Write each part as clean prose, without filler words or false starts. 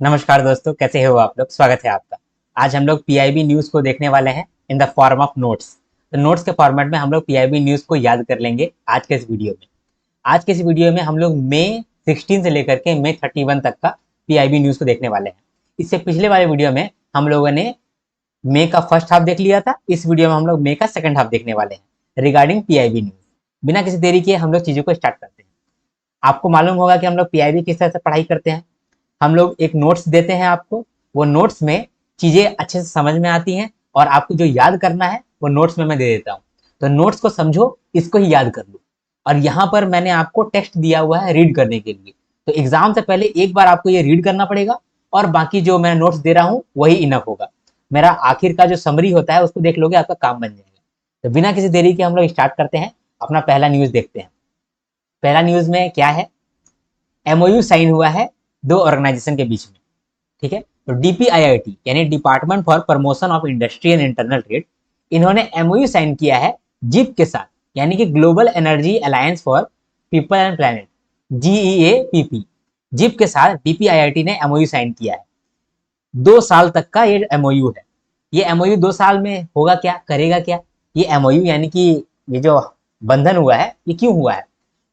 नमस्कार दोस्तों, कैसे हो आप लोग। स्वागत है आपका। आज हम लोग पीआईबी न्यूज़ को देखने वाले हैं in the form of notes. तो नोट्स के फॉर्मेट में हम लोग पीआईबी न्यूज़ को याद कर लेंगे आज के इस वीडियो में। आज के इस वीडियो में हम लोग मई 16 से लेकर के मई 31 तक का पीआईबी न्यूज़ को देखने वाले हैं। इससे पिछले वाले वीडियो में हम लोगों ने मई का फर्स्ट हाफ देख लिया था। इस वीडियो में हम लोग मई का सेकंड हाफ देखने वाले हैं रिगार्डिंग पीआईबी न्यूज़। बिना किसी देरी किए हम लोग चीज़ों को स्टार्ट करते हैं। आपको मालूम होगा कि हम लोग पीआईबी किस तरह से पढ़ाई करते हैं। हम लोग एक नोट्स देते हैं आपको, वो नोट्स में चीज़ें अच्छे से समझ में आती हैं और आपको जो याद करना है वो नोट्स में मैं दे देता हूँ। तो नोट्स को समझो, इसको ही याद कर लो। और यहाँ पर मैंने आपको टेक्स्ट दिया हुआ है रीड करने के लिए। तो एग्जाम से पहले एक बार आपको ये रीड करना पड़ेगा और बाकी जो मैं नोट्स दे रहा हूँ वही इनफ होगा। मेरा आखिर का जो समरी होता है उसको देख लोगे, आपका काम बन जाएगा। तो बिना किसी देरी के हम लोग स्टार्ट करते हैं। अपना पहला न्यूज़ देखते हैं। पहला न्यूज़ में क्या है, एमओयू साइन हुआ है दो ऑर्गेनाइजेशन के बीच में। ठीक है, तो डीपीआईआईटी यानी department for promotion of industry and internal trade, इन्होंने एमओयू साइन किया है जिप के साथ, यानी कि global energy alliance for people and planet, GEAPP. GEAPP के साथ डीपीआईआईटी ने एमओयू साइन किया है। 2 साल तक का ये एमओयू है। ये एमओयू 2 साल में होगा क्या, करेगा क्या। ये एमओयू यानी कि ये जो बंधन हुआ है, ये क्यों हुआ है,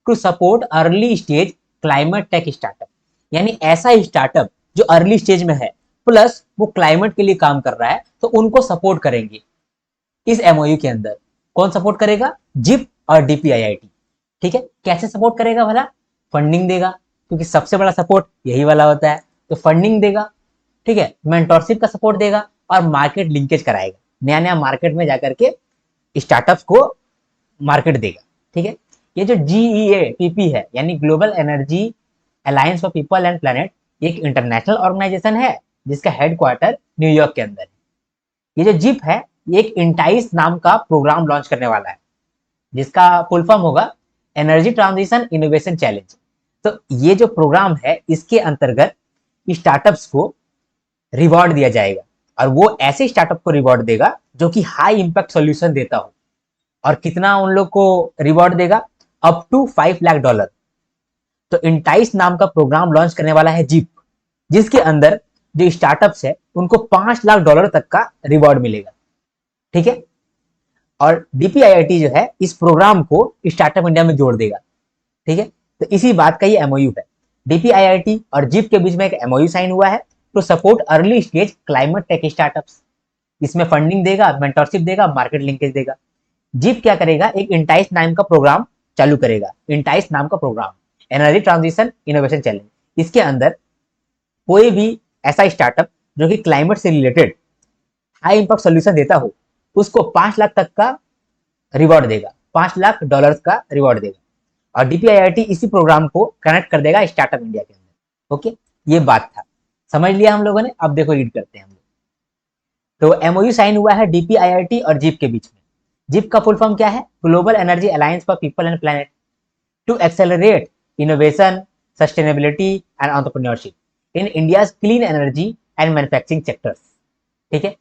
to support early stage climate tech startup, यानी ऐसा स्टार्टअप जो अर्ली स्टेज में है प्लस वो क्लाइमेट के लिए काम कर रहा है, तो उनको सपोर्ट करेंगे इस एमओयू के अंदर। कौन सपोर्ट करेगा, जिप और डीपीआईआईटी। ठीक है, कैसे सपोर्ट करेगा भला, फंडिंग देगा, क्योंकि सबसे बड़ा सपोर्ट यही वाला होता है। तो फंडिंग देगा, ठीक है, मेंटरशिप का सपोर्ट देगा और मार्केट लिंकेज कराएगा। नया नया मार्केट में जाकर के स्टार्टअप्स को मार्केट देगा। ठीक है, ये जो जीईएपीपी है यानी global energy alliance for people and planet, एक इंटरनेशनल ऑर्गेनाइजेशन है जिसका हेडक्वार्टर न्यूयॉर्क के अंदर है। ये जो जिप है, ये एक इंटाइस नाम का प्रोग्राम लॉन्च करने वाला है जिसका फुल फॉर्म होगा एनर्जी ट्रांजिशन इनोवेशन चैलेंज। तो ये जो प्रोग्राम है इसके अंतर्गत स्टार्टअप्स को रिवॉर्ड दिया जाएगा और वो ऐसे स्टार्टअप को रिवॉर्ड देगा जो कि हाई इंपैक्ट सॉल्यूशन देता हो। और कितना उन लोग को रिवॉर्ड देगा, अप टू $5 लाख। तो इंटाइस नाम का प्रोग्राम लॉन्च करने वाला है जिप, जिसके अंदर जो स्टार्टअप्स है उनको $5 लाख तक का रिवॉर्ड मिलेगा। ठीक है, और डीपीआईआईटी जो है इस प्रोग्राम को स्टार्टअप इंडिया में जोड़ देगा। ठीक है, तो इसी बात का ये एमओयू है। डीपीआईआईटी और जिप के बीच में एक एमओयू साइन हुआ है to support early stage climate tech startups. इसमें फंडिंग देगा, मेंटरशिप देगा, मार्केट लिंकेज देगा। जिप क्या करेगा, एक इंटाइस नाम का प्रोग्राम चालू करेगा। इंटाइस नाम का programme energy transition innovation challenge. इसके अंदर कोई भी ऐसा स्टार्टअप जो कि क्लाइमेट से रिलेटेड हाई इंपैक्ट सोल्यूशन देता हो, उसको 5 लाख तक का रिवॉर्ड देगा, $5 लाख का रिवॉर्ड देगा। और डीपीआईआईटी इसी प्रोग्राम को कनेक्ट कर देगा स्टार्टअप इंडिया के अंदर। ओके, ये बात था, समझ लिया हम लोगों ने। अब देखो रीड करते हैं हम लोग। तो एमओयू साइन हुआ है डीपीआईआईटी और जिप के बीच में। जिप का फुल फॉर्म क्या है, Global energy alliance for people and Planet, to accelerate innovation, sustainability and entrepreneurship in India's clean energy and manufacturing sectors. ठीक है,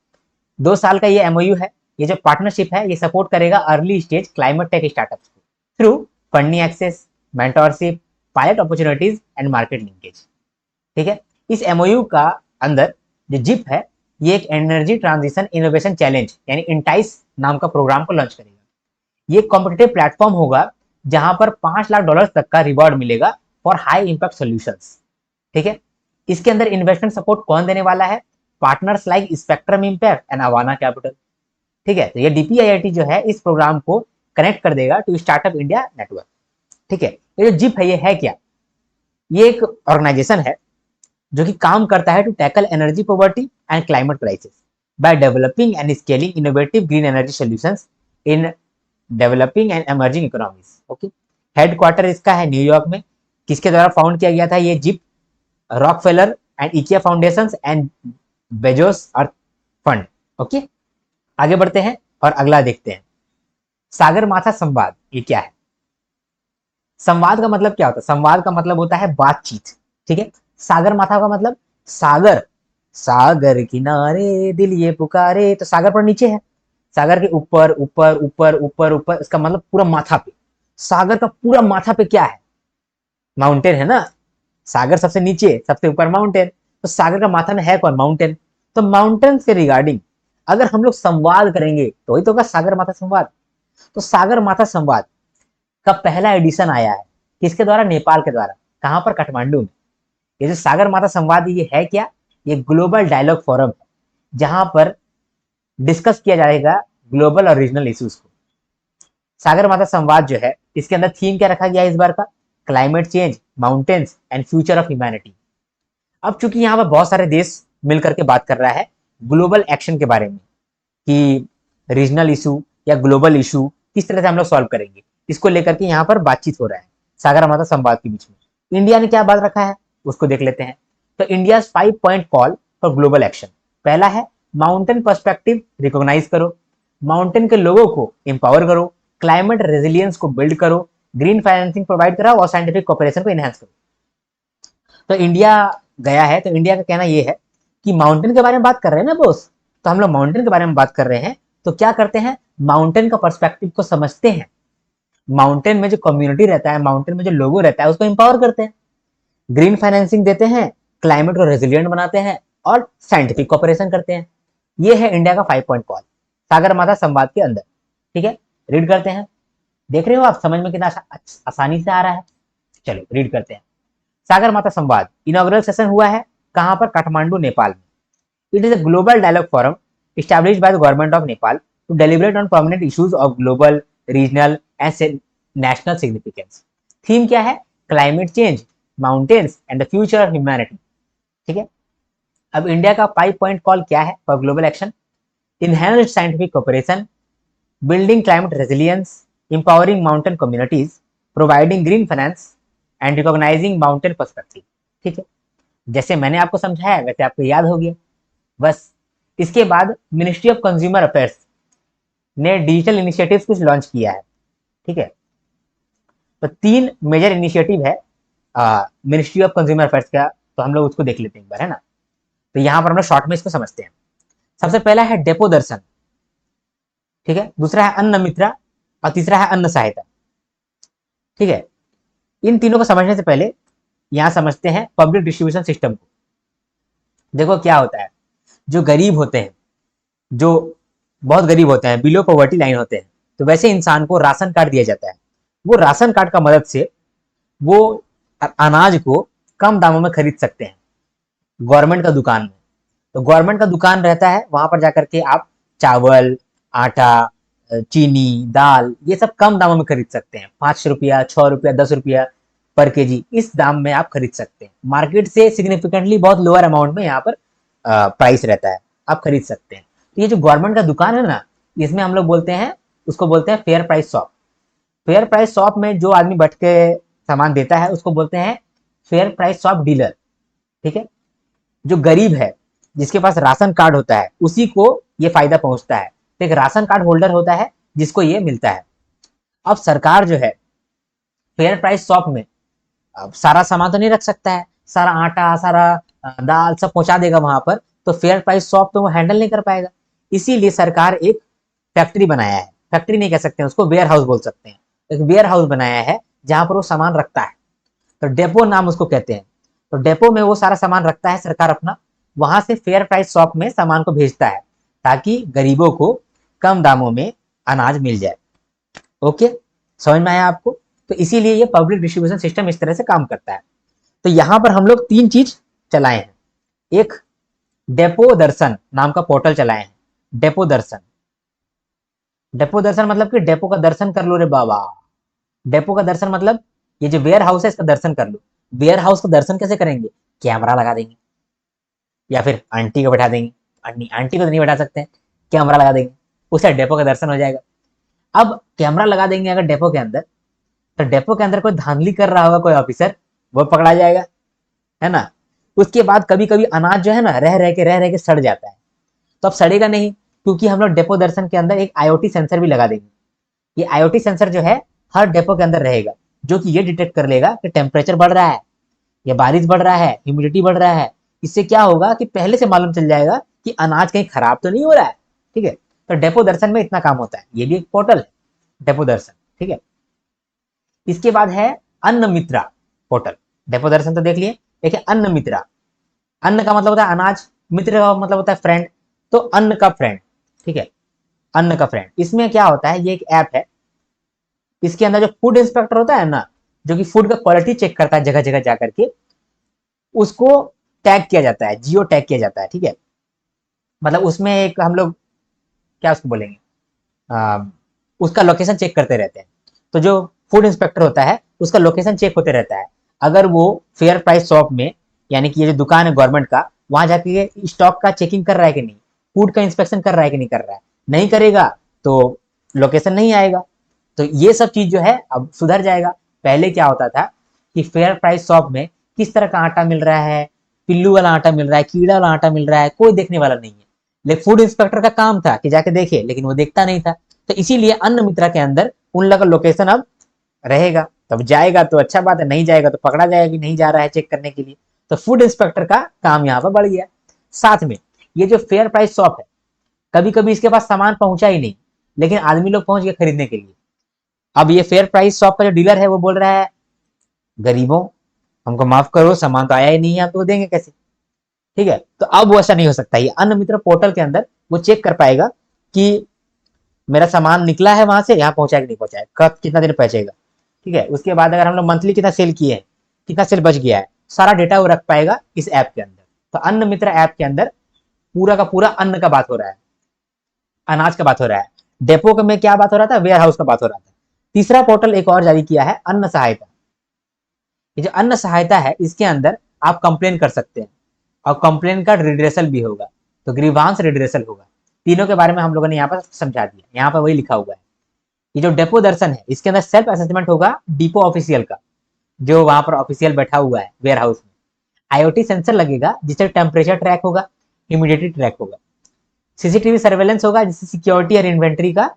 2 साल का ये एमओयू है। ये जो पार्टनरशिप है ये सपोर्ट करेगा early stage climate tech startups को through funding access, mentorship, pilot opportunities and market linkage. ठीक है, इस एमओयू का अंदर जो जिप है ये एक एनर्जी ट्रांजिशन इनोवेशन चैलेंज यानी इंटाइस नाम का प्रोग्राम को लॉन्च करेगा। ये कॉम्पिटिटिव प्लेटफॉर्म होगा जहां पर $5 लाख तक का रिवॉर्ड मिलेगा फॉर हाई इंपैक्ट सॉल्यूशंस। ठीक है, इसके अंदर इन्वेस्टमेंट सपोर्ट कौन देने वाला है, partners like spectrum impact and Awana capital. ठीक है, तो ये डीपीआईआईटी जो है इस प्रोग्राम को कनेक्ट कर देगा टू स्टार्टअप इंडिया नेटवर्क। ठीक है, ये जो जिप है ये है क्या, ये एक ऑर्गेनाइजेशन है जो कि काम करता है to tackle energy poverty and climate crisis by developing and scaling innovative green energy solutions in developing and emerging economies. Okay, headquarter इसका है न्यूयॉर्क में। किसके द्वारा फाउंड किया गया था ये GEAPP, Rockefeller and IKEA foundations and Bezos Earth Fund. Okay, आगे बढ़ते हैं और अगला देखते हैं। सागर माथा संवाद, ये क्या है। संवाद का मतलब क्या होता है, संवाद का मतलब होता है बातचीत। ठीक है, सागर माथा का मतलब सागर, सागर किनारे दिल ये पुकारे, तो सागर पर नीचे है, सागर के ऊपर ऊपर ऊपर ऊपर ऊपर, इसका मतलब पूरा माथा पे। सागर का पूरा माथा पे क्या है, माउंटेन है ना। सागर सबसे नीचे, सबसे ऊपर माउंटेन, तो सागर का माथा में है कौन? माउंटेन। तो माउंटेन से रिगार्डिंग अगर हम लोग संवाद करेंगे तो वही तो होगा सागर माथा संवाद। तो सागर माथा संवाद का पहला एडिशन आया है किसके द्वारा? नेपाल के द्वारा। कहां पर? काठमांडू में। ये जो सागर माथा संवाद ये है क्या? ये ग्लोबल डायलॉग फोरम है जहां पर डिस्कस किया जाएगा ग्लोबल और रीजनल इश्यूज को। सागर माता संवाद जो है इसके अंदर थीम क्या रखा गया है इस बार का? Climate change, mountains and future of humanity. अब चूंकि यहाँ पर बहुत सारे देश मिलकर के बात कर रहा है ग्लोबल एक्शन के बारे में कि रीजनल इशू या ग्लोबल इशू किस तरह से हम लोग सॉल्व करेंगे, इसको लेकर के यहाँ पर बातचीत हो रहा है सागर माता संवाद के बीच में। इंडिया ने क्या बात रखा है उसको देख लेते हैं। तो India 5 point call for global action. पहला है माउंटेन पर्सपेक्टिव रिकॉग्नाइज करो, माउंटेन के लोगों को एम्पावर करो, क्लाइमेट रेजिलियंस को बिल्ड करो, ग्रीन फाइनेंसिंग प्रोवाइड कराओ और साइंटिफिक कोऑपरेशन को एनहांस करो। तो इंडिया गया है, तो इंडिया का कहना यह है कि माउंटेन के बारे में बात कर रहे हैं ना बॉस, तो हम लोग माउंटेन के बारे में बात कर रहे हैं तो क्या करते हैं? माउंटेन का पर्सपेक्टिव को समझते हैं, माउंटेन में जो कम्युनिटी रहता है, माउंटेन में जो लोगों रहता है उसको एम्पावर करते हैं, ग्रीन फाइनेंसिंग देते हैं, क्लाइमेट को रेजिलियंट बनाते हैं और साइंटिफिक कोऑपरेशन करते हैं। ये है इंडिया का 5 पॉइंट कॉल सागर माता संवाद के अंदर। ठीक है, रीड करते हैं। देख रहे हो आप समझ में कितना आसानी से आ रहा है। चलो रीड करते हैं। सागर माता संवाद इनॉग्रल सेशन हुआ है कहां पर? काठमांडू, नेपाल में। It is a global dialogue forum established by the government of Nepal to deliberate on prominent issues of global, regional and national significance. Theme क्या है? Climate change, mountains and the future of humanity. ठीक है, अब India का 5 point call क्या है for global action? Enhanced scientific cooperation, building climate resilience, empowering mountain communities, providing green finance and recognizing mountain perspective। ठीक है, जैसे मैंने आपको समझाया वैसे आपको याद हो गया बस। इसके बाद मिनिस्ट्री ऑफ कंज्यूमर अफेयर्स ने डिजिटल इनिशिएटिव्स कुछ लॉन्च किया है। ठीक है, तो 3 मेजर इनिशिएटिव है मिनिस्ट्री ऑफ कंज्यूमर अफेयर्स का, तो हम लोग उसको देख लेते हैं एक बार, है ना। तो यहाँ पर हम लोग शॉर्ट में इसको समझते हैं। सबसे पहला है डेपो दर्शन, ठीक है, दूसरा है अन्न मित्रा और तीसरा है अन्न सहायता। ठीक है, इन तीनों को समझने से पहले यहाँ समझते हैं पब्लिक डिस्ट्रीब्यूशन सिस्टम को। देखो क्या होता है, जो गरीब होते हैं, जो बहुत गरीब होते हैं, बिलो पॉवर्टी लाइन होते हैं, तो वैसे इंसान को राशन कार्ड दिया जाता है। वो राशन कार्ड का मदद से वो अनाज को कम दामों में खरीद सकते हैं गवर्नमेंट का दुकान में। तो गवर्नमेंट का दुकान रहता है, वहां पर जाकर के आप चावल, आटा, चीनी, दाल ये सब कम दामों में खरीद सकते हैं। 5 रुपया, 6 रुपया, 10 रुपया पर केजी, इस दाम में आप खरीद सकते हैं। मार्केट से सिग्निफिकेंटली बहुत लोअर अमाउंट में यहाँ पर प्राइस रहता है, आप खरीद सकते हैं। तो ये जो गवर्नमेंट का दुकान है ना, इसमें हम लोग बोलते हैं, उसको बोलते हैं fair price shop. Fair price shop में जो आदमी बैठ के सामान देता है उसको बोलते हैं फेयर प्राइस शॉप डीलर। ठीक है, जो गरीब है जिसके पास राशन कार्ड होता है उसी को ये फायदा पहुंचता है। तो एक राशन कार्ड होल्डर होता है जिसको ये मिलता है। अब सरकार जो है फेयर प्राइस शॉप में अब सारा सामान तो नहीं रख सकता है, सारा आटा, सारा दाल सब पहुंचा देगा वहां पर, तो फेयर प्राइस शॉप तो वो हैंडल नहीं कर पाएगा। इसीलिए सरकार एक फैक्ट्री बनाया है, फैक्ट्री नहीं कह सकते हैं उसको, वेयर हाउस बोल सकते हैं। एक वेयर हाउस बनाया है जहां पर वो सामान रखता है, तो डेपो नाम उसको कहते हैं। तो डेपो में वो सारा सामान रखता है सरकार अपना, वहां से फेयर प्राइस शॉप में सामान को भेजता है ताकि गरीबों को कम दामों में अनाज मिल जाए। ओके, समझ में आया आपको? तो इसीलिए ये पब्लिक डिस्ट्रीब्यूशन सिस्टम इस तरह से काम करता है। तो यहां पर हम लोग 3 चीज चलाए हैं। एक डेपो दर्शन नाम का पोर्टल चलाए हैं, डेपो दर्शन। डेपो दर्शन मतलब कि डेपो का दर्शन कर लो रे बाबा। डेपो का दर्शन मतलब ये जो वेयर हाउस है इसका दर्शन कर लो। वेयर हाउस का दर्शन कैसे करेंगे? कैमरा लगा देंगे या फिर आंटी को बैठा देंगे। आंटी को तो नहीं बैठा सकते, कैमरा लगा देंगे, उससे डेपो का दर्शन हो जाएगा। अब कैमरा लगा देंगे अगर डेपो के अंदर, तो डेपो के अंदर कोई धांधली कर रहा होगा कोई ऑफिसर, वो पकड़ा जाएगा, है ना। उसके बाद कभी कभी अनाज जो है ना रह रह के सड़ जाता है, तो अब सड़ेगा नहीं क्योंकि हम लोग डेपो दर्शन के अंदर एक IoT सेंसर भी लगा देंगे। ये IoT सेंसर जो है हर डेपो के अंदर रहेगा, जो कि ये डिटेक्ट कर लेगा कि टेम्परेचर बढ़ रहा है या बारिश बढ़ रहा है, ह्यूमिडिटी बढ़ रहा है। इससे क्या होगा कि पहले से मालूम चल जाएगा कि अनाज कहीं खराब तो नहीं हो रहा है। ठीक है, तो डेपो दर्शन में इतना काम होता है। ये भी एक पोर्टल है डेपो दर्शन। ठीक है, इसके बाद है अन्न मित्रा पोर्टल। डेपो दर्शन तो देख लिए, एक है अन्न मित्रा। अन्न का मतलब होता है अनाज, मित्र का मतलब होता है फ्रेंड, तो अन्न का फ्रेंड, ठीक है, अन्न का फ्रेंड। इसमें क्या होता है, ये एक ऐप है, इसके अंदर जो फूड इंस्पेक्टर होता है ना, जो कि फूड का क्वालिटी चेक करता है जगह जगह जाकर के, उसको टैग किया जाता है, जियो टैग किया जाता है, ठीक है। मतलब उसमें एक हम लोग क्या उसको बोलेंगे, आ, उसका लोकेशन चेक करते रहते हैं। तो जो फूड इंस्पेक्टर होता है उसका लोकेशन चेक होते रहता है। अगर वो फेयर प्राइस शॉप में, यानी कि ये जो दुकान है गवर्नमेंट का, वहां जाके स्टॉक का चेकिंग कर रहा है कि नहीं, फूड का इंस्पेक्शन कर रहा है कि नहीं कर रहा है, नहीं करेगा तो लोकेशन नहीं आएगा। तो ये सब चीज जो है अब सुधर जाएगा। पहले क्या होता था कि फेयर प्राइस शॉप में किस तरह का आटा मिल रहा है, पिल्लू वाला आटा मिल रहा है, कीड़ा वाला आटा मिल रहा है, कोई देखने वाला नहीं है। लेकिन फूड इंस्पेक्टर का काम था कि जाके देखे, लेकिन वो देखता नहीं था। तो इसीलिए अन्न मित्रा के अंदर उन लोग का लोकेशन अब रहेगा, तब जाएगा तो अच्छा बात है, नहीं जाएगा तो पकड़ा जाएगा कि नहीं जा रहा है चेक करने के लिए। तो फूड इंस्पेक्टर का काम यहाँ पर बढ़ गया। साथ में ये जो फेयर प्राइस शॉप है, कभी कभी इसके पास सामान पहुंचा ही नहीं, लेकिन आदमी लोग पहुंच गए खरीदने के लिए। अब ये फेयर प्राइस शॉप का जो डीलर है वो बोल रहा है, गरीबों हमको माफ करो, सामान तो आया ही नहीं है, हम तो देंगे कैसे, ठीक है। तो अब वो ऐसा नहीं हो सकता, ये अन्न मित्र पोर्टल के अंदर वो चेक कर पाएगा कि मेरा सामान निकला है वहां से, यहाँ पहुंचा कि नहीं पहुंचा है, कब कितना दिन पहुंचेगा, ठीक है। उसके बाद अगर हम लोग मंथली कितना सेल किए हैं, कितना सेल बच गया है, सारा डेटा वो रख पाएगा इस ऐप के अंदर। तो अन्न मित्र ऐप के अंदर पूरा का पूरा अन्न का बात हो रहा है, अनाज का बात हो रहा है। डेपो में क्या बात हो रहा था, वेयर हाउस का बात हो रहा था। तीसरा पोर्टल एक और जारी किया है, अन्न सहायता। ये जो अन्न सहायता है, इसके अंदर आप कंप्लेन कर सकते हैं और कंप्लेन का रिड्रेसल भी होगा, तो ग्रीवांस रिड्रेसल होगा। तीनों के बारे में हम लोगों ने यहाँ पर समझा दिया, यहाँ पर वही लिखा हुआ है। ये जो डेपो दर्शन है, इसके अंदर सेल्फ असेसमेंट होगा डिपो ऑफिशियल का, जो वहां पर ऑफिशियल बैठा हुआ है वेयर हाउस में। आईओटी सेंसर लगेगा जिससे टेम्परेचर ट्रैक होगा, ह्यूमिडिटी ट्रैक होगा। सीसीटीवी सर्वेलेंस होगा जिससे सिक्योरिटी और इन्वेंट्री का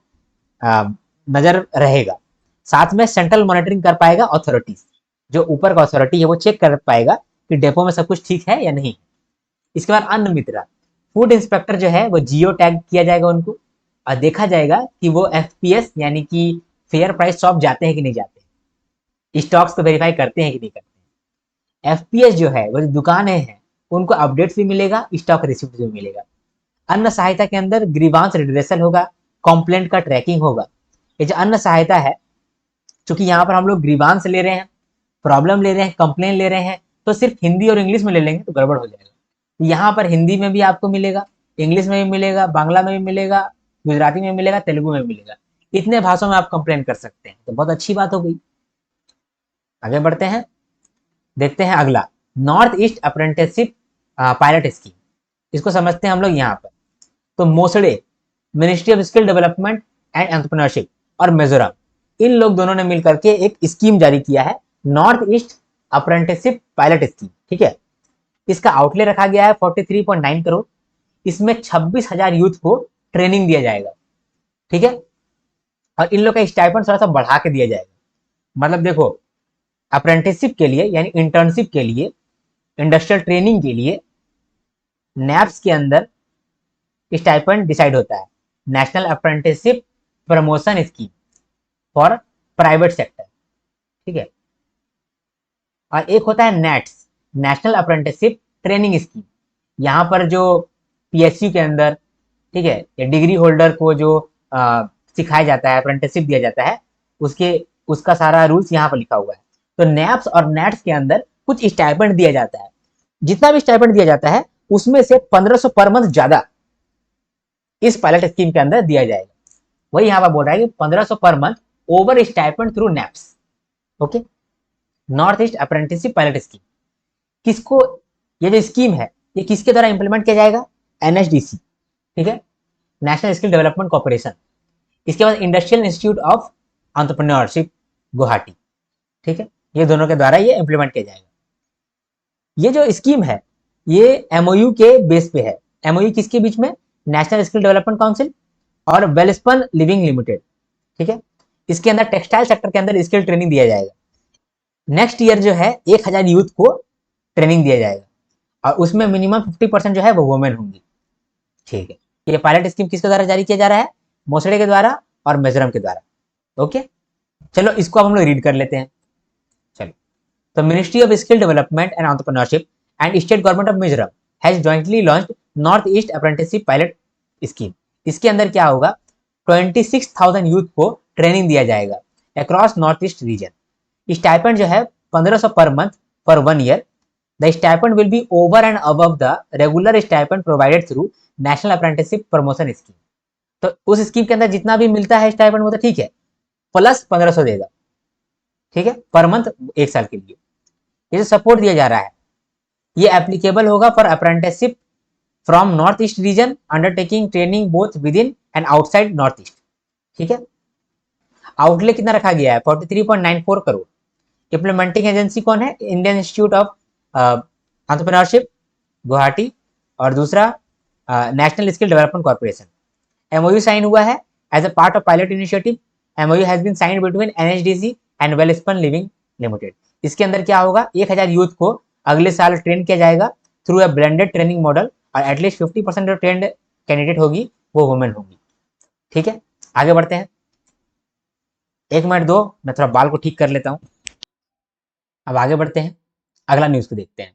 नजर रहेगा। साथ में सेंट्रल मॉनिटरिंग कर पाएगा अथॉरिटीज, जो ऊपर का अथॉरिटी है वो चेक कर पाएगा कि डेपो में सब कुछ ठीक है या नहीं। इसके बाद अन्न मित्रा, फूड इंस्पेक्टर जो है वो जियो टैग किया जाएगा उनको, और देखा जाएगा कि वो एफपीएस यानी कि फेयर प्राइस शॉप जाते हैं कि नहीं जाते हैं, स्टॉक्स को वेरीफाई करते हैं कि नहीं करते हैं। एफपीएस जो है वो जो दुकानें हैं उनको अपडेट्स भी मिलेगा, स्टॉक रिसिप्ट भी मिलेगा। अन्न सहायता के अंदर ग्रीवांस रिड्रेसल होगा, कंप्लेंट का ट्रैकिंग होगा। ये जो अन्न सहायता है, चूंकि यहाँ पर हम लोग ग्रीवांस ले रहे हैं, प्रॉब्लम ले रहे हैं, कंप्लेन ले रहे हैं, तो सिर्फ हिंदी और इंग्लिश में ले लेंगे तो गड़बड़ हो जाएगा। यहाँ पर हिंदी में भी आपको मिलेगा, इंग्लिश में भी मिलेगा, बांग्ला में भी मिलेगा, गुजराती में मिलेगा, तेलुगु में मिलेगा। इतने भाषाओं में आप कंप्लेन कर सकते हैं, तो बहुत अच्छी बात हो गई। आगे बढ़ते हैं, देखते हैं अगला, north east apprenticeship pilot scheme. इसको समझते हैं हम लोग यहाँ पर। तो MSDE, ministry of skill development and entrepreneurship और मिजोरम, इन लोग दोनों ने मिलकर के एक स्कीम जारी किया है, north east apprenticeship pilot scheme, ठीक है। इसका आउटले रखा गया है 43.9 करोड़। इसमें 26,000 यूथ को ट्रेनिंग दिया जाएगा, ठीक है। और इन लोग का स्टाइपेंड थोड़ा सा बढ़ा के दिया जाएगा। मतलब देखो, अप्रेंटिसशिप के लिए यानी इंटर्नशिप के लिए, इंडस्ट्रियल ट्रेनिंग के लिए नैप्स के अंदर स्टाइपेंड डिसाइड होता है, national apprenticeship promotion scheme for private sector, ठीक है। और एक होता है nets, National Apprenticeship training scheme. यहाँ पर जो पीएसयू के अंदर, ठीक है, या डिग्री होल्डर को जो सिखाया जाता है, अप्रेंटिसशिप दिया जाता है, उसके उसका सारा रूल्स यहाँ पर लिखा हुआ है। तो नैप्स और नेट्स के अंदर कुछ स्टाइपेंड दिया जाता है, जितना भी स्टाइपेंड दिया जाता है उसमें से 1500 पर मंथ ज्यादा इस पायलट स्कीम के अंदर दिया जाएगा। वही यहाँ पर बोल रहा है कि 1500 per month over stipend through naps, okay. North east apprenticeship pilot scheme किसको, ये जो स्कीम है ये किसके द्वारा इंप्लीमेंट किया जाएगा, एनएचडीसी, ठीक है, नेशनल स्किल डेवलपमेंट कॉर्पोरेशन। इसके बाद industrial institute of Entrepreneurship Guwahati, ठीक है, ये दोनों के द्वारा ये इंप्लीमेंट किया जाएगा। ये जो स्कीम है ये एमओयू के बेस पे है। एमओयू किसके बीच में, नेशनल स्किल डेवलपमेंट काउंसिल और वेलस्पन लिविंग लिमिटेड, ठीक है। इसके अंदर टेक्सटाइल सेक्टर के अंदर स्किल ट्रेनिंग दिया जाएगा। नेक्स्ट ईयर जो है 1000 यूथ को ट्रेनिंग दिया जाएगा, और उसमें मिनिमम 50% जो है वो वुमेन होंगी, ठीक है। ये पायलट स्कीम किसके द्वारा जारी किया जा रहा है, मोसड़े के द्वारा और मिजोरम के द्वारा, ओके। चलो इसको अब हम लोग रीड कर लेते हैं। चलो, तो ministry of skill development and entrepreneurship and state government of Mizoram has jointly launched north east apprenticeship pilot scheme. इसके अंदर क्या होगा, 26,000 यूथ को ट्रेनिंग दिया जाएगा across north east region. Stipend जो है 1500 per month for 1 year. The stipend will be over and above the regular stipend provided through national apprenticeship promotion scheme. तो उस स्कीम के अंदर जितना भी मिलता है स्टाइपेंड वो तो ठीक है, प्लस 1500 देगा, ठीक है, पर मंथ 1 साल के लिए। ये जो सपोर्ट दिया जा रहा है ये एप्लीकेबल होगा for apprenticeship from north east region undertaking training both with in and outside north east, ठीक है। आउटले कितना रखा गया है, 43.94 करोड़। इम्प्लीमेंटिंग एजेंसी कौन है, Indian institute of Entrepreneurship Guwahati, और दूसरा National Skill Development Corporation. MOU sign हुआ है as a part of pilot initiative. MOU has been signed between NHDC and Welspun Living Limited. इसके अंदर क्या होगा, 1000 यूथ को अगले साल ट्रेन किया जाएगा through a blended training model, और एटलीस्ट 50% जो ट्रेंड कैंडिडेट होगी वो वुमेन होगी, ठीक है। आगे बढ़ते हैं, 1 मिनट दो, मैं थोड़ा बाल को ठीक कर लेता हूँ। अब आगे बढ़ते हैं, अगला न्यूज को देखते हैं।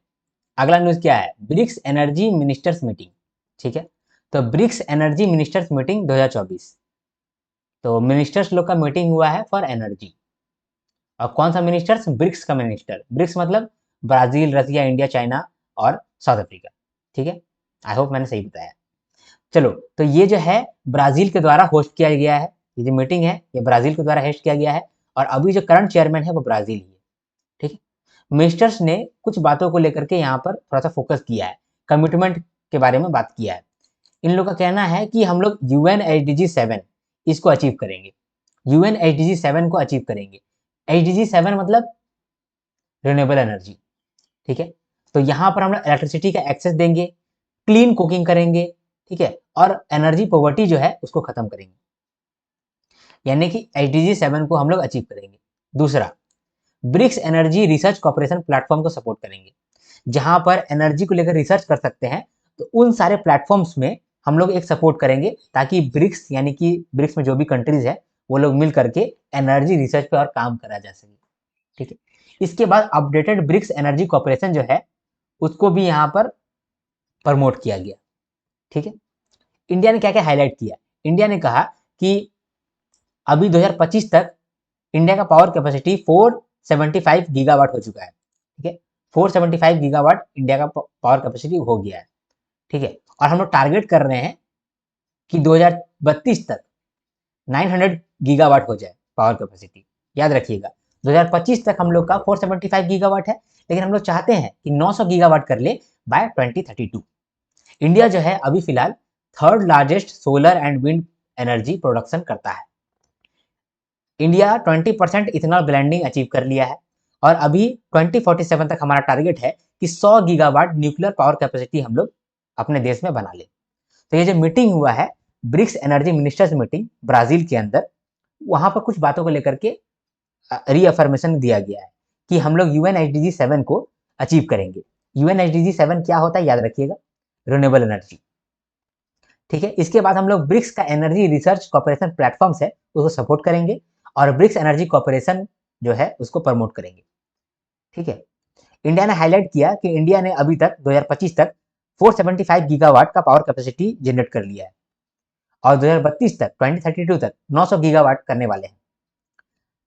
अगला न्यूज क्या है, ब्रिक्स एनर्जी मिनिस्टर्स मीटिंग, ठीक है। तो ब्रिक्स एनर्जी मिनिस्टर्स मीटिंग 2024, तो मिनिस्टर्स लोग का मीटिंग हुआ है फॉर एनर्जी। और कौन सा मिनिस्टर्स, ब्रिक्स का मिनिस्टर। ब्रिक्स मतलब ब्राजील, रसिया, इंडिया, चाइना और साउथ अफ्रीका, ठीक है। आई होप मैंने सही बताया। चलो, तो ये जो है ब्राजील के द्वारा होस्ट किया गया है, ये जो मीटिंग है ये ब्राजील के द्वारा होस्ट किया गया है, और अभी जो करंट चेयरमैन है वो ब्राजील ही है, ठीक है। मिनिस्टर्स ने कुछ बातों को लेकर के यहाँ पर थोड़ा सा फोकस किया है, कमिटमेंट के बारे में बात किया है। इन लोगों का कहना है कि हम लोग यूएन एसडीजी 7 इसको अचीव करेंगे, यूएन एसडीजी 7 को अचीव करेंगे। एसडीजी 7 मतलब रिन्यूएबल एनर्जी, ठीक है। तो यहाँ पर हम लोग इलेक्ट्रिसिटी का एक्सेस देंगे, क्लीन कुकिंग करेंगे, ठीक है, और एनर्जी पॉवर्टी जो है उसको खत्म करेंगे, यानी कि एसडीजी 7 को हम लोग अचीव करेंगे। दूसरा, BRICS energy research corporation platform को सपोर्ट करेंगे, जहां पर एनर्जी को लेकर रिसर्च कर सकते हैं, तो उन सारे प्लेटफॉर्म्स में हम लोग एक सपोर्ट करेंगे, ताकि ब्रिक्स यानी कि ब्रिक्स में जो भी कंट्रीज है वो लोग मिल करके एनर्जी रिसर्च पे और काम करा जा सके, ठीक है। इसके बाद अपडेटेड ब्रिक्स एनर्जी कॉर्पोरेशन जो है उसको भी यहाँ पर प्रमोट किया गया, ठीक है। इंडिया ने क्या क्या हाईलाइट किया, इंडिया ने कहा कि अभी 2025 तक इंडिया का पावर कैपेसिटी 475 गीगावाट हो चुका है, ठीक है। 475 गीगावाट इंडिया का पावर कैपेसिटी हो गया है, ठीक है। और हम लोग टारगेट कर रहे हैं कि 2032 तक 900 गीगावाट हो जाए पावर कैपेसिटी। याद रखिएगा 2025 तक हम लोग का 475 गीगावाट है, लेकिन हम लोग चाहते हैं कि 900 गीगावाट कर ले बाय 2032। इंडिया जो है अभी फिलहाल third largest solar and wind energy production करता है। इंडिया 20% इथेनॉल ब्लेंडिंग अचीव कर लिया है, और अभी 2047 तक हमारा टारगेट है कि 100 गीगावाट न्यूक्लियर पावर कैपेसिटी हम लोग अपने देश में बना ले। तो ये जो मीटिंग हुआ है BRICS energy ministers meeting Brazil के अंदर, वहां पर कुछ बातों को लेकर के रीअफर्मेशन दिया गया है कि हम लोग यूएन एसडीजी 7 को अचीव करेंगे। यूएन एसडीजी 7 क्या होता है याद रखिएगा, रिन्यूएबल एनर्जी, ठीक है। इसके बाद हम लोग ब्रिक्स का एनर्जी रिसर्च कॉर्पोरेशन प्लेटफॉर्म है उसको सपोर्ट करेंगे, और ब्रिक्स एनर्जी कॉर्पोरेशन जो है उसको प्रमोट करेंगे, ठीक है। इंडिया ने हाईलाइट किया कि इंडिया ने अभी तक 2025 तक 475 गीगावाट का पावर कैपेसिटी जनरेट कर लिया है, और 2032 तक 2032 तक 900 गीगावाट करने वाले हैं।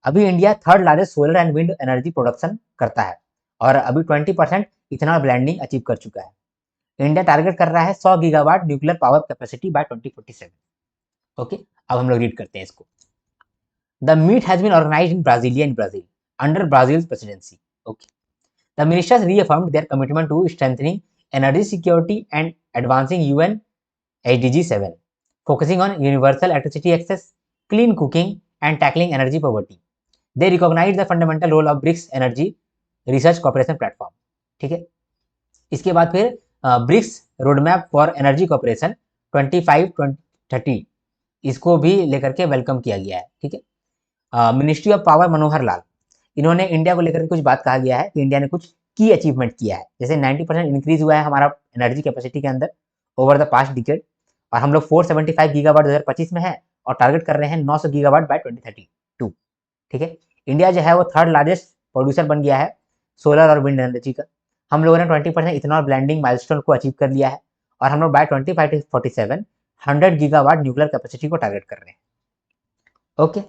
अभी India third largest solar and wind energy production करता है, और अभी 20% इथेनॉल ब्लेंडिंग अचीव कर चुका है। इंडिया टारगेट कर रहा है 100 gigawatt nuclear power capacity by 2047। Okay, अब हम लोग रीड करते हैं इसको। The meet has been organised in Brasilia in Brazil under Brazil presidency. Okay, the ministers reaffirmed their commitment to strengthening energy security and advancing UN SDG 7, focusing on universal electricity access, clean cooking, and tackling energy poverty. They recognize the fundamental role of BRICS Energy Research Cooperation Platform. ठीक है, इसके बाद फिर BRICS roadmap for energy corporation 25-30 इसको भी लेकर के welcome किया गया है, ठीक है। Ministry of power Manohar Lal, इन्होंने इंडिया को लेकर कुछ बात कहा गया है कि इंडिया ने कुछ की अचीवमेंट किया है, जैसे 90% इंक्रीज हुआ है हमारा एनर्जी कैपेसिटी के अंदर ओवर द पास्ट डिकेड, और हम लोग 475 गीगावाट 2025 में है, और टारगेट कर रहे हैं 900 गीगावाट बाय 2032, ठीक है। इंडिया जो है वो थर्ड लार्जेस्ट प्रोड्यूसर बन गया है सोलर और विंड एनर्जी का, हम लोगों ने 20% इथेनॉल ब्लेंडिंग माइलस्टोन को अचीव कर लिया है और हम लोग बाय 2047 100 गीगावाट न्यूक्लियर कैपेसिटी को टारगेट कर रहे हैं। ओके,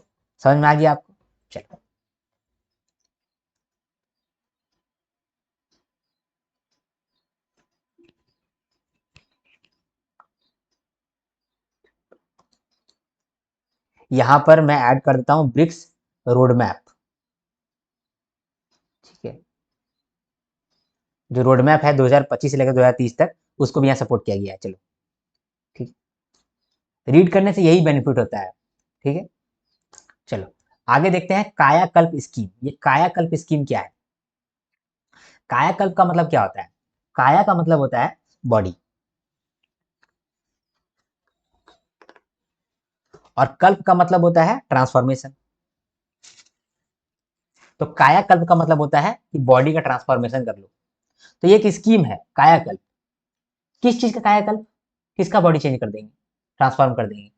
समझ में आ गया आपको? चलो, यहां पर मैं ऐड कर देता हूं ब्रिक्स रोड मैप। ठीक है, जो रोड मैप है 2025 से लेकर 2030 तक, उसको भी यहाँ सपोर्ट किया गया है। चलो ठीक, रीड करने से यही बेनिफिट होता है। ठीक है, चलो आगे देखते हैं कायाकल्प स्कीम। ये कायाकल्प स्कीम क्या है? कायाकल्प का मतलब क्या होता है? काया का मतलब होता है बॉडी, और कल्प का मतलब होता है ट्रांसफॉर्मेशन। तो कायाकल्प का मतलब होता है कि बॉडी का ट्रांसफॉर्मेशन कर लो। तो ये एक स्कीम है कायाकल्प। किस चीज का कायाकल्प? किसका बॉडी चेंज कर देंगे, ट्रांसफॉर्म कर देंगे?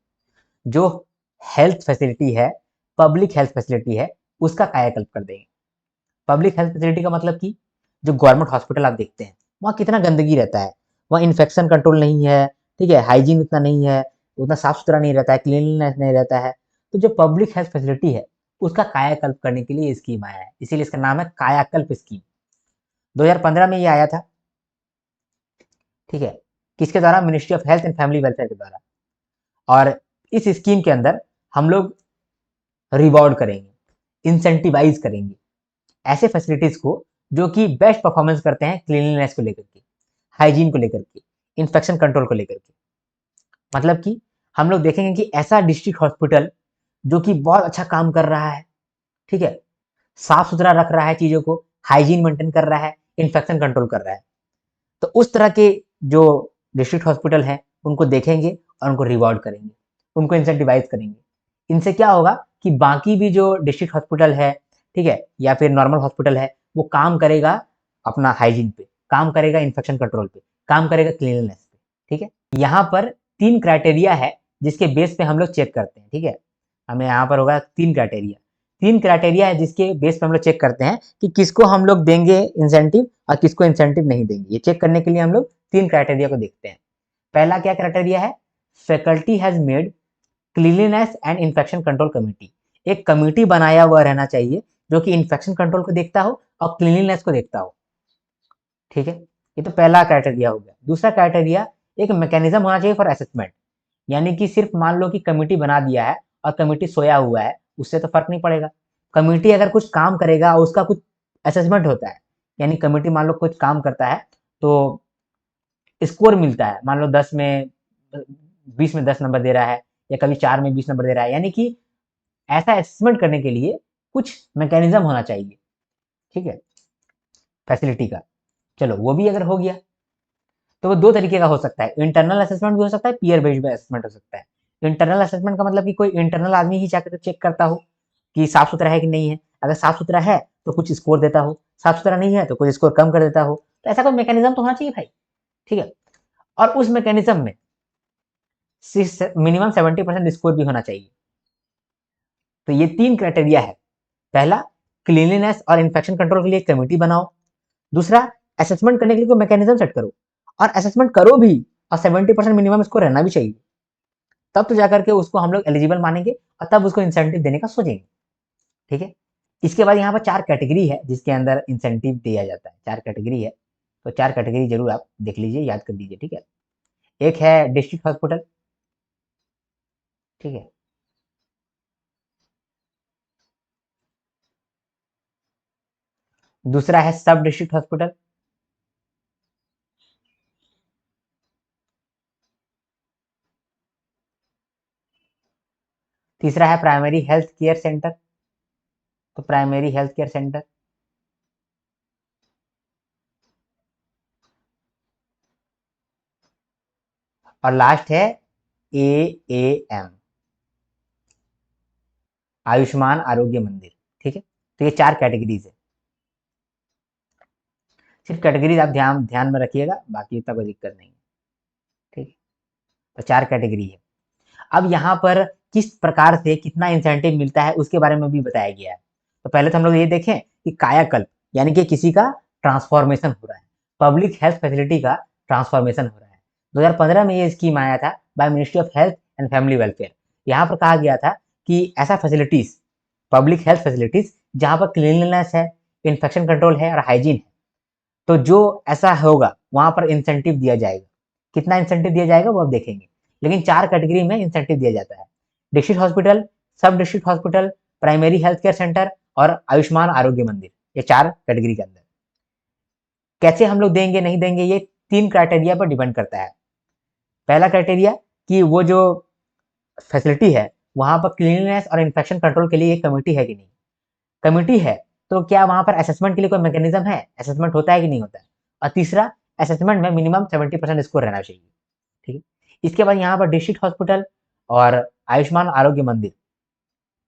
जो हेल्थ फैसिलिटी है, पब्लिक हेल्थ फैसिलिटी है, उसका कायाकल्प कर देंगे। पब्लिक हेल्थ फैसिलिटी का मतलब कि जो गवर्नमेंट हॉस्पिटल आप देखते हैं, वहाँ कितना गंदगी रहता है, वहाँ इन्फेक्शन कंट्रोल नहीं है, ठीक है, हाइजीन उतना नहीं है, उतना साफ सुथरा नहीं रहता है, क्लीनलीनेस नहीं रहता है। तो जो पब्लिक हेल्थ फैसिलिटी है, उसका कायाकल्प करने के लिए ये स्कीम आया है, इसीलिए इसका नाम है कायाकल्प स्कीम। 2015 में ये आया था। ठीक है, किसके द्वारा? Ministry of health and family welfare के द्वारा। और इस स्कीम के अंदर हम लोग रिवॉर्ड करेंगे, इंसेंटिवाइज करेंगे ऐसे फैसिलिटीज को जो कि बेस्ट परफॉर्मेंस करते हैं क्लीनलीनेस को लेकर के, हाइजीन को लेकर के, इन्फेक्शन कंट्रोल को लेकर के। मतलब कि हम लोग देखेंगे कि ऐसा डिस्ट्रिक्ट हॉस्पिटल जो कि बहुत अच्छा काम कर रहा है, ठीक है, साफ सुथरा रख रहा है चीजों को, हाइजीन मेंटेन कर रहा है, इन्फेक्शन कंट्रोल कर रहा है, तो उस तरह के जो डिस्ट्रिक्ट हॉस्पिटल है उनको देखेंगे और उनको रिवॉर्ड करेंगे, उनको इंसेंटिवाइज करेंगे। इनसे क्या होगा कि बाकी भी जो डिस्ट्रिक्ट हॉस्पिटल है, ठीक है, या फिर नॉर्मल हॉस्पिटल है, वो काम करेगा अपना हाइजीन पे, काम करेगा इन्फेक्शन कंट्रोल पे, काम करेगा क्लीनलीनेस पे। ठीक है, यहाँ पर 3 क्राइटेरिया है जिसके बेस पे हम लोग चेक करते हैं। ठीक है, हमें यहाँ पर होगा 3 क्राइटेरिया। 3 क्राइटेरिया है जिसके बेस पे हम लोग चेक करते हैं कि किसको हम लोग देंगे इंसेंटिव और किसको इंसेंटिव नहीं देंगे। ये चेक करने के लिए हम लोग 3 क्राइटेरिया को देखते हैं। पहला क्या क्राइटेरिया है? Faculty has made cleanliness and infection control committee. एक कमेटी बनाया हुआ रहना चाहिए जो कि इन्फेक्शन कंट्रोल को देखता हो और क्लीनलीनेस को देखता हो। ठीक है, ये तो पहला क्राइटेरिया हो गया। दूसरा क्राइटेरिया, एक मैकेनिज्म होना चाहिए फॉर असेसमेंट। यानी कि सिर्फ मान लो कि कमेटी बना दिया है और कमेटी सोया हुआ है, उससे तो फर्क नहीं पड़ेगा। कमेटी अगर कुछ काम करेगा और उसका कुछ असेसमेंट होता है, यानी कमेटी मान लो कुछ काम करता है तो स्कोर मिलता है, मान लो 10 में 20 में 10 नंबर दे रहा है, या कभी 4 में 20 नंबर दे रहा है, यानी कि ऐसा असेसमेंट करने के लिए कुछ मैकेनिज्म होना चाहिए। ठीक है, फैसिलिटी का। चलो वो भी अगर हो गया तो वो 2 तरीके का हो सकता है, इंटरनल असेसमेंट भी हो सकता है, पीयर बेस्ड असेसमेंट हो सकता है। इंटरनल असेसमेंट का मतलब कि कोई इंटरनल आदमी ही जाकर चेक करता हो कि साफ सुथरा है कि नहीं है। अगर साफ सुथरा है तो कुछ स्कोर देता हो, साफ सुथरा नहीं है तो कुछ स्कोर कम कर देता हो। तो ऐसा कोई मैकेनिज्म तो होना चाहिए भाई। ठीक है, और उस मैकेनिज्म में मिनिमम 70% स्कोर भी होना चाहिए। तो ये 3 क्राइटेरिया है। पहला, क्लीनलीनेस और इन्फेक्शन कंट्रोल के लिए एक कमेटी बनाओ। दूसरा, असेसमेंट करने के लिए कोई मैकेनिज्म सेट करो, और असेसमेंट करो भी और 70% मिनिमम स्कोर रहना भी चाहिए। तब तो जाकर के उसको हम लोग एलिजिबल मानेंगे और तब उसको इंसेंटिव देने का सोचेंगे। ठीक है, इसके बाद यहाँ पर 4 कैटेगरी है जिसके अंदर इंसेंटिव दिया जाता है। 4 कैटेगरी है, तो 4 कैटेगरी जरूर आप देख लीजिए, याद कर लीजिए। ठीक है, एक है डिस्ट्रिक्ट हॉस्पिटल। ठीक है, दूसरा है सब डिस्ट्रिक्ट हॉस्पिटल। तीसरा है प्राइमरी हेल्थ केयर सेंटर, तो प्राइमरी हेल्थ केयर सेंटर। और लास्ट है AAM, आयुष्मान आरोग्य मंदिर। ठीक है, तो ये 4 कैटेगरीज है। सिर्फ कैटेगरीज आप ध्यान ध्यान में रखिएगा, बाकी इतना कोई दिक्कत नहीं है। ठीक है, तो 4 कैटेगरी है। अब यहाँ पर किस प्रकार से कितना इंसेंटिव मिलता है उसके बारे में भी बताया गया है। तो पहले तो हम लोग ये देखें कि कायाकल्प यानी कि किसी का ट्रांसफॉर्मेशन हो रहा है। पब्लिक हेल्थ फैसिलिटी का ट्रांसफॉर्मेशन हो रहा है। 2015 में ये स्कीम आया था bye ministry of health and family welfare. यहाँ पर कहा गया था कि ऐसा फैसिलिटीज, पब्लिक हेल्थ फैसिलिटीज जहाँ पर क्लीनलीनेस है, इन्फेक्शन कंट्रोल है और हाइजीन है, तो जो ऐसा होगा वहां पर इंसेंटिव दिया जाएगा। कितना इंसेंटिव दिया जाएगा वो अब देखेंगे, लेकिन 4 कैटेगरी में इंसेंटिव दिया जाता है। डिस्ट्रिक्ट हॉस्पिटल, सब district hospital, primary health care centre और आयुष्मान आरोग्य मंदिर, ये 4 कैटेगरी के अंदर। कैसे हम लोग देंगे नहीं देंगे ये 3 क्राइटेरिया पर डिपेंड करता है। पहला क्राइटेरिया कि वो जो फैसिलिटी है वहां पर क्लीनलीनेस और इन्फेक्शन कंट्रोल के लिए एक कमेटी है कि नहीं। कमेटी है तो क्या वहां पर असेसमेंट के लिए कोई मैकेनिज्म है, असेसमेंट होता है कि नहीं होता है। और तीसरा, असेसमेंट में मिनिमम 70% स्कोर रहना चाहिए। ठीक है, इसके बाद यहाँ पर डिस्ट्रिक्ट हॉस्पिटल और आयुष्मान आरोग्य मंदिर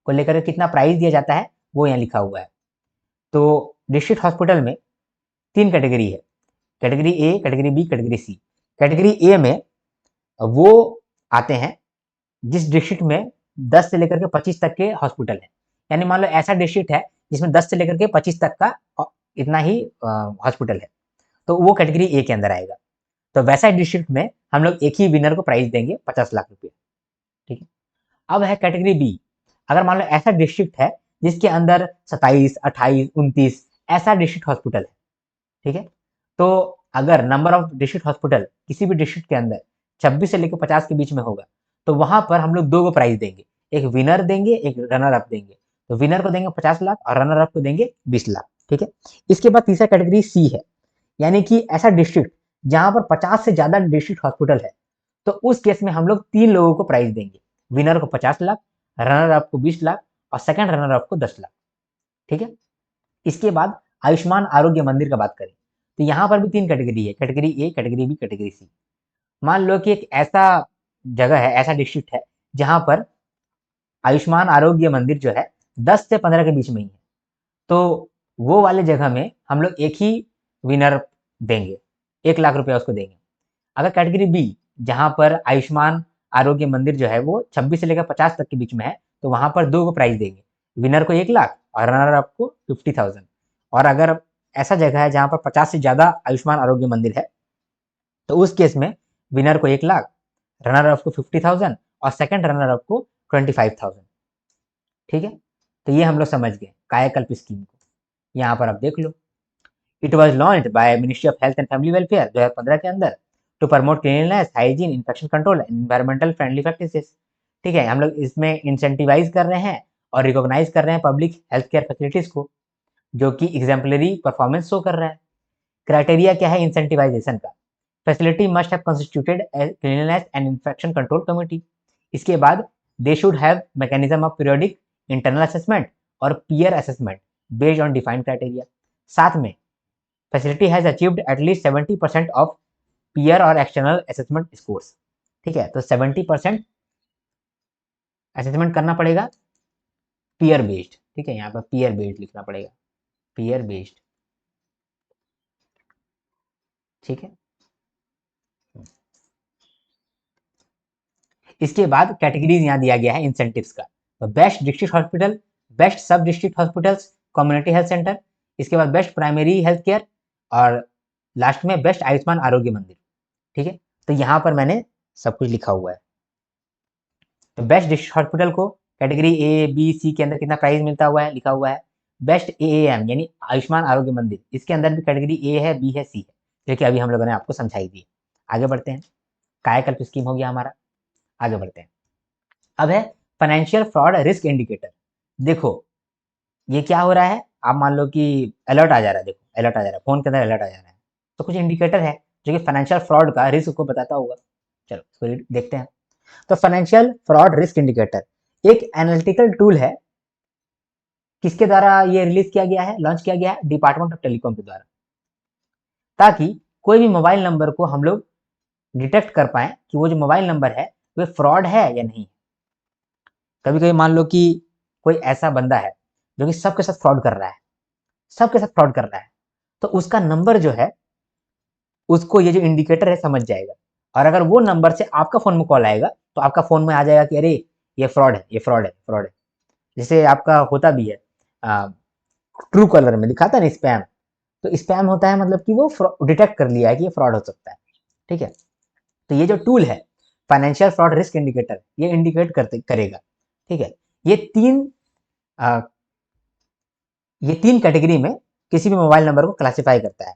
को लेकर कितना प्राइस दिया जाता है वो यहाँ लिखा हुआ है। तो डिस्ट्रिक्ट हॉस्पिटल में 3 कैटेगरी है, category A, category B, category C. Category A में वो आते हैं जिस डिस्ट्रिक्ट में 10 से लेकर के 25 तक के हॉस्पिटल है। यानी मान लो ऐसा डिस्ट्रिक्ट है जिसमें 10 से लेकर के 25 तक का इतना ही हॉस्पिटल है, तो वो कैटेगरी ए के अंदर आएगा। तो वैसा डिस्ट्रिक्ट में हम लोग एक ही विनर को प्राइज देंगे 50 लाख रुपए। ठीक है, अब है कैटेगरी बी। अगर मान लो ऐसा डिस्ट्रिक्ट है जिसके अंदर 27, 28, 29 ऐसा डिस्ट्रिक्ट हॉस्पिटल है। ठीक है, तो अगर नंबर ऑफ डिस्ट्रिक्ट हॉस्पिटल किसी भी डिस्ट्रिक्ट के अंदर 26 से लेकर 50 के बीच में होगा तो वहां पर हम लोग 2 को प्राइज देंगे, एक विनर देंगे, एक रनर अप देंगे। तो विनर को देंगे 50 लाख और रनर अप को देंगे 20 लाख। ठीक है, इसके बाद तीसरा कैटेगरी सी है, यानी कि ऐसा डिस्ट्रिक्ट जहां पर 50 से ज्यादा डिस्ट्रिक्ट हॉस्पिटल है, तो उस केस में हम लोग 3 लोगों को प्राइज देंगे, विनर को 50 लाख, रनर अप को 20 लाख और सेकंड रनर अप को 10 लाख। ठीक है, इसके बाद आयुष्मान आरोग्य मंदिर का बात करें तो यहाँ पर भी 3 कैटेगरी है, category A, category B, category C. मान लो कि एक ऐसा जगह है, ऐसा डिस्ट्रिक्ट है जहां पर आयुष्मान आरोग्य मंदिर जो है 10 से 15 के बीच में ही है, तो वो वाले जगह में हम लोग एक ही विनर देंगे, 1 लाख रुपया उसको देंगे। अगर कैटेगरी बी जहां पर आयुष्मान आरोग्य मंदिर जो है वो 26 से लेकर 50 तक के बीच में है, तो वहां पर 2 को प्राइज देंगे, विनर को 1 लाख और रनर अप को 50,000। और अगर ऐसा जगह है जहां पर 50 से ज्यादा आयुष्मान आरोग्य मंदिर है, तो उस केस में विनर को 1 लाख, रनर अप को 50,000 और सेकंड रनर अप को 25,000। ठीक है, तो ये हम लोग समझ गए कायाकल्प स्कीम को। यहाँ पर आप देख लो, it was launch by ministry of health and family welfare 2015 के अंदर to promote cleanliness, hygiene, infection control and environmental friendly practices. ठीक है, हम लोग इसमें इंसेंटिवाइज कर रहे हैं और रिकॉग्नाइज कर रहे हैं पब्लिक हेल्थ केयर फैसिलिटीज को, जो कि एग्जाम्पलरी परफॉर्मेंस शो कर रहा है। क्राइटेरिया क्या है इंसेंटिवाइजेशन का, facility must have constituted cleanliness and infection control committee. इसके बाद they should have mechanism of periodic internal assessment और peer assessment based on defined criteria. साथ में facility has achieved at least 70% of peer और external assessment scores. ठीक है, तो 70% assessment करना पड़ेगा पीयर बेस्ड। ठीक है, यहाँ पर पीयर बेस्ड लिखना पड़ेगा, पीयर बेस्ड। ठीक है, इसके बाद कैटेगरीज यहाँ दिया गया है इंसेंटिव्स का, तो बेस्ट डिस्ट्रिक्ट हॉस्पिटल, बेस्ट सब district hospitals, community health centre, इसके बाद बेस्ट प्राइमरी हेल्थ केयर और लास्ट में बेस्ट आयुष्मान आरोग्य मंदिर। ठीक है, तो यहाँ पर मैंने सब कुछ लिखा हुआ है। तो बेस्ट डिस्ट्रिक्ट हॉस्पिटल को कैटेगरी ए, बी, सी के अंदर कितना प्राइस मिलता हुआ है लिखा हुआ है। बेस्ट एएएम यानी आयुष्मान आरोग्य मंदिर, इसके अंदर भी कैटेगरी ए है, बी है, सी है, जो कि अभी हम लोगों ने आपको समझाई दी। आगे बढ़ते हैं, कायाकल्प स्कीम हो गया हमारा, आगे बढ़ते हैं। अब है फाइनेंशियल फ्रॉड रिस्क इंडिकेटर। देखो ये क्या हो रहा है, आप मान लो कि अलर्ट आ जा रहा है, देखो अलर्ट आ जा रहा है, फोन के अंदर अलर्ट आ जा रहा है, तो कुछ इंडिकेटर है जो कि फाइनेंशियल फ्रॉड का रिस्क को बताता होगा। चलो इसको देखते हैं। तो फाइनेंशियल फ्रॉड रिस्क इंडिकेटर एक एनालिटिकल टूल है, किसके द्वारा ये रिलीज किया गया है, लॉन्च किया गया है, डिपार्टमेंट ऑफ टेलीकॉम के द्वारा, ताकि कोई भी मोबाइल नंबर को हम लोग डिटेक्ट कर पाए कि वो जो मोबाइल नंबर है वो फ्रॉड है या नहीं। कभी कभी मान लो कि कोई ऐसा बंदा है जो कि सबके साथ फ्रॉड कर रहा है, सबके साथ फ्रॉड कर रहा है, तो उसका नंबर जो है उसको ये जो इंडिकेटर है समझ जाएगा, और अगर वो नंबर से आपका फोन में कॉल आएगा तो आपका फोन में आ जाएगा कि अरे ये फ्रॉड है, ये फ्रॉड है, फ्रॉड है। जैसे आपका होता भी है ट्रू कॉलर में दिखाता है ना स्पैम, तो स्पैम होता है मतलब कि वो डिटेक्ट कर लिया है कि ये फ्रॉड हो सकता है, ठीक है। तो ये जो टूल है फाइनेंशियल फ्रॉड रिस्क इंडिकेटर, ये इंडिकेट करेगा, ठीक है। ये तीन आ, ये तीन कैटेगरी में किसी भी मोबाइल नंबर को क्लासिफाई करता है।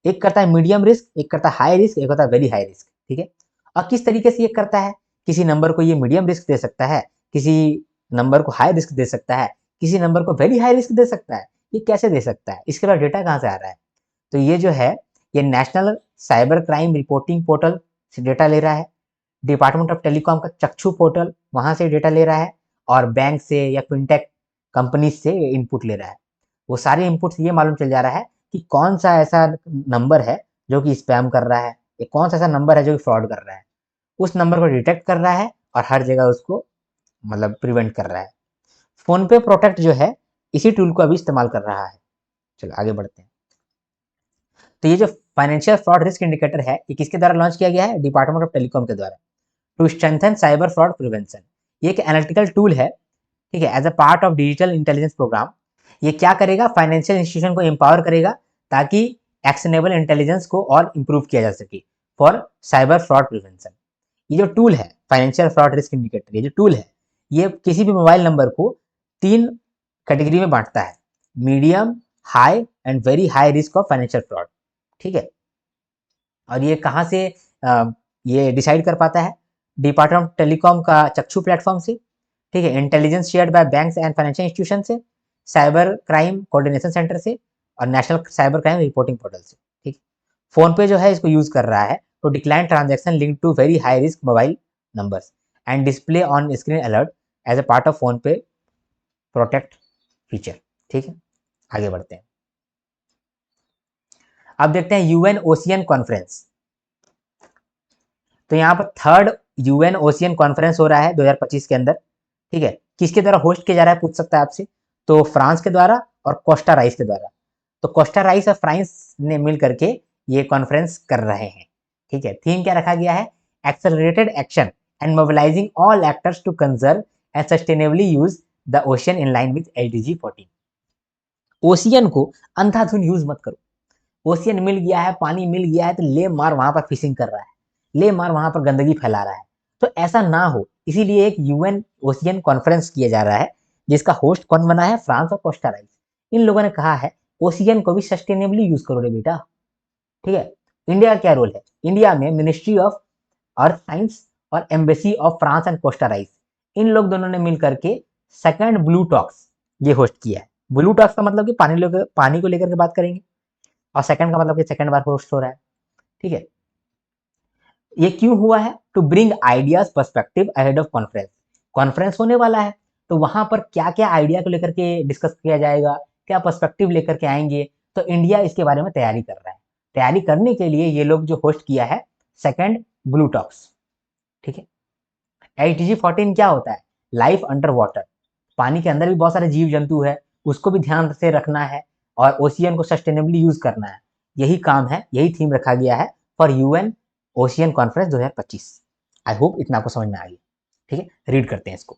एक करता है मीडियम रिस्क, एक करता है हाई रिस्क, एक होता है वेरी हाई रिस्क, ठीक है। और किस तरीके से ये करता है, किसी नंबर को ये मीडियम रिस्क दे सकता है, किसी नंबर को हाई रिस्क दे सकता है, किसी नंबर को वेरी हाई रिस्क दे सकता है। ये कैसे दे सकता है, इसके बाद डेटा कहाँ से आ रहा है, तो ये जो है ये national cyber crime reporting portal से डेटा ले रहा है, डिपार्टमेंट ऑफ टेलीकॉम का चक्षु पोर्टल वहां से डेटा ले रहा है, और बैंक से या फिनटेक कंपनी से इनपुट ले रहा है। वो सारे इनपुट से ये मालूम चल जा रहा है कि कौन सा ऐसा नंबर है जो कि स्पैम कर रहा है, या कौन सा ऐसा नंबर है जो कि फ्रॉड कर रहा है। उस नंबर को डिटेक्ट कर रहा है और हर जगह उसको मतलब प्रिवेंट कर रहा है। फोन पे प्रोटेक्ट जो है इसी टूल को अभी इस्तेमाल कर रहा है। चलो आगे बढ़ते हैं। तो ये जो फाइनेंशियल फ्रॉड रिस्क इंडिकेटर है ये किसके द्वारा लॉन्च किया गया है, डिपार्टमेंट ऑफ टेलीकॉम के द्वारा, to strengthen cyber fraud prevention. ये एक एनालिटिकल टूल है, ठीक है, as a part of digital intelligence programme. ये क्या करेगा, फाइनेंशियल इंस्टीट्यूशन को एम्पावर करेगा ताकि एक्शनेबल इंटेलिजेंस को और इंप्रूव किया जा सके फॉर साइबर फ्रॉड प्रिवेंशन। ये जो टूल है फाइनेंशियल फ्रॉड रिस्क इंडिकेटर, ये जो टूल है ये किसी भी मोबाइल नंबर को तीन कैटेगरी में बांटता है, medium, high and very high risk of financial fraud, ठीक है। और ये कहाँ से ये डिसाइड कर पाता है, डिपार्टमेंट ऑफ टेलीकॉम का चक्षु प्लेटफॉर्म से, ठीक है, intelligence shared by banks and financial institution से, साइबर क्राइम कोऑर्डिनेशन सेंटर से, और national cyber crime reporting portal से, ठीक। फोन पे जो है इसको यूज कर रहा है तो decline transaction link to very high risk mobile numbers and display on screen alert as a part of PhonePe protect feature, ठीक है। आगे बढ़ते हैं। अब देखते हैं यूएन ओशियन कॉन्फ्रेंस। तो यहाँ पर थर्ड यूएन ओशियन कॉन्फ्रेंस हो रहा है 2025 के अंदर, ठीक है। किसके द्वारा होस्ट किया जा रहा है पूछ सकता है आपसे, तो फ्रांस के द्वारा और कोस्टा राइस के द्वारा। तो कोस्टा राइस और फ्रांस ने मिल करके ये कॉन्फ्रेंस कर रहे हैं, ठीक है। थीम क्या रखा गया है, accelerated action and mobilising all actors to conserve and sustainably use the ocean in line with SDG 14। Ocean को अंधाधुन यूज मत करो, ओशियन मिल गया है, पानी मिल गया है तो ले मार वहां पर फिशिंग कर रहा है, ले मार वहां पर गंदगी फैला रहा है। तो ऐसा ना हो, इसीलिए एक यूएन ओशियन कॉन्फ्रेंस किया जा रहा है जिसका होस्ट कौन बना है, फ्रांस और कोस्टा राइस। इन लोगों ने कहा है ओशियन को भी सस्टेनेबली यूज करो रे बेटा, ठीक है। इंडिया का क्या रोल है, इंडिया में मिनिस्ट्री ऑफ अर्थ साइंस और embassy of France and Costa Rica, इन लोग दोनों ने मिल करके सेकंड ब्लू टॉक्स ये होस्ट किया है। ब्लू टॉक्स का मतलब कि पानी को लेकर के बात करेंगे, और सेकंड का मतलब कि सेकंड बार होस्ट हो रहा है, ठीक है। ये क्यों हुआ है, to bring ideas perspective ahead of conference. Conference होने वाला है तो वहां पर क्या क्या आइडिया को लेकर के डिस्कस किया जाएगा, क्या पर्सपेक्टिव लेकर के आएंगे, तो इंडिया इसके बारे में तैयारी कर रहा है। तैयारी करने के लिए ये लोग जो होस्ट किया है सेकंड ब्लू टॉक्स, ठीक है। एचडीजी 14 क्या होता है, लाइफ अंडर वाटर, पानी के अंदर भी बहुत सारे जीव जंतु है, उसको भी ध्यान से रखना है और ओशियन को सस्टेनेबली यूज करना है। यही काम है, यही थीम रखा गया है for UN ocean conference 2025। I hope इतना आपको समझ में आ गया, ठीक है। रीड करते हैं इसको,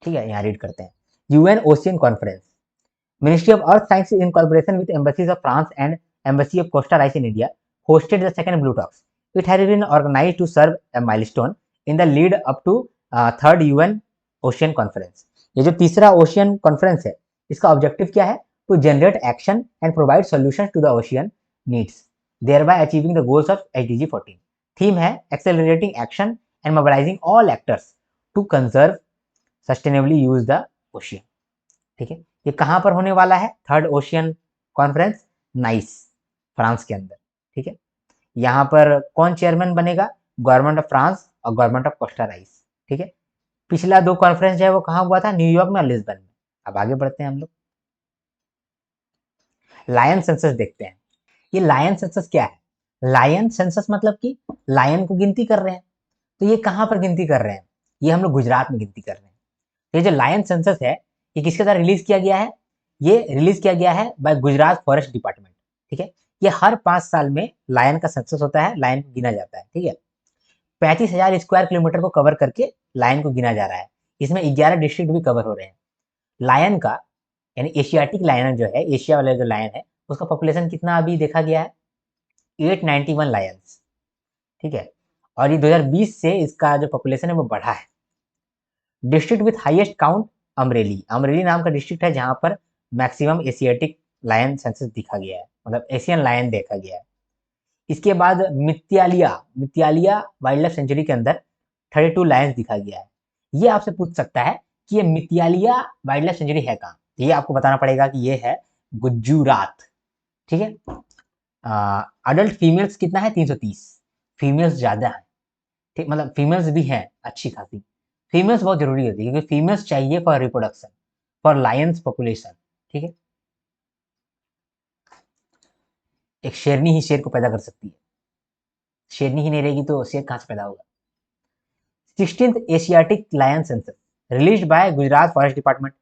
ठीक है, यहाँ रीड करते हैं। UN ocean conference, ministry of earth science in collaboration with embassies of France and embassy of Costa Rica in India hosted the second blue talks. It had been organized to serve a milestone in the lead up to third UN ocean conference. ये जो तीसरा ocean conference है इसका objective क्या है, to generate action and provide solution to the ocean needs thereby achieving the goals of SDG 14। Theme है accelerating action and mobilizing all actors to conserve sustainably use the ocean, ठीक है। ये कहां पर होने वाला है, third ocean conference, nice, France के अंदर, ठीक है। यहाँ पर कौन चेयरमैन बनेगा, गवर्नमेंट ऑफ फ्रांस और गवर्नमेंट ऑफ कोस्टा राइस, ठीक है। पिछला दो कॉन्फ्रेंस जो है वो कहाँ हुआ था, न्यूयॉर्क में और लिस्बन में। अब आगे बढ़ते हैं हम लोग, लायन सेंसस देखते हैं। ये लायन सेंसस क्या है, लायन सेंसस मतलब कि लायन को गिनती कर रहे हैं। तो ये कहाँ पर गिनती कर रहे हैं, ये हम लोग गुजरात में गिनती कर रहे हैं। ये जो लायन सेंसस है ये किसके द्वारा रिलीज किया गया है, ये रिलीज किया गया है बाय गुजरात फॉरेस्ट डिपार्टमेंट, ठीक है। ये हर 5 साल में लायन का सेंसस होता है, लायन को गिना जाता है, ठीक है। 35,000 स्क्वायर किलोमीटर को कवर करके लायन को गिना जा रहा है। इसमें 11 डिस्ट्रिक्ट भी कवर हो रहे हैं। लायन का यानी एशियाटिक लायन जो है, एशिया वाला जो लायन है उसका पॉपुलेशन कितना अभी देखा गया है, 891 लायंस, ठीक है। और ये 2020 से इसका जो पॉपुलेशन है वो बढ़ा है। District with highest count Amreli, Amreli नाम का डिस्ट्रिक्ट है जहां पर मैक्सिमम एशियाटिक लायन सेंसस दिखा गया है, मतलब एशियन लायन देखा गया है। इसके बाद मित्यालिया, मित्यालिया वाइल्ड लाइफ सेंचुरी के अंदर 32 लायंस दिखा गया है। ये आपसे पूछ सकता है कि ये मित्यालिया वाइल्ड लाइफ सेंचुरी है कहाँ, ये आपको बताना पड़ेगा कि ये है गुजरात, ठीक है। अडल्ट फीमेल्स कितना है, 330, फीमेल्स ज्यादा है, ठीक, मतलब फीमेल्स भी हैं अच्छी खासी। फीमेल्स बहुत जरूरी होती है क्योंकि फीमेल्स चाहिए for reproduction, for Lions population, ठीक है। एक शेरनी ही शेर को पैदा कर सकती है, शेरनी ही नहीं रहेगी तो शेर कहां से पैदा होगा। 16th Asiatic lion census released by Gujarat forest department,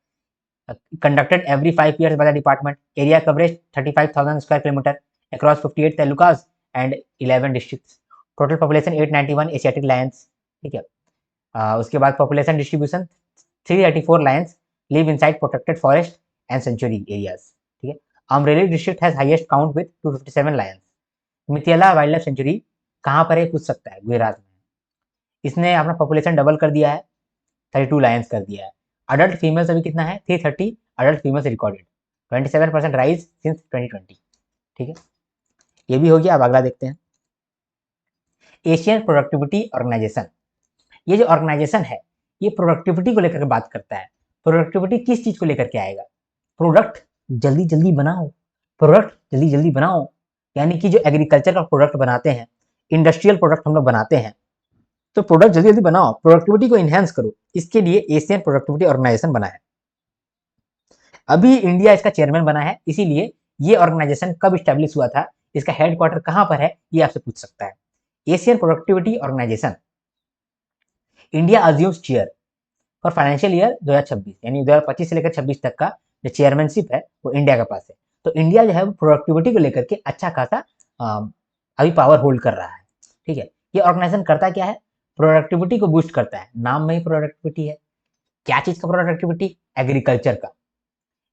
conducted every 5 years by the department, area coverage 35,000 square kilometer across 58 talukas and 11 districts, total population 891 Asiatic lions, ठीक है। उसके बाद population distribution 334 lions live inside protected forest and sanctuary areas, ठीक है। Amreli district has highest count with 257 lions. Mithila wildlife sanctuary कहाँ पर है पूछ सकता है, गुजरात में। इसने अपना पॉपुलेशन डबल कर दिया है, 32 लायंस कर दिया है। अडल्ट फीमेल्स अभी कितना है, 330 adult females recorded, 27% rise since 2020, ठीक है। ये भी हो गया। अब अगला देखते हैं, एशियन प्रोडक्टिविटी ऑर्गेनाइजेशन। ये जो ऑर्गेनाइजेशन है ये प्रोडक्टिविटी को लेकर बात करता है। प्रोडक्टिविटी किस चीज को लेकर के आएगा, प्रोडक्ट जल्दी जल्दी बनाओ, प्रोडक्ट जल्दी जल्दी बनाओ, यानी कि जो एग्रीकल्चर का प्रोडक्ट बनाते हैं, इंडस्ट्रियल प्रोडक्ट हम लोग बनाते हैं, तो प्रोडक्ट जल्दी जल्दी बनाओ, प्रोडक्टिविटी को इनहेंस करो। इसके लिए एशियन प्रोडक्टिविटी ऑर्गेनाइजेशन बना है। अभी इंडिया इसका चेयरमैन बना है, इसीलिए ये ऑर्गेनाइजेशन कब स्टैब्लिश हुआ था, इसका हेडक्वार्टर कहां पर है, ये आपसे पूछ सकता है। Asian Productivity Organisation, India assumes chair for financial year 2026, यानी 2025 से लेकर 26 तक का जो चेयरमैनशिप है वो इंडिया के पास है। तो इंडिया जो है वो प्रोडक्टिविटी को लेकर के अच्छा खासा अभी पावर होल्ड कर रहा है, ठीक है। ये ऑर्गेनाइजेशन करता क्या है, प्रोडक्टिविटी को बूस्ट करता है, नाम में ही प्रोडक्टिविटी है। क्या चीज का प्रोडक्टिविटी, एग्रीकल्चर का,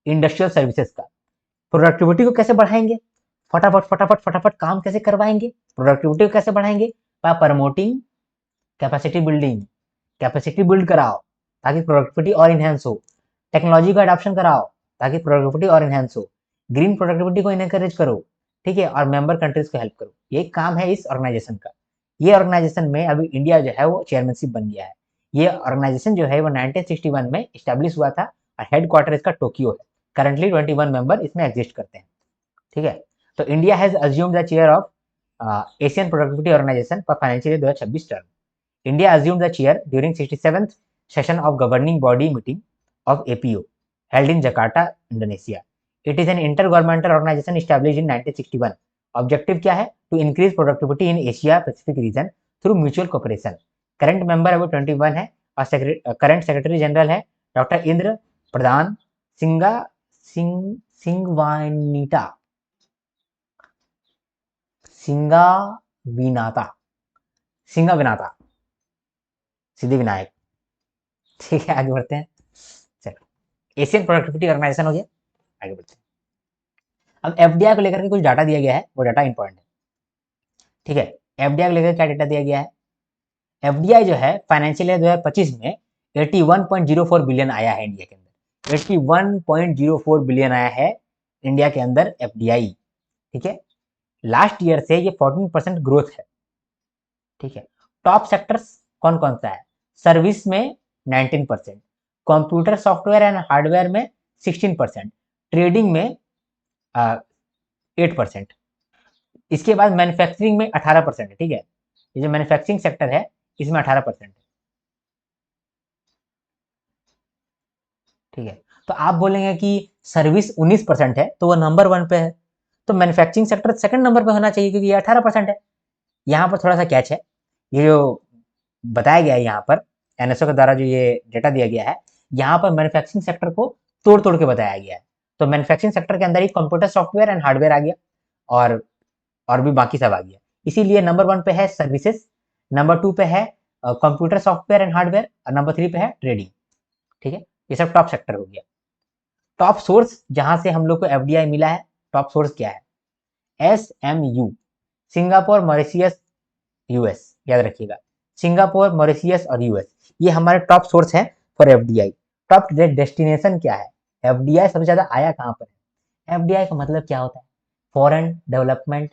इंडस्ट्रियल सर्विसेज का। प्रोडक्टिविटी को कैसे बढ़ाएंगे, फटाफट फटाफट फटाफट काम कैसे करवाएंगे, प्रोडक्टिविटी को कैसे बढ़ाएंगे, bye promoting capacity building, capacity build कराओ ताकि प्रोडक्टिविटी और इनहेंस हो, टेक्नोलॉजी का अडॉप्शन कराओ ताकि प्रोडक्टिविटी और इनहेंस हो, ग्रीन प्रोडक्टिविटी को इनकरेज करो, ठीक है, और मेंबर कंट्रीज को हेल्प करो। ये काम है इस ऑर्गेनाइजेशन का। ये ऑर्गेनाइजेशन में अभी इंडिया जो है वो चेयरमैनशिप बन गया है। ये ऑर्गेनाइजेशन जो है वो 1961 में स्टैब्लिश हुआ था और हेडक्वार्टर इसका टोक्यो है। करंटली 21 मेंबर इसमें एग्जिस्ट करते हैं, ठीक है। तो India has assumed the chair of Asian Productivity Organisation for financial year 2026 term. India assumed the chair during 67th session of governing body meeting of APO held in Jakarta, Indonesia. It is an intergovernmental organization established in 1961. Objective क्या है, to increase productivity in Asia Pacific region through mutual cooperation. Current member अभी 21 है और current secretary general है doctor Indra प्रधान सिंगवानीता सिंगाविनाता सिंगाविनाता सिद्धि विनायक, ठीक है। आगे बढ़ते हैं, चलो एशियन प्रोडक्टिविटी ऑर्गेनाइजेशन हो गया, आगे बढ़ते हैं। अब एफडीआई को लेकर के कुछ डाटा दिया गया है, वो डाटा इंपॉर्टेंट है, ठीक है। एफडीआई को लेकर क्या डाटा दिया गया है, एफडीआई जो है फाइनेंशियल ईयर 2025 में 81.04 बिलियन आया है इंडिया के अंदर, 81.04 बिलियन आया है इंडिया के अंदर एफडीआई, ठीक है। लास्ट ईयर से ये 14% ग्रोथ है, ठीक है। टॉप सेक्टर्स कौन कौन सा है, सर्विस में 19%, कंप्यूटर सॉफ्टवेयर एंड हार्डवेयर में 16%, ट्रेडिंग में 8%, इसके बाद मैन्युफैक्चरिंग में 18% है, ठीक है। ये जो मैन्युफैक्चरिंग सेक्टर है इसमें 18% है, ठीक है। तो आप बोलेंगे कि सर्विस 19% है तो वो नंबर 1 पे है, तो मैन्युफैक्चरिंग सेक्टर सेकंड नंबर पे होना चाहिए क्योंकि ये 18% है। यहाँ पर थोड़ा सा कैच है, ये जो बताया गया है यहाँ पर एनएसओ के द्वारा जो ये डेटा दिया गया है, यहाँ पर मैन्युफैक्चरिंग सेक्टर को तोड़ तोड़ के बताया गया है। तो मैन्युफैक्चरिंग सेक्टर के अंदर ही कंप्यूटर सॉफ्टवेयर एंड हार्डवेयर आ गया और भी बाकी सब आ गया, इसीलिए नंबर 1 पे है सर्विसेज, नंबर 2 पे है कंप्यूटर सॉफ्टवेयर एंड हार्डवेयर और नंबर 3 पे है ट्रेडिंग, ठीक है। ये सब टॉप सेक्टर हो गया। टॉप सोर्स जहां से हम लोग को एफडीआई मिला है, टॉप सोर्स क्या है? SMU, सिंगापुर, मॉरिशियस, यूएस, याद रखिएगा, सिंगापुर, मॉरिशियस और यूएस, ये हमारे टॉप सोर्स है फॉर एफडीआई। टॉप डेस्टिनेशन क्या है? एफडीआई सबसे ज्यादा आया कहाँ पर है? एफडीआई का मतलब क्या होता है? Foreign development,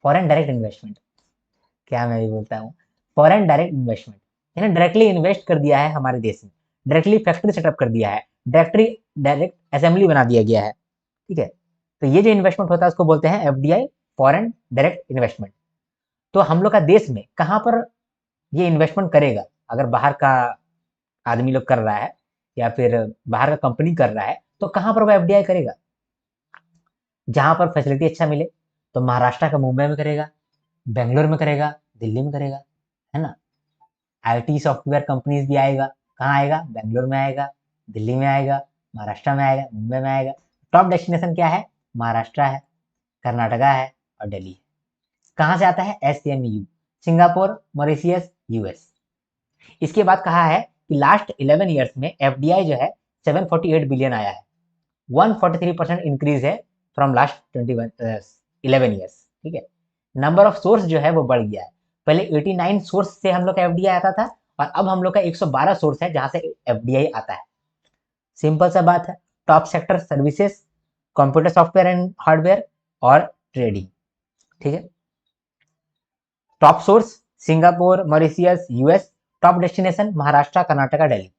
foreign direct investment, क्या मैं भी बोलता हूँ, फॉरेन डायरेक्ट इन्वेस्टमेंट, यानी डायरेक्टली इन्वेस्ट कर दिया है हमारे देश में, डायरेक्टली फैक्ट्री सेटअप कर दिया है, डायरेक्टली डायरेक्ट असेंबली बना दिया गया है, ठीक है। तो ये जो इन्वेस्टमेंट होता है उसको बोलते हैं एफडीआई, फॉरेन डायरेक्ट इन्वेस्टमेंट। तो हम लोग का देश में कहाँ पर ये इन्वेस्टमेंट करेगा? अगर बाहर का आदमी लोग कर रहा है या फिर बाहर का कंपनी कर रहा है तो कहाँ पर वो एफडीआई करेगा? जहां पर फैसिलिटी अच्छा मिले। तो महाराष्ट्र का मुंबई में करेगा, बेंगलोर में करेगा, दिल्ली में करेगा, है ना। आईटी सॉफ्टवेयर कंपनीज भी आएगा, कहाँ आएगा? बेंगलोर में आएगा, दिल्ली में आएगा, महाराष्ट्र में आएगा, मुंबई में आएगा। टॉप डेस्टिनेशन क्या है? महाराष्ट्र है, कर्नाटका है और दिल्ली है। कहाँ से आता है? SMU, Singapore, Mauritius, US. इसके बाद कहा है कि लास्ट 11 ईयर्स में एफडीआई जो है 748 बिलियन आया है, 143% इंक्रीज है फ्रॉम लास्ट 11 ईयर्स, ठीक है। नंबर ऑफ सोर्स जो है वो बढ़ गया है, पहले 89 सोर्स से हम लोग का एफडीआई आता था और अब हम लोग का 112 सोर्स है जहां से एफडीआई आता है। सिंपल सा बात है। Top sector services, computer software and hardware और ट्रेडिंग, ठीक है। Top source Singapore, Mauritius, US. Top destination Maharashtra, Karnataka, Delhi.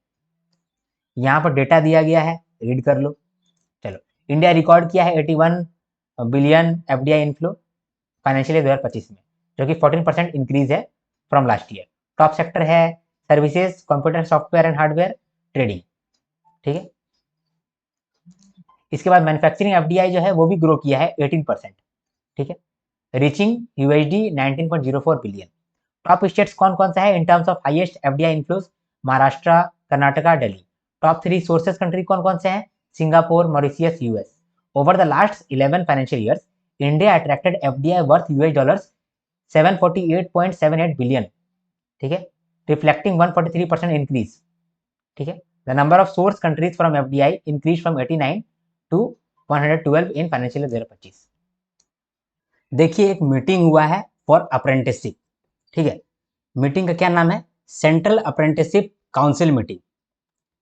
यहाँ पर डेटा दिया गया है, रीड कर लो। चलो, इंडिया रिकॉर्ड किया है 81 billion FDI inflow financial year 2025 में, जो कि 14% इंक्रीज है from last year. Top sector है services, computer software and hardware, trading, ठीक है। इसके बाद मैन्युफैक्चरिंग एफडीआई जो है वो भी ग्रो किया है 18%, ठीक है, reaching USD 19.04 billion. Top states कौन कौन सा है in terms of highest FDI inflows? Maharashtra, Karnataka, Delhi. Top 3 sources country कौन कौन से हैं? Singapore, Mauritius, US. Over the last 11 financial years India attracted FDI worth US dollars 748.78 billion, ठीक है, रिफ्लेक्टिंग 143% इंक्रीज, ठीक है। The number of source countries from FDI increase from 89 to 112 in financial year 2025। देखिए, एक मीटिंग हुआ है for apprenticeship, ठीक है। मीटिंग का क्या नाम है? Central apprenticeship council meeting.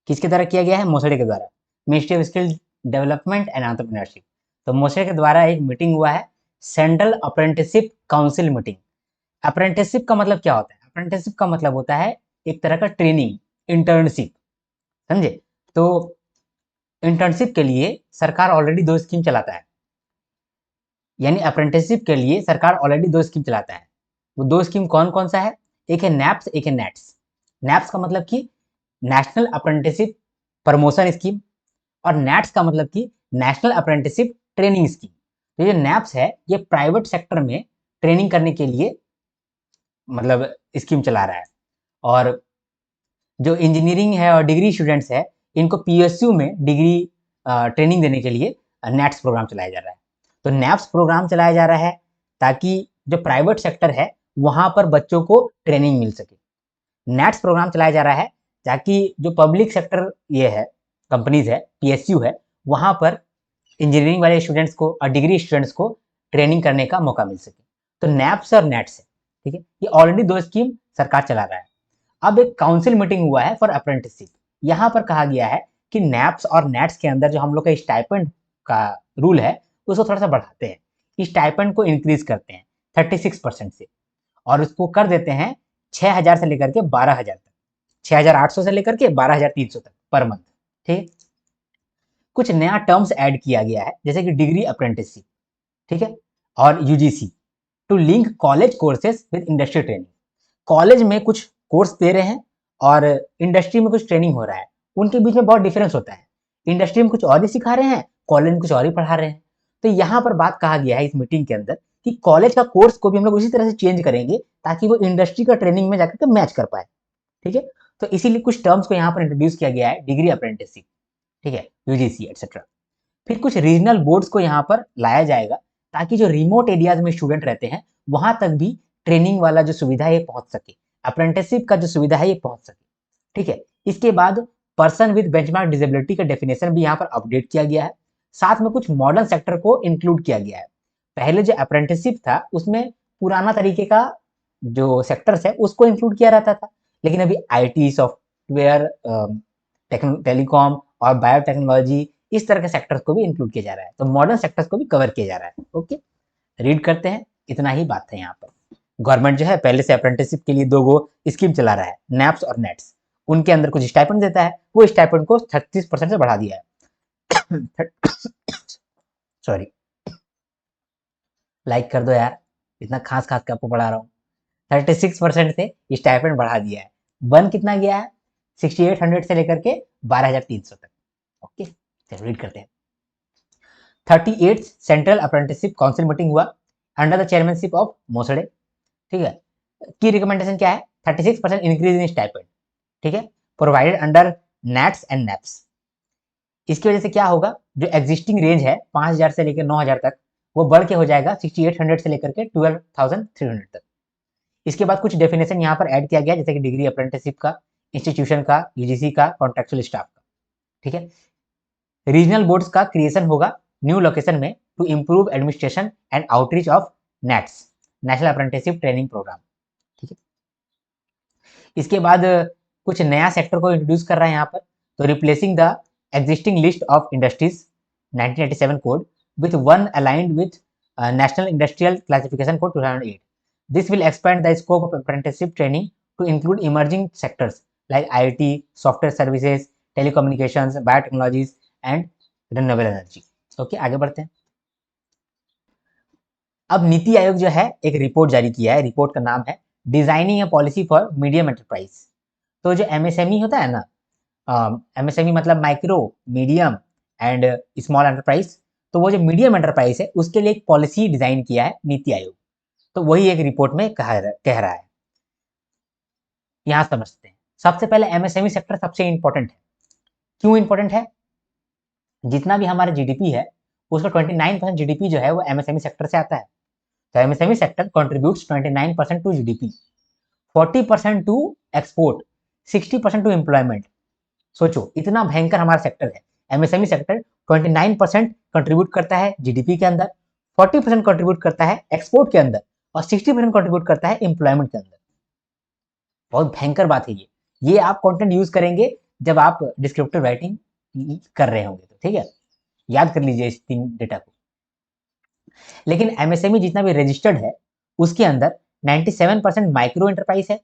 किसके द्वारा किया गया है? मोसड़े के द्वारा, ministry of skill development and entrepreneurship. तो मोसड़े के द्वारा एक मीटिंग हुआ है, central apprenticeship council meeting. Apprenticeship का मतलब क्या होता है? अप्रेंटिसशिप का मतलब होता है एक तरह का ट्रेनिंग, इंटर्नशिप, समझे। तो इंटर्नशिप के लिए सरकार ऑलरेडी 2 स्कीम चलाता है, यानी अप्रेंटिसशिप के लिए सरकार ऑलरेडी 2 स्कीम चलाता है। वो 2 स्कीम कौन कौन सा है? एक है नैप्स, एक है नेट्स। नैप्स का मतलब कि नेशनल अप्रेंटिसशिप प्रमोशन स्कीम, और नेट्स का मतलब कि नेशनल अप्रेंटिसशिप ट्रेनिंग स्कीम। तो ये नैप्स है, ये प्राइवेट सेक्टर में ट्रेनिंग करने के लिए मतलब स्कीम चला रहा है, और जो इंजीनियरिंग है और डिग्री स्टूडेंट्स है इनको पीएसयू में डिग्री ट्रेनिंग देने के लिए नेट्स प्रोग्राम चलाया जा रहा है। तो नैप्स प्रोग्राम चलाया जा रहा है ताकि जो प्राइवेट सेक्टर है वहां पर बच्चों को ट्रेनिंग मिल सके। नेट्स प्रोग्राम चलाया जा रहा है ताकि जो पब्लिक सेक्टर ये है, कंपनीज है, पीएसयू है, वहां पर इंजीनियरिंग वाले स्टूडेंट्स को और डिग्री स्टूडेंट्स को ट्रेनिंग करने का मौका मिल सके। तो नैप्स और नेट्स है, ठीक है, ये ऑलरेडी 2 स्कीम सरकार चला रहा है। अब एक काउंसिल मीटिंग हुआ है फॉर अप्रेंटिसशिप। यहाँ पर कहा गया है कि नैप्स और नेट्स के अंदर जो हम लोग का स्टाइपेंड का रूल है उसको थोड़ा सा बढ़ाते हैं, स्टाइपेंड को इंक्रीज करते हैं 36% से, और उसको कर देते हैं 6,000 से लेकर के 12,000 तक, 6,800 से लेकर के 12,300 तक पर मंथ, ठीक। कुछ नया टर्म्स ऐड किया गया है जैसे कि डिग्री अप्रेंटिसशिप, ठीक है, और UGC to link college courses with industry training. College में कुछ कोर्स दे रहे हैं और इंडस्ट्री में कुछ ट्रेनिंग हो रहा है, उनके बीच में बहुत डिफरेंस होता है। इंडस्ट्री में कुछ और ही सिखा रहे हैं, कॉलेज में कुछ और ही पढ़ा रहे हैं। तो यहाँ पर बात कहा गया है इस मीटिंग के अंदर कि कॉलेज का कोर्स को भी हम लोग उसी तरह से चेंज करेंगे ताकि वो इंडस्ट्री का ट्रेनिंग में जाकर के मैच कर पाए, ठीक है। तो इसीलिए कुछ टर्म्स को यहाँ पर इंट्रोड्यूस किया गया है, डिग्री अप्रेंटिसशिप, ठीक है, यूजीसी एक्सेट्रा। फिर कुछ रीजनल बोर्ड्स को यहाँ पर लाया जाएगा ताकि जो रिमोट एरियाज में स्टूडेंट रहते हैं वहां तक भी ट्रेनिंग वाला जो सुविधा है पहुंच सके, अप्रेंटिसशिप का जो सुविधा है ये पहुंच सके, ठीक है। इसके बाद पर्सन विद बेंचमार्क डिसेबिलिटी का डेफिनेशन भी यहाँ पर अपडेट किया गया है। साथ में कुछ मॉडर्न सेक्टर को इंक्लूड किया गया है। पहले जो अप्रेंटिसशिप था उसमें पुराना तरीके का जो सेक्टर्स है उसको इंक्लूड किया रहता था, लेकिन अभी आईटी, सॉफ्टवेयर, टेलीकॉम और बायोटेक्नोलॉजी इस तरह के सेक्टर्स को भी इंक्लूड किया जा रहा है, तो मॉडर्न सेक्टर्स को भी कवर किया जा रहा है। ओके, रीड करते हैं, इतना ही बात है यहाँ पर। गवर्नमेंट जो है पहले से अप्रेंटिसशिप के लिए 2 स्कीम चला रहा है, नैप्स और नेट्स। उनके अंदर कुछ स्टाइपेंड देता है, वो स्टाइपेंड को 36% से बढ़ा दिया है। सॉरी, लाइक कर दो यार, इतना खास खास के आपको पढ़ा रहा हूँ। 36% से स्टाइपेंड बढ़ा दिया है। बन कितना गया है? 6800 से लेकर के 12300 तक। ओके, चलो रीड करते हैं। 38th central apprenticeship council meeting हुआ अंडर द चेयरमैनशिप ऑफ मोसड़े। ठीक है, की रिकमेंडेशन क्या है? 36% इंक्रीज इन स्टाइपेंड। ठीक है, provided under nits and naps. इसकी वजह से क्या होगा, जो एग्जिस्टिंग रेंज है 5000 से लेकर 9000 तक, वो बढ़ के हो जाएगा 6800 से लेकर के 12300 तक। इसके बाद कुछ डेफिनेशन यहाँ पर ऐड किया गया, जैसे कि डिग्री अप्रेंटिसशिप का, इंस्टीट्यूशन का, यूजीसी का, कॉन्ट्रेक्चुअल स्टाफ का। ठीक है, रीजनल बोर्ड्स का क्रिएशन होगा न्यू लोकेशन में to improve administration and outreach of NATS, National Apprenticeship Training Programme. ठीक है, इसके बाद कुछ नया सेक्टर को इंट्रोड्यूस कर रहा है यहाँ पर, तो replacing the existing list of industries 1987 code with one aligned with National Industrial Classification Code 2008. This will expand the scope of apprenticeship training to include emerging sectors like IT, software services, telecommunications, biotechnologies and renewable energy. Okay, आगे बढ़ते हैं। अब नीति आयोग जो है एक report जारी किया है, रिपोर्ट का नाम है designing A policy for medium enterprise. तो जो एमएसएमई होता है ना, एमएसएमई मतलब micro, medium and small enterprise, तो वो जो मीडियम एंटरप्राइज है उसके लिए एक पॉलिसी डिजाइन किया है नीति आयोग, तो वही एक रिपोर्ट में कह रहा है। यहां समझते हैं। सबसे पहले एमएसएमई सेक्टर सबसे इंपॉर्टेंट है। क्यों इंपॉर्टेंट है? जितना भी हमारा जीडीपी है उसका 29% जीडीपी जो है वो एमएसएमई सेक्टर से आता है। तो MSME sector contributes 29% to GDP, 40% to export, 60% to employment. सोचो, इतना भयंकर हमारा सेक्टर है। एमएसएमई सेक्टर 29% कंट्रीब्यूट करता है जीडीपी के अंदर, 40% कंट्रीब्यूट करता है एक्सपोर्ट के अंदर और 60% कंट्रीब्यूट करता है एम्प्लॉयमेंट के अंदर। बहुत भयंकर बात है ये आप कंटेंट यूज करेंगे जब आप डिस्क्रिप्टिव राइटिंग कर रहे होंगे, तो ठीक है, याद कर लीजिए इस 3 डेटा को। लेकिन एमएसएमई जितना भी रजिस्टर्ड है उसके अंदर 97% माइक्रो एंटरप्राइज है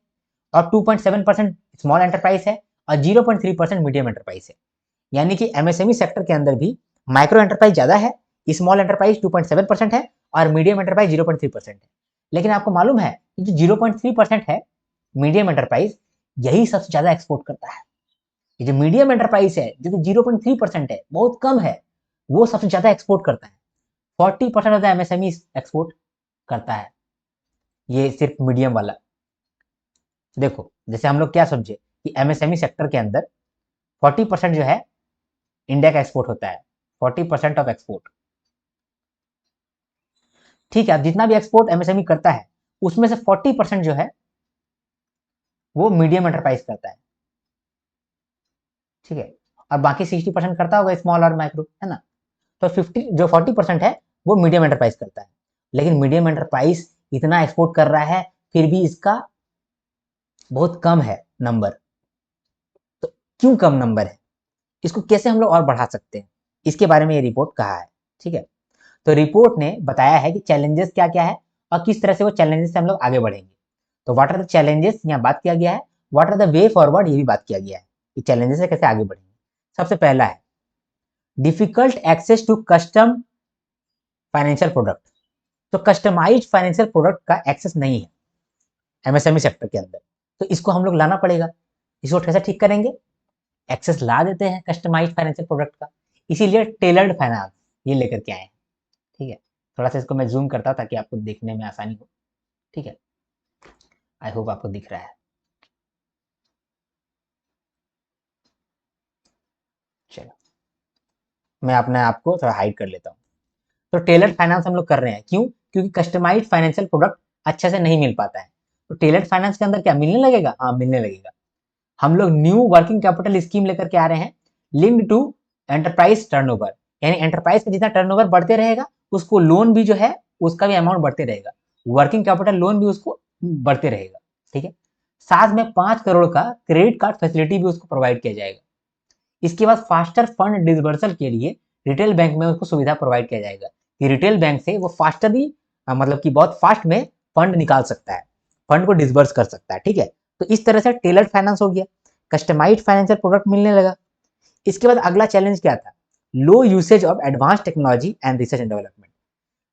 और 2.7% स्मॉल एंटरप्राइज है और 0.3% मीडियम एंटरप्राइज है। यानी कि एमएसएमई सेक्टर के अंदर भी माइक्रो एंटरप्राइज ज्यादा है, स्मॉल एंटरप्राइज 2.7% है और मीडियम एंटरप्राइज 0.3% है। लेकिन आपको मालूम है जो 0.3% है मीडियम एंटरप्राइज, यही सबसे ज्यादा एक्सपोर्ट करता है। ये जो मीडियम एंटरप्राइज है जो 0.3% है, बहुत कम है, वो सबसे ज्यादा एक्सपोर्ट करता है। 40% ऑफ द एमएसएमई एक्सपोर्ट करता है, ये सिर्फ मीडियम वाला। देखो, जैसे हम लोग क्या समझे कि एमएसएमई सेक्टर के अंदर 40% जो है इंडिया का एक्सपोर्ट होता है, 40% ऑफ एक्सपोर्ट। ठीक है, अब जितना भी एक्सपोर्ट एमएसएमई करता है उसमें से 40% जो है वो मीडियम एंटरप्राइज करता है। ठीक है, और बाकी 60% करता होगा स्मॉल और माइक्रो, है ना। तो 40% है वो मीडियम एंटरप्राइज करता है। लेकिन मीडियम एंटरप्राइज इतना एक्सपोर्ट कर रहा है फिर भी इसका बहुत कम है नंबर। तो क्यों कम नंबर है, इसको कैसे हम लोग और बढ़ा सकते हैं, इसके बारे में ये रिपोर्ट कहा है। ठीक है, तो रिपोर्ट ने बताया है कि चैलेंजेस क्या क्या है और किस तरह से वो चैलेंजेस से हम लोग आगे बढ़ेंगे। तो व्हाट आर द चैलेंजेस यहाँ बात किया गया है, what are the way forward ये भी बात किया गया है कि चैलेंजेस से कैसे आगे बढ़ेंगे। सबसे पहला है difficult access to custom financial product. तो कस्टमाइज्ड फाइनेंशियल प्रोडक्ट का एक्सेस नहीं है एमएसएमई सेक्टर के अंदर, तो इसको हम लोग लाना पड़ेगा। इसको कैसे ठीक करेंगे? एक्सेस ला देते हैं कस्टमाइज्ड फाइनेंशियल प्रोडक्ट का, इसीलिए टेलर्ड फाइनेंस ये लेकर के आए हैं। ठीक है, थोड़ा सा इसको मैं जूम करता हूं ताकि आपको देखने में आसानी हो। ठीक है, आई होप आपको दिख रहा है। चलो, मैं अपने आप को थोड़ा हाइड कर लेता हूँ। तो टेलर्ड फाइनेंस हम लोग कर रहे हैं, क्यों? क्योंकि कस्टमाइज्ड फाइनेंशियल प्रोडक्ट अच्छे से नहीं मिल पाता है। तो टेलर्ड फाइनेंस के अंदर क्या मिलने लगेगा? हाँ, मिलने लगेगा। हम लोग न्यू वर्किंग कैपिटल स्कीम लेकर के आ रहे हैं लिंक्ड टू एंटरप्राइज टर्नओवर, यानी एंटरप्राइज का जितना टर्नओवर बढ़ते रहेगा उसको लोन भी जो है उसका भी अमाउंट बढ़ते रहेगा, वर्किंग कैपिटल लोन भी उसको बढ़ते रहेगा। ठीक है, साथ में 5 करोड़ का क्रेडिट कार्ड फैसिलिटी भी उसको प्रोवाइड किया जाएगा। इसके बाद फास्टर फंड डिसबर्सल के लिए रिटेल बैंक में उसको सुविधा प्रोवाइड किया जाएगा कि रिटेल बैंक से वो फास्टली मतलब कि बहुत फास्ट में फंड निकाल सकता है, फंड को डिसबर्स कर सकता है। ठीक है, तो इस तरह से टेलर्ड फाइनेंस हो गया, कस्टमाइज्ड फाइनेंशियल प्रोडक्ट मिलने लगा। इसके बाद अगला चैलेंज क्या था? Low usage of advance technology and research and development.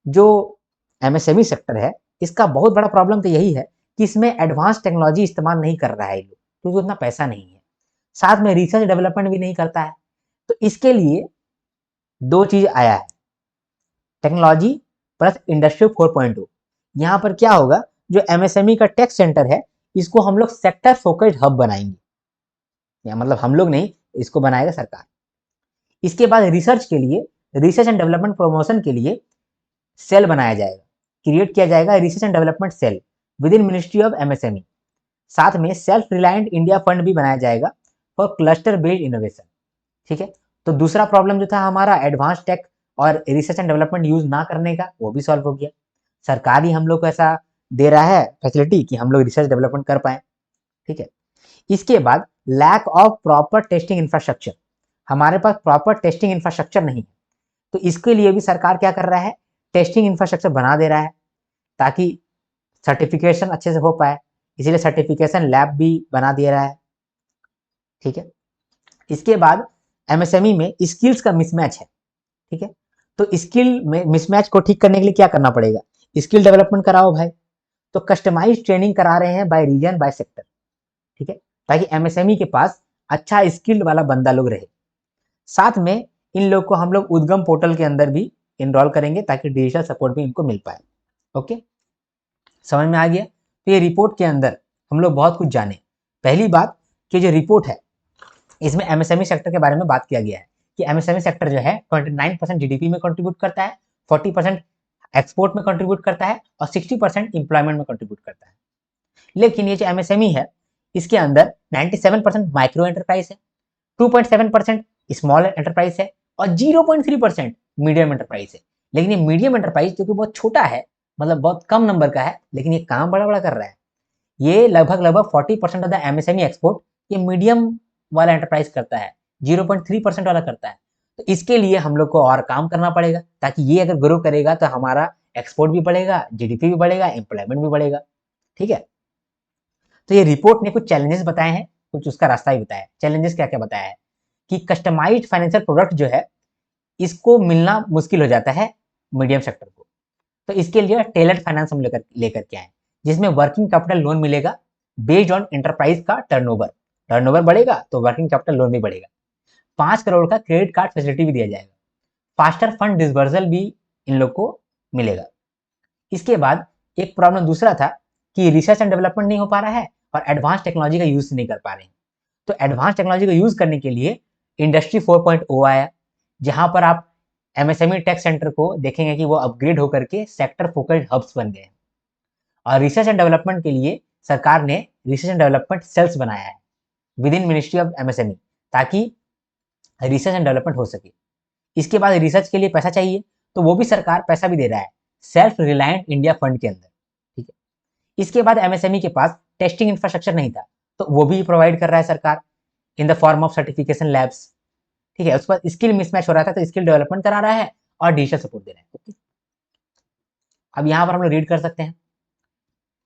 जो एमएसएमई सेक्टर है इसका बहुत बड़ा प्रॉब्लम तो यही है कि इसमें एडवांस टेक्नोलॉजी इस्तेमाल नहीं कर रहा है लोग, क्योंकि उतना पैसा नहीं है, साथ में रिसर्च डेवलपमेंट भी नहीं करता है। तो इसके लिए दो चीज आया है, टेक्नोलॉजी प्लस इंडस्ट्री 4.0। यहाँ पर क्या होगा, जो एमएसएमई का टेक सेंटर है इसको हम लोग सेक्टर फोकस्ड हब बनाएंगे, या मतलब हम लोग नहीं, इसको बनाएगा सरकार। इसके बाद रिसर्च के लिए, रिसर्च एंड डेवलपमेंट प्रमोशन के लिए सेल बनाया जाएगा, क्रिएट किया जाएगा research and development cell within ministry of MSME. साथ में सेल्फ रिलायंट इंडिया फंड भी बनाया जाएगा फॉर क्लस्टर बेस्ड इनोवेशन। ठीक है, तो दूसरा प्रॉब्लम जो था हमारा एडवांस टेक और रिसर्च एंड डेवलपमेंट यूज ना करने का, वो भी सॉल्व हो गया। सरकार ही हम लोग को ऐसा दे रहा है फैसिलिटी कि हम लोग रिसर्च डेवलपमेंट कर पाए। ठीक है, इसके बाद lack of proper testing infrastructure, हमारे पास प्रॉपर टेस्टिंग इंफ्रास्ट्रक्चर नहीं है, तो इसके लिए भी सरकार क्या कर रहा है, टेस्टिंग इंफ्रास्ट्रक्चर बना दे रहा है ताकि सर्टिफिकेशन अच्छे से हो पाए, इसीलिए सर्टिफिकेशन लैब भी बना दे रहा है। ठीक है, इसके बाद एमएसएमई में स्किल्स का मिसमैच है। ठीक है, तो स्किल में मिसमैच को ठीक करने के लिए क्या करना पड़ेगा, स्किल डेवलपमेंट कराओ भाई। तो कस्टमाइज ट्रेनिंग करा रहे हैं बाय रीजन बाय सेक्टर। ठीक है, ताकि एमएसएमई के पास अच्छा स्किल्ड वाला बंदा लोग रहे। साथ में इन लोग को हम लोग उद्गम पोर्टल के अंदर भी इनरोल करेंगे ताकि डिजिटल सपोर्ट भी इनको मिल पाए। ओके, समझ में आ गया? तो ये रिपोर्ट के अंदर हम लोग बहुत कुछ जाने। पहली बात कि जो रिपोर्ट है इसमें एमएसएमई सेक्टर के बारे में बात किया गया है कि एमएसएमई सेक्टर जो है 29% जीडीपी में कंट्रीब्यूट करता है, 40% एक्सपोर्ट में कंट्रीब्यूट करता है और 60% इंप्लॉयमेंट में कंट्रीब्यूट करता है। लेकिन ये जो एमएसएमई है इसके अंदर 97% माइक्रो एंटरप्राइज है, 2.7% स्मॉल एंटरप्राइज है और 0.3% मीडियम एंटरप्राइज है। लेकिन ये मीडियम एंटरप्राइज जो कि बहुत छोटा है, मतलब बहुत कम नंबर का है, लेकिन ये काम बड़ा बड़ा कर रहा है। ये लगभग 40% ऑफ द एमएसएमई एक्सपोर्ट ये मीडियम वाला एंटरप्राइज करता है, 0.3% वाला करता है। तो इसके लिए हम लोग को और काम करना पड़ेगा ताकि ये अगर ग्रो करेगा तो हमारा एक्सपोर्ट भी बढ़ेगा, जीडीपी भी बढ़ेगा, एम्प्लॉयमेंट भी बढ़ेगा। ठीक है, तो ये रिपोर्ट ने कुछ चैलेंजेस बताए हैं, कुछ उसका रास्ता भी बताया। चैलेंजेस क्या क्या बताया है कि कस्टमाइज्ड फाइनेंशियल प्रोडक्ट जो है इसको मिलना मुश्किल हो जाता है मीडियम सेक्टर को। तो इसके लिए टेलर्ड फाइनेंस हम लेकर के आए, जिसमें वर्किंग कैपिटल लोन मिलेगा बेस्ड ऑन एंटरप्राइज का टर्नओवर। टर्नओवर बढ़ेगा तो वर्किंग कैपिटल लोन भी बढ़ेगा। 5 करोड़ का क्रेडिट कार्ड फैसिलिटी भी दिया जाएगा। फास्टर फंड डिसबर्सल भी इन लोग को मिलेगा। इसके बाद एक प्रॉब्लम दूसरा था कि रिसर्च एंड डेवलपमेंट नहीं हो पा रहा है और एडवांस टेक्नोलॉजी का यूज नहीं कर पा रहे हैं। तो एडवांस टेक्नोलॉजी का यूज करने के लिए इंडस्ट्री 4.0 आया, जहां पर आप एमएसएमई टेक सेंटर को देखेंगे कि वो अपग्रेड होकर के सेक्टर फोकस्ड हब्स बन गए हैं। और रिसर्च एंड डेवलपमेंट के लिए सरकार ने रिसर्च एंड डेवलपमेंट सेल्स बनाया है with in ministry of MSME, ताकि रिसर्च एंड डेवलपमेंट हो सके। इसके बाद रिसर्च के लिए पैसा चाहिए, तो वो भी सरकार पैसा भी दे रहा है सेल्फ रिलायंट इंडिया फंड के अंदर। ठीक है, इसके बाद एमएसएमई के पास टेस्टिंग इंफ्रास्ट्रक्चर नहीं था, तो वो भी प्रोवाइड कर रहा है सरकार in the form of certification labs. ठीक है, उस पर स्किल मिसमैच हो रहा था तो स्किल डेवलपमेंट करा रहा है और डिजिटल सपोर्ट दे रहा है। ओके, अब यहाँ पर हम लोग रीड कर सकते हैं।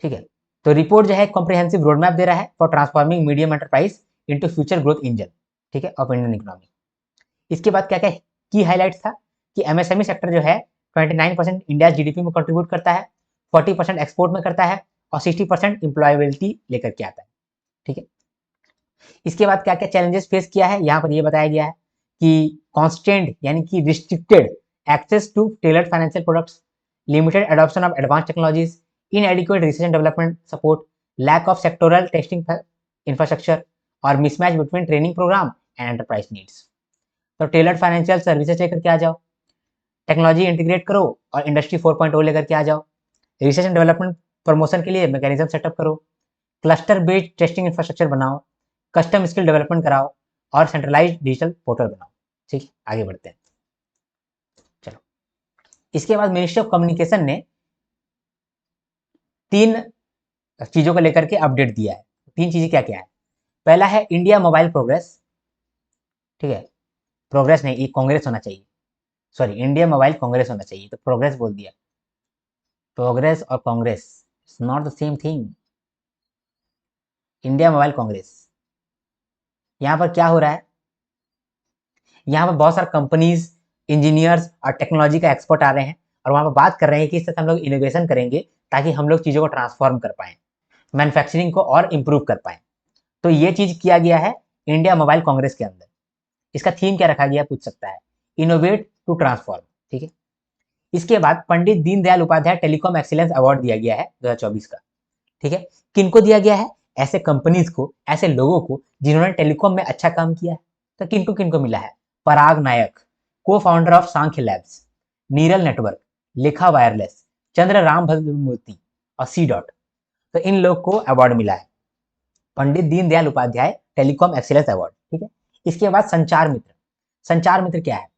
ठीक है, तो रिपोर्ट जो है कॉम्प्रिहेंसिव रोड मैप दे रहा है for transforming medium enterprise into future growth engine. ठीक है, ऑफ इंडियन इकोनॉमी। इसके बाद क्या क्या की हाईलाइट्स था कि एमएसएमई सेक्टर जो है 29% इंडिया जीडीपी में कंट्रीब्यूट करता है, 40% एक्सपोर्ट में करता है और 60% इंप्लॉयबिलिटी लेकर के आता है। ठीक है, इसके बाद क्या क्या चैलेंजेस फेस किया है यहाँ पर ये बताया गया है कि कॉन्स्टेंट यानी कि restricted access to tailored financial products, limited adoption of advance technologies, inadequate research and development support, lack of sectoral testing infrastructure और mismatch between training program and enterprise needs। तो टेलर्ड फाइनेंशियल सर्विसेज लेकर के आ जाओ, technology integrate करो और industry 4.0 लेकर के आ जाओ, रिसर्च एंड डेवलपमेंट प्रमोशन के लिए मैकेनिज्म सेटअप करो, क्लस्टर बेस्ड टेस्टिंग इंफ्रास्ट्रक्चर बनाओ, कस्टम स्किल डेवलपमेंट कराओ और सेंट्रलाइज्ड डिजिटल पोर्टल बनाओ। ठीक है, आगे बढ़ते हैं। इसके बाद मिनिस्ट्री ऑफ कम्युनिकेशन ने 3 चीजों को लेकर के अपडेट दिया है। 3 चीजें क्या क्या है? पहला है इंडिया मोबाइल प्रोग्रेस, ठीक है, प्रोग्रेस नहीं, ये कांग्रेस होना चाहिए, सॉरी, इंडिया मोबाइल कांग्रेस होना चाहिए, तो प्रोग्रेस बोल दिया। प्रोग्रेस और Congress it's not the same thing. India mobile Congress, यहाँ पर क्या हो रहा है, यहाँ पर बहुत सारे कंपनीज, इंजीनियर्स और टेक्नोलॉजी का एक्सपर्ट आ रहे हैं और वहाँ पर बात कर रहे हैं कि इस तरह हम लोग इनोवेशन करेंगे ताकि हम लोग चीज़ों को ट्रांसफॉर्म कर पाएँ, मैन्युफैक्चरिंग को और इम्प्रूव कर पाएँ। तो ये चीज़ किया गया है इंडिया मोबाइल कांग्रेस के अंदर। इसका थीम क्या रखा गया पूछ सकता है, इनोवेट टू ट्रांसफॉर्म, ठीक है। इसके बाद Pandit Deendayal Upadhyay telecom excellence award दिया गया है 2024 का, ठीक है। किनको दिया गया है? ऐसे कंपनीज को, ऐसे लोगों को जिन्होंने टेलीकॉम में अच्छा काम किया है। तो किनको किनको मिला है? पराग नायक, को founder of Sankhya labs, Niral network, Lekha wireless, Chandra Ram Bhadra Murthy और सी डॉट। तो इन लोग को अवार्ड मिला है, Pandit Deendayal Upadhyay telecom excellence award, ठीक है। इसके बाद संचार मित्र। संचार मित्र क्या है?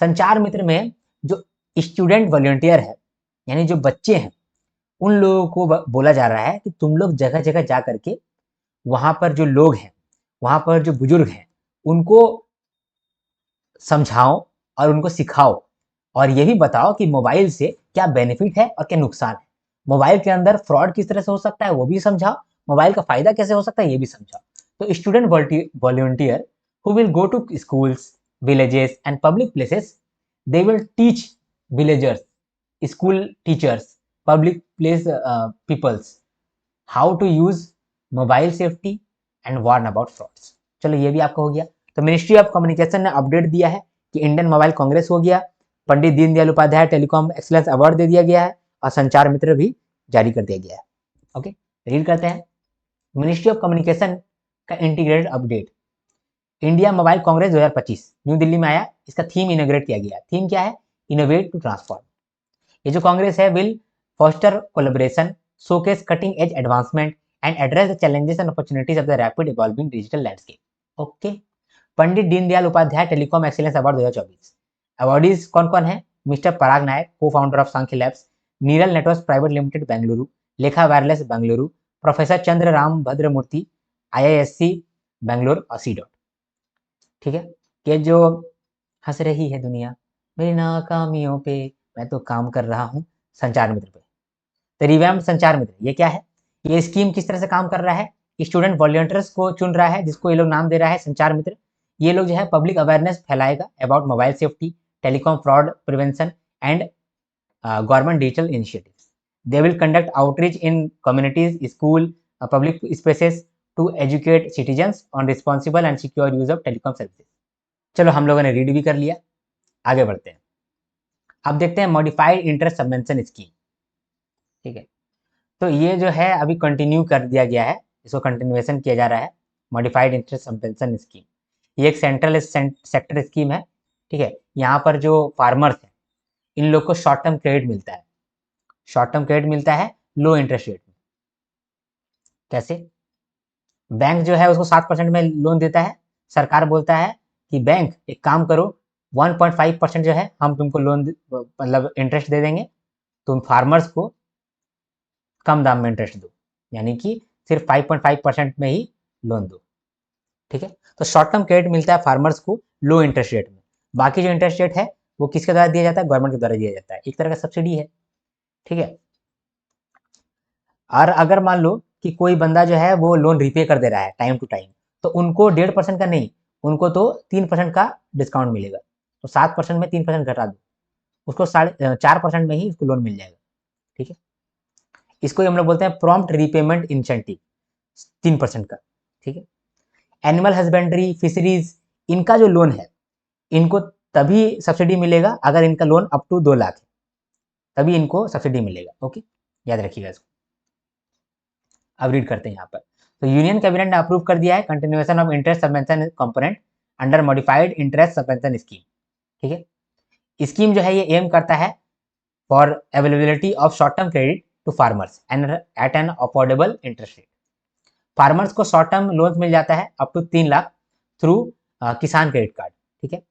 संचार मित्र में जो स्टूडेंट वॉलंटियर है, यानी जो बच्चे हैं, उन लोगों को बोला जा रहा है कि तुम लोग जगह जगह जा करके वहां पर जो लोग हैं, वहां पर जो बुजुर्ग हैं, उनको समझाओ और उनको सिखाओ और ये भी बताओ कि मोबाइल से क्या बेनिफिट है और क्या नुकसान है। मोबाइल के अंदर फ्रॉड किस तरह से हो सकता है वो भी समझाओ, मोबाइल का फायदा कैसे हो सकता है ये भी समझाओ। तो student volunteer who will go to schools, villages and public places, they will teach villagers, school teachers, public place peoples how to use mobile safety and warn about frauds। चलो ये भी आपका हो गया। तो मिनिस्ट्री ऑफ कम्युनिकेशन ने update दिया है कि इंडियन मोबाइल कांग्रेस हो गया, Pandit Deendayal Upadhyay telecom excellence award दे दिया गया है और संचार मित्र भी जारी कर दिया गया है। ओके, रीड करते हैं। मिनिस्ट्री ऑफ कम्युनिकेशन का integrated update, India mobile Congress 2025 new Delhi में आया। इसका थीम इनोग्रेट किया गया। थीम क्या है? Innovate to transform. ये जो कांग्रेस है will foster collaboration, showcase cutting edge advancement and address the challenges and opportunities of the rapid evolving digital landscape. Okay, Pandit Deendayal Upadhyay telecom excellence award 2024 awardees कौन कौन है? मिस्टर पराग नायक, को founder of Sankhya labs, Neeral networks private limited Bengaluru, Lekha wireless Bengaluru, professor Chandra Ram Bhadra Murthy IISc Bangalore और C dot, ठीक है। कि जो हंस रही है दुनिया मेरी नाकामियों पे, मैं तो काम कर रहा हूँ संचार मित्र पे। तो रिवैम्प संचार मित्र ये क्या है? ये स्कीम किस तरह से काम कर रहा है? स्टूडेंट वॉलंटियर्स को चुन रहा है जिसको ये लोग नाम दे रहा है संचार मित्र। ये लोग जो है पब्लिक अवेयरनेस फैलाएगा about mobile safety, telecom fraud prevention and government digital initiatives. They will conduct outreach in communities, school, public spaces to educate citizens on responsible and secure use of telecom services. चलो हम लोगों ने read भी कर लिया, आगे बढ़ते हैं। अब देखते हैं मॉडिफाइड इंटरेस्ट सबवेंशन स्कीम, ठीक है। तो ये जो है अभी कंटिन्यू कर दिया गया है, इसको कंटिन्यूएशन किया जा रहा है। मॉडिफाइड इंटरेस्ट सबवेंशन स्कीम ये एक सेंट्रल सेक्टर स्कीम है, ठीक है। यहाँ पर जो फार्मर्स हैं इन लोग को शॉर्ट टर्म क्रेडिट मिलता है। शॉर्ट टर्म क्रेडिट मिलता है लो इंटरेस्ट रेट में। कैसे? बैंक जो है उसको 7% में लोन देता है। सरकार बोलता है कि बैंक एक काम करो, 1.5% जो है हम तुमको लोन मतलब इंटरेस्ट दे देंगे, तुम फार्मर्स को कम दाम में इंटरेस्ट दो, यानी कि सिर्फ 5.5% में ही लोन दो, ठीक है। तो शॉर्ट टर्म क्रेडिट मिलता है फार्मर्स को लो इंटरेस्ट रेट में। बाकी जो इंटरेस्ट रेट है वो किसके द्वारा दिया जाता है? गवर्नमेंट के द्वारा दिया जाता है, एक तरह का सब्सिडी है, ठीक है। और अगर मान लो कि कोई बंदा जो है वो लोन रिपे कर दे रहा है टाइम टू टाइम, तो उनको 1.5% का नहीं, उनको तो 3% का डिस्काउंट मिलेगा। तो 7% में 3% घटा दो, उसको 4.5% में ही उसको लोन मिल जाएगा, ठीक है। इसको हम लोग बोलते हैं प्रॉम्प्ट रीपेमेंट इंसेंटिव, 3% का, ठीक है। एनिमल हस्बेंड्री, फिशरीज, इनका जो लोन है इनको तभी सब्सिडी मिलेगा अगर इनका लोन अप टू 2 लाख है, तभी इनको सब्सिडी मिलेगा। ओके, याद रखिएगा इसको। अब रीड करते हैं यहाँ पर। तो यूनियन कैबिनेट ने अप्रूव कर दिया है continuation of interest subvention component under modified interest subvention scheme, ठीक है। स्कीम जो है ये एम करता है for availability of short term credit to farmers and at an affordable interest rate. Farmers को शॉर्ट टर्म लोन मिल जाता है up to 3 lakh through Kisan credit card, ठीक है।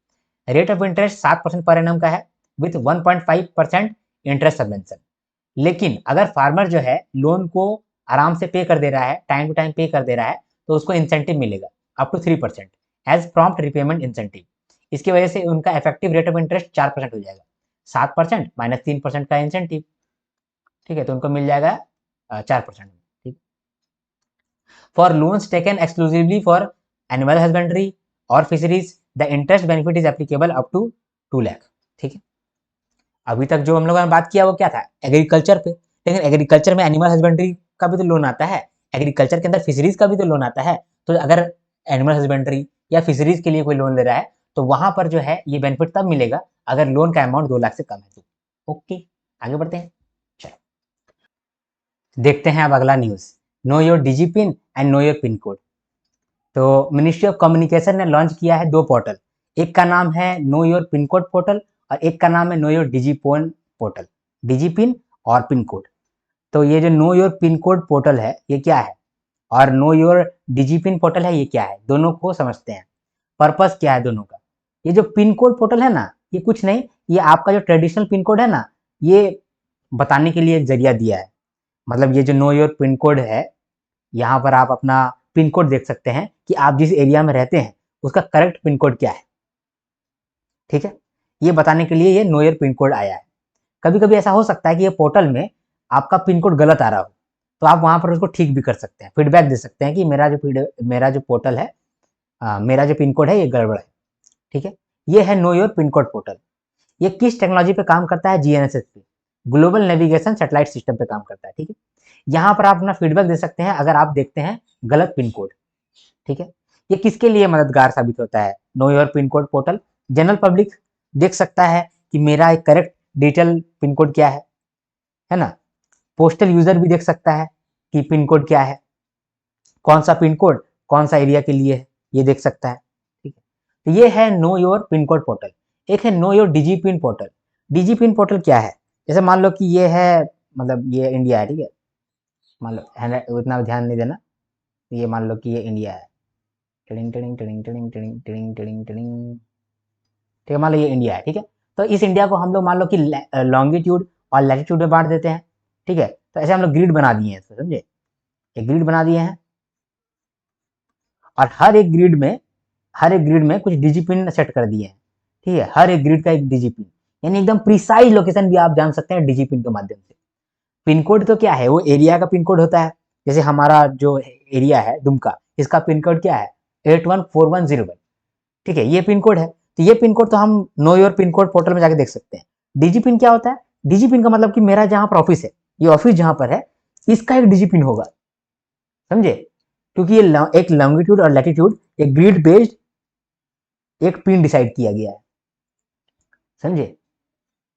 Rate of interest 7% per annum का है। With 1.5% interest subvention. लेकिन अगर फार्मर जो है लोन को आराम से पे कर दे रहा है, टाइम टू टाइम पे कर दे रहा है, तो उसको इंसेंटिव मिलेगा up to 3% as prompt repayment incentive. इसकी वजह से उनका इफेक्टिव रेट ऑफ इंटरेस्ट 4% हो जाएगा। 7% माइनस 3% का इंसेंटिव, ठीक है, तो उनको मिल जाएगा 4%। ठीक, for loans taken exclusively for animal husbandry और fisheries the interest benefit is applicable up to 2 lakh. ठीक है, अभी तक जो हम लोगों ने बात किया वो क्या था, एग्रीकल्चर पे, लेकिन एग्रीकल्चर में एनिमल हस्बेंड्री का भी तो लोन आता है, एग्रीकल्चर के अंदर फिशरीज का भी तो लोन आता है। तो अगर एनिमल हस्बेंड्री या फिशरीज के लिए कोई लोन ले रहा है तो वहां पर जो है ये बेनिफिट तब मिलेगा अगर लोन का अमाउंट 2 लाख से कम है तो। ओके, आगे बढ़ते हैं। चलो देखते हैं अब अगला news, know your digi pin and know your pin code. तो मिनिस्ट्री ऑफ कम्युनिकेशन ने लॉन्च किया है 2 पोर्टल, एक का नाम है know your pin code portal और एक का नाम है know your digipin portal, digi pin और पिन कोड। तो ये जो know your pin code portal है ये क्या है और know your digi pin portal है ये क्या है, दोनों को समझते हैं। पर्पस क्या है दोनों का। ये जो पिन कोड पोर्टल है ना, ये कुछ नहीं, ये आपका जो ट्रेडिशनल पिन कोड है ना, ये बताने के लिए एक जरिया दिया है। मतलब ये जो नो योर पिन कोड है, यहाँ पर आप अपना पिन कोड देख सकते हैं कि आप जिस एरिया में रहते हैं उसका करेक्ट पिन कोड क्या है। ठीक है, ये बताने के लिए ये नो योर पिन कोड आया है। कभी कभी ऐसा हो सकता है कि ये पोर्टल में आपका पिन कोड गलत आ रहा हो, तो आप वहां पर उसको ठीक भी कर सकते हैं, फीडबैक दे सकते हैं कि मेरा जो पोर्टल है, मेरा जो पिन कोड है ये गड़बड़ है। ठीक है, ये है know your pin code portal. ये किस टेक्नोलॉजी पे काम करता है, जीएनएसएस पे, ग्लोबल नेविगेशन सैटेलाइट सिस्टम पे काम करता है। ठीक है, यहाँ पर आप अपना फीडबैक दे सकते हैं अगर आप देखते हैं गलत पिन कोड। ठीक है, ये किसके लिए मददगार साबित होता है, know your pin code portal, general public देख सकता है कि मेरा एक करेक्ट डिजिटल पिन कोड क्या है ना। पोस्टल यूजर भी देख सकता है कि पिन कोड क्या है, कौन सा पिन कोड कौन सा एरिया के लिए है, ये देख सकता है। ठीक है, तो ये है know your pin code portal. एक है know your digi pin portal. Digi pin portal क्या है, जैसे मान लो कि ये है, मतलब ये इंडिया है, ठीक है, मान लो उतना ध्यान नहीं देना, ये मान लो कि ये इंडिया है, tiding tiding tiding tiding tiding tiding tiding tiding, ठीक है, मान लो ये इंडिया है। ठीक है, तो इस इंडिया को हम लोग मान लो कि लॉन्गिट्यूड और लैटिट्यूड में बांट देते हैं। ठीक है, तो ऐसे हम लोग ग्रिड बना दिए हैं, समझे, एक ग्रिड बना दिए हैं और हर एक ग्रिड में कुछ डिजिपिन सेट कर दिए हैं। ठीक है, हर एक ग्रिड का एक डिजिपिन, यानी एकदम प्रिसाइज लोकेशन भी आप जान सकते हैं डिजिपिन के माध्यम से। पिन कोड तो क्या है, वो एरिया का पिन कोड होता है। जैसे हमारा जो एरिया है दुमका, इसका पिन कोड क्या है, 814101। ठीक है, ये पिन कोड है, तो ये पिन कोड तो हम no your pin code portal में जाके देख सकते हैं। डिजी पिन क्या होता है, डिजी पिन का मतलब कि मेरा जहां पर ऑफिस है, ये ऑफिस जहां पर है, इसका एक डिजी पिन होगा, समझे, क्योंकि ये एक लॉन्गिट्यूड और लैटिट्यूड एक ग्रिड बेस्ड एक पिन डिसाइड किया गया है, समझे।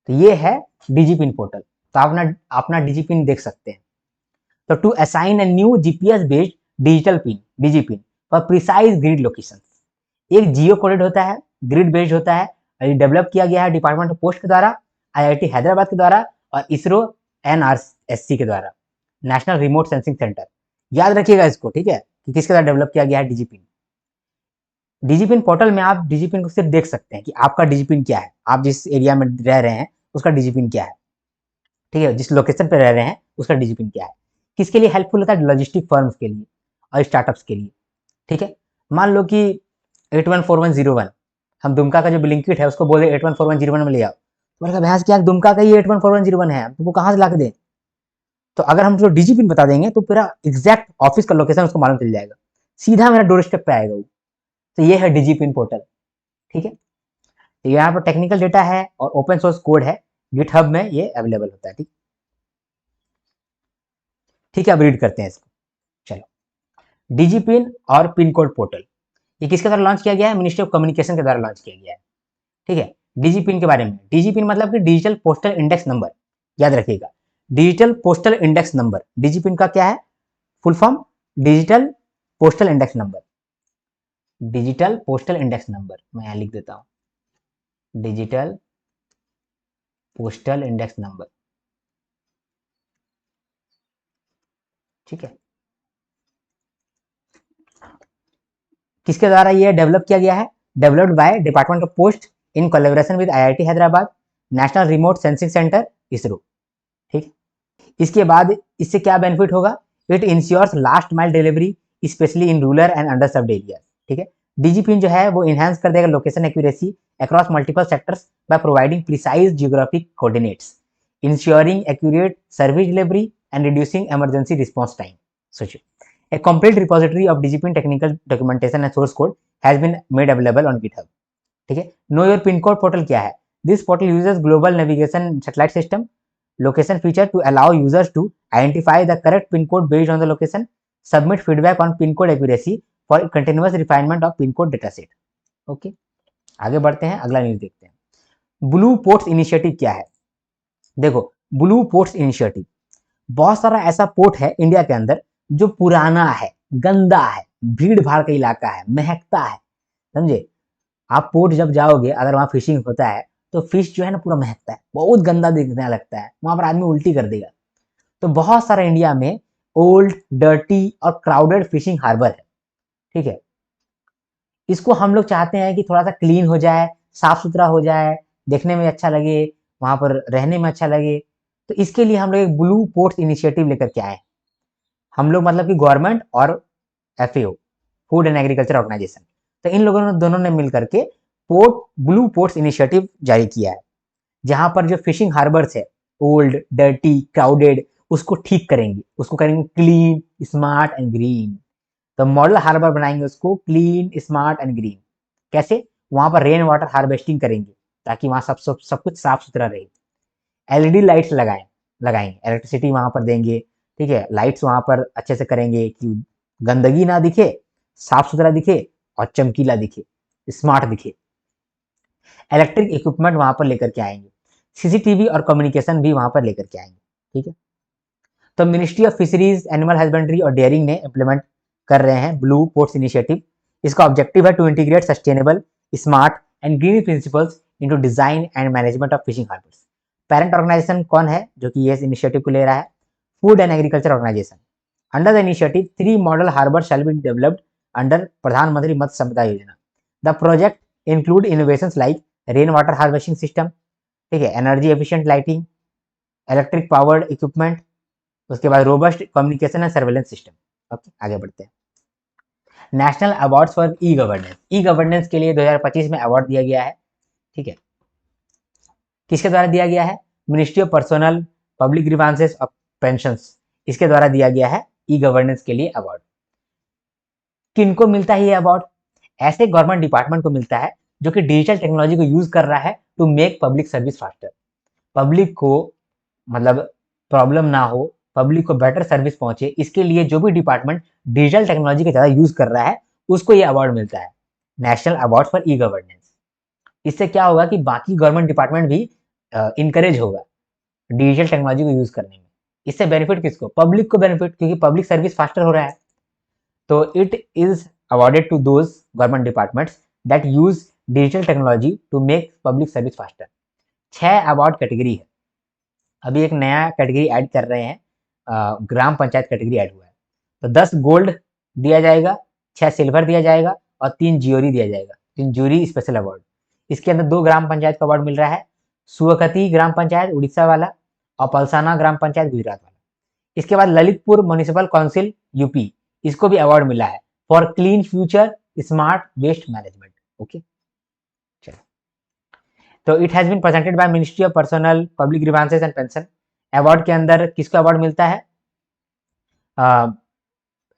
तो ये है डिजी पिन पोर्टल, तो आप अपना डिजी पिन देख सकते हैं। तो to assign a new GPS based digital pin, digi pin for precise grid location, एक जियो कोडेड होता है, ग्रिड बेस्ड होता है, और ये डेवलप किया गया है डिपार्टमेंट ऑफ पोस्ट के द्वारा, आईआईटी हैदराबाद के द्वारा और इसरो एनआरएससी के द्वारा, नेशनल रिमोट सेंसिंग सेंटर। याद रखिएगा इसको, ठीक है, कि किसके द्वारा डेवलप किया गया है, डिजीपिन। डिजीपिन पोर्टल में आप डिजीपिन को सिर्फ देख सकते हैं कि आपका डिजीपिन क्या है, आप जिस एरिया में रह रहे हैं उसका डिजीपिन क्या है। ठीक है, जिस लोकेशन पर रह रहे हैं उसका डिजीपिन क्या है। किसके लिए हेल्पफुल होता है, लॉजिस्टिक फर्म्स के लिए और स्टार्टअप्स के लिए। ठीक है, मान लो कि 814101, हम दुमका का जो ब्लिंकिट है उसको बोले 814101 में ले आओ, तो मैंने कहा भैंस क्या दुमका का ही 814101 है, तुमको कहाँ से ला के दें। तो अगर हम उसको डिजी पिन बता देंगे तो पूरा एग्जैक्ट ऑफिस का लोकेशन उसको मालूम चल जाएगा, सीधा मेरा डोर स्टेप पे आएगा वो। तो ये है डिजी पिन पोर्टल। ठीक है, तो यहाँ पर टेक्निकल डेटा है और ओपन सोर्स कोड है, गिटहब में ये अवेलेबल होता है। ठीक, ठीक है, अब रीड करते हैं इसको। चलो, डिजी पिन और पिन कोड पोर्टल ये किसके द्वारा लॉन्च किया गया है, मिनिस्ट्री ऑफ कम्युनिकेशन के द्वारा लॉन्च किया गया है। ठीक है, डिजी पिन के बारे में, डिजी पिन मतलब कि डिजिटल पोस्टल इंडेक्स नंबर, याद रखिएगा, डिजिटल पोस्टल इंडेक्स नंबर। डिजी पिन का क्या है full form, digital postal index number, digital postal index number, मैं यहां लिख देता हूं, डिजिटल पोस्टल इंडेक्स नंबर। ठीक है, किसके द्वारा ये डेवलप किया गया है, developed by department of post in collaboration with IIT Hyderabad, national remote sensing centre ISRO. ठीक, इसके बाद इससे क्या बेनिफिट होगा, it ensures last mile delivery specially in rural and under served area. ठीक है, डीजीपिन जो है वो इनहेंस कर देगा location accuracy across multiple sectors by providing precise geographic coordinates, ensuring accurate service delivery and reducing emergency response time. सोचिए, a complete repository of DGPin technical documentation and source code has been made available on GitHub। ठीक है, know your pin code portal क्या है, this portal uses global navigation satellite system location feature to allow users to identify the correct pin code based on the location, submit feedback on pin code accuracy for continuous refinement of pin code dataset। Okay, आगे बढ़ते हैं, अगला news देखते हैं। Blue ports initiative क्या है, देखो blue ports initiative, बहुत सारा ऐसा पोर्ट है इंडिया के अंदर जो पुराना है, गंदा है, भीड़ भाड़ का इलाका है, महकता है, समझे। आप पोर्ट जब जाओगे, अगर वहां फिशिंग होता है तो फिश जो है ना पूरा महकता है, बहुत गंदा दिखने लगता है, वहां पर आदमी उल्टी कर देगा। तो बहुत सारा इंडिया में ओल्ड, डर्टी और क्राउडेड फिशिंग हार्बर है। ठीक है, इसको हम लोग चाहते हैं कि थोड़ा सा क्लीन हो जाए, साफ सुथरा हो जाए, देखने में अच्छा लगे, वहां पर रहने में अच्छा लगे। तो इसके लिए हम लोग एक ब्लू पोर्ट्स इनिशिएटिव लेकर के आए। हम लोग मतलब कि गवर्नमेंट और FAO, food and agriculture organisation, तो इन लोगों ने दोनों ने मिलकर के ब्लू पोर्ट्स इनिशिएटिव जारी किया है, जहां पर जो फिशिंग हार्बर्स है ओल्ड, डर्टी, क्राउडेड, उसको ठीक करेंगे, उसको करेंगे क्लीन, स्मार्ट एंड ग्रीन। तो मॉडल हार्बर बनाएंगे उसको क्लीन, स्मार्ट एंड ग्रीन। कैसे, वहां पर रेन वाटर हार्वेस्टिंग करेंगे ताकि वहां सब कुछ साफ सुथरा रहे। एलईडी लाइट्स लगाएंगे, इलेक्ट्रिसिटी वहां पर देंगे। ठीक है, लाइट्स वहां पर अच्छे से करेंगे कि गंदगी ना दिखे, साफ सुथरा दिखे और चमकीला दिखे, स्मार्ट दिखे। इलेक्ट्रिक इक्विपमेंट वहां पर लेकर के आएंगे, सीसीटीवी और कम्युनिकेशन भी वहां पर लेकर के आएंगे। ठीक है, तो ministry of fisheries, animal husbandry और डेयरिंग ने इम्प्लीमेंट कर रहे हैं ब्लू पोर्ट्स इनिशिएटिव। इसका ऑब्जेक्टिव है to integrate sustainable, smart and green principles into design and management of fishing harbours. Parent organisation कौन है जो कि ये इनिशिएटिव को ले रहा है, food and agriculture organisation. Under the initiative 3 model harbour shall be developed under Pradhan Mantri Matsya Sampada Yojana. The project include innovations like rain water harvesting system, ठीक है, energy efficient lighting, electric powered equipment, उसके बाद robust communication and surveillance system. Okay, आगे बढ़ते हैं। National awards for e governance, e governance के लिए 2025 में अवार्ड दिया गया है। ठीक है, किसके द्वारा दिया गया है, ministry of personnel, public grievances और पेंशंस, इसके द्वारा दिया गया है ई गवर्नेंस के लिए अवार्ड। किनको मिलता है ये अवार्ड, ऐसे गवर्नमेंट डिपार्टमेंट को मिलता है जो कि डिजिटल टेक्नोलॉजी को यूज कर रहा है to make public service faster. Public को मतलब प्रॉब्लम ना हो, पब्लिक को बेटर सर्विस पहुंचे, इसके लिए जो भी डिपार्टमेंट डिजिटल टेक्नोलॉजी का ज्यादा यूज कर रहा है उसको ये अवार्ड मिलता है, national award for e governance. इससे क्या होगा कि बाकी गवर्नमेंट डिपार्टमेंट भी इनकरेज होगा डिजिटल टेक्नोलॉजी को यूज करने में। इससे बेनिफिट किसको, पब्लिक को बेनिफिट, क्योंकि पब्लिक सर्विस फास्टर हो रहा है। तो it is awarded to those government departments that use digital technology to make public service faster. 6 award category है, अभी एक नया कैटेगरी ऐड कर रहे हैं, ग्राम पंचायत कैटेगरी ऐड हुआ है। तो 10 गोल्ड दिया जाएगा, 6 सिल्वर दिया जाएगा और 3 ज्यूरी दिया जाएगा, 3 ज्यूरी स्पेशल अवार्ड। इसके अंदर 2 ग्राम पंचायत का अवार्ड मिल रहा है, सुअकती ग्राम पंचायत उड़ीसा वाला और पलसाना ग्राम पंचायत गुजरात वाला। इसके बाद ललितपुर म्युनिसिपल काउंसिल यूपी, इसको भी अवार्ड मिला है for clean future smart waste management. Okay, चलो, तो it has been presented by ministry of personnel, public grievances and pension. Award के अंदर किसको अवार्ड मिलता है,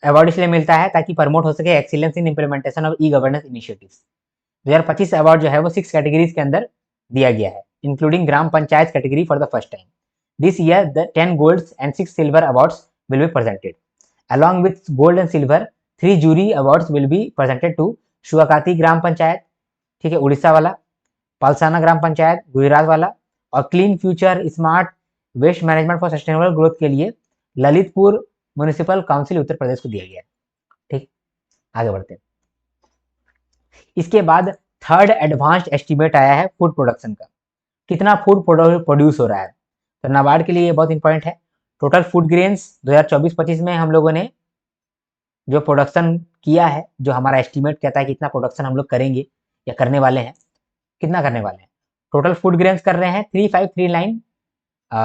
अवार्ड इसलिए मिलता है ताकि प्रमोट हो सके excellence in implementation of e governance initiatives. 2025 award जो है वो 6 कैटेगरीज के अंदर दिया गया है, including gram panchayat category for the first time. This year the 10 gold and 6 silver awards will be presented along with gold and silver। 3 jury awards will be presented to शुआकाती ग्राम पंचायत, ठीक है, उड़ीसा वाला, पलसाना ग्राम पंचायत गुजरात वाला, और clean future smart waste management for sustainable growth के लिए Lalitpur municipal council Uttar Pradesh को दिया गया। ठीक, आगे बढ़ते हैं। इसके बाद थर्ड एडवांस्ड एस्टिमेट आया है फूड प्रोडक्शन का, कितना फूड प्रोड्यूस हो रहा है। तो नाबार्ड के लिए ये बहुत इंपॉर्टेंट है। टोटल फूड ग्रेन्स 2024-25 में हम लोगों ने जो प्रोडक्शन किया है, जो हमारा एस्टीमेट कहता है कि कितना प्रोडक्शन हम लोग करेंगे या करने वाले हैं, कितना करने वाले हैं, टोटल फूड ग्रेन्स कर रहे हैं 3539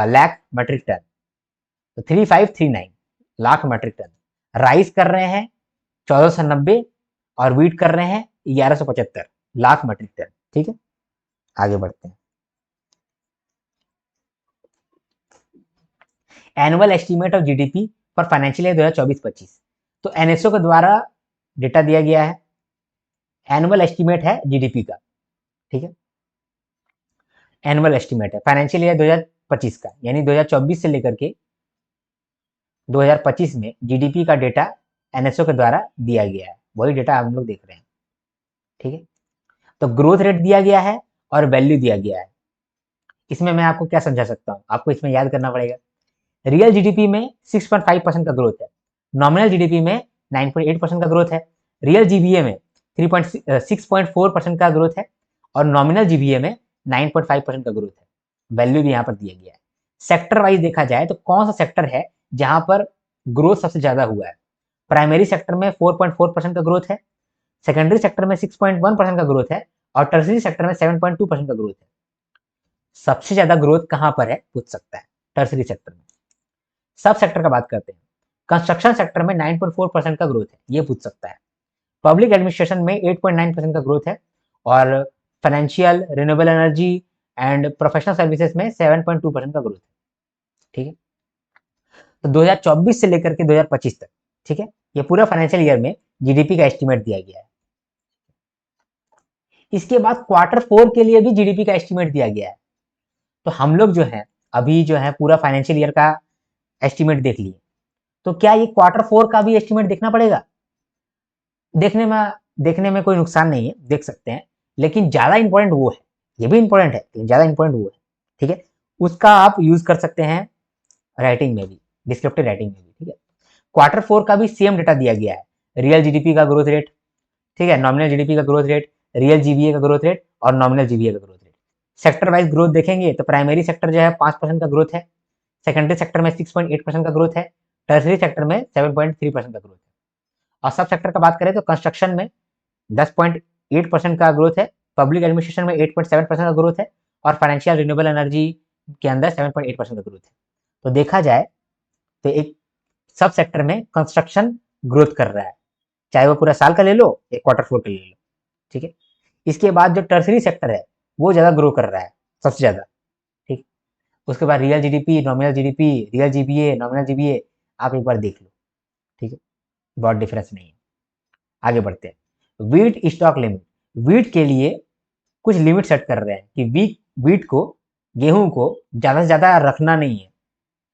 लाख मेट्रिक टन, तो 3539 लाख मेट्रिक टन। राइस कर रहे हैं 1490 और वीट कर रहे हैं 1175 लाख मेट्रिक टन। ठीक है, आगे बढ़ते हैं। Annual estimate of GDP for financial year 2024-25, तो एनएसओ के द्वारा डेटा दिया गया है, एनुअल एस्टीमेट है जीडीपी का। ठीक है, एनुअल एस्टीमेट है फाइनेंशियल ईयर 2025 का, यानी 2024 से लेकर के 2025 में जीडीपी का डेटा एनएसओ के द्वारा दिया गया है, वही डेटा हम लोग देख रहे हैं। ठीक है, तो ग्रोथ रेट दिया गया है और वैल्यू दिया गया है। इसमें मैं आपको क्या समझा सकता हूँ, आपको इसमें याद करना पड़ेगा। रियल जीडीपी में 6.5% का ग्रोथ है, नॉमिनल जीडीपी में 9.8% का ग्रोथ है, रियल जीबीए में 6.4% का ग्रोथ है और नॉमिनल जीबीए में 9.5% का ग्रोथ है। वैल्यू भी यहाँ पर दिया गया है। सेक्टर वाइज देखा जाए तो कौन सा सेक्टर है जहां पर ग्रोथ सबसे ज्यादा हुआ है? प्राइमरी सेक्टर में 4.4% का ग्रोथ है, सेकेंडरी सेक्टर में 6.1% का ग्रोथ है और टर्सरी सेक्टर में 7.2% का ग्रोथ है। सबसे ज्यादा ग्रोथ कहां पर है पूछ सकता है, टर्सरी सेक्टर में। सब सेक्टर का बात करते हैं, कंस्ट्रक्शन सेक्टर में 9.4% का ग्रोथ है, ये पूछ सकता है। पब्लिक एडमिनिस्ट्रेशन में 8.9% का ग्रोथ है और financial, renewable energy and professional services में 7.2% का ग्रोथ है। ठीक है, तो 2024 से लेकर के 2025 तक, ठीक है, ये पूरा फाइनेंशियल ईयर में जीडीपी का एस्टीमेट दिया गया है। इसके बाद Q4 के लिए भी जीडीपी का एस्टीमेट दिया गया है। तो हम लोग जो है अभी जो है पूरा फाइनेंशियल ईयर का एस्टीमेट देख लिए, तो क्या ये Q4 का भी एस्टीमेट देखना पड़ेगा? देखने में कोई नुकसान नहीं है, देख सकते हैं, लेकिन ज्यादा इंपॉर्टेंट वो है, ये भी इंपॉर्टेंट है लेकिन ज्यादा इंपॉर्टेंट वो है। ठीक है, उसका आप यूज कर सकते हैं राइटिंग में भी, डिस्क्रिप्टिव राइटिंग में भी। ठीक है, Q4 का भी सेम डेटा दिया गया है, रियल जीडीपी का ग्रोथ रेट, ठीक है, नॉमिनल जीडीपी का ग्रोथ रेट, रियल जीबीए का ग्रोथ रेट और नॉमिनल जीबीए का growth rate. Sector wise growth देखेंगे तो प्राइमरी सेक्टर जो है 5% का ग्रोथ है, सेकेंडरी सेक्टर में 6.8% का ग्रोथ है, टर्सरी सेक्टर में 7.3% का ग्रोथ है। और सब सेक्टर का बात करें तो कंस्ट्रक्शन में 10.8% का ग्रोथ है, पब्लिक एडमिनिस्ट्रेशन में 8.7% का ग्रोथ है और फाइनेंशियल रिन्यूएबल एनर्जी के अंदर 7.8% का ग्रोथ है। तो देखा जाए तो एक सब सेक्टर में कंस्ट्रक्शन ग्रोथ कर रहा है, चाहे वो पूरा साल का ले लो या Q4 का ले लो। ठीक है, इसके बाद जो टर्सरी सेक्टर है वो ज्यादा ग्रो कर रहा है, सबसे ज्यादा। ठीक, उसके बाद real GDP, nominal GDP, real GBA, nominal GBA, आप एक बार देख लो। ठीक है, बहुत डिफरेंस नहीं है। आगे बढ़ते हैं, वीट स्टॉक लिमिट। वीट के लिए कुछ लिमिट सेट कर रहे हैं कि वीट को, गेहूं को ज्यादा से ज्यादा रखना नहीं है,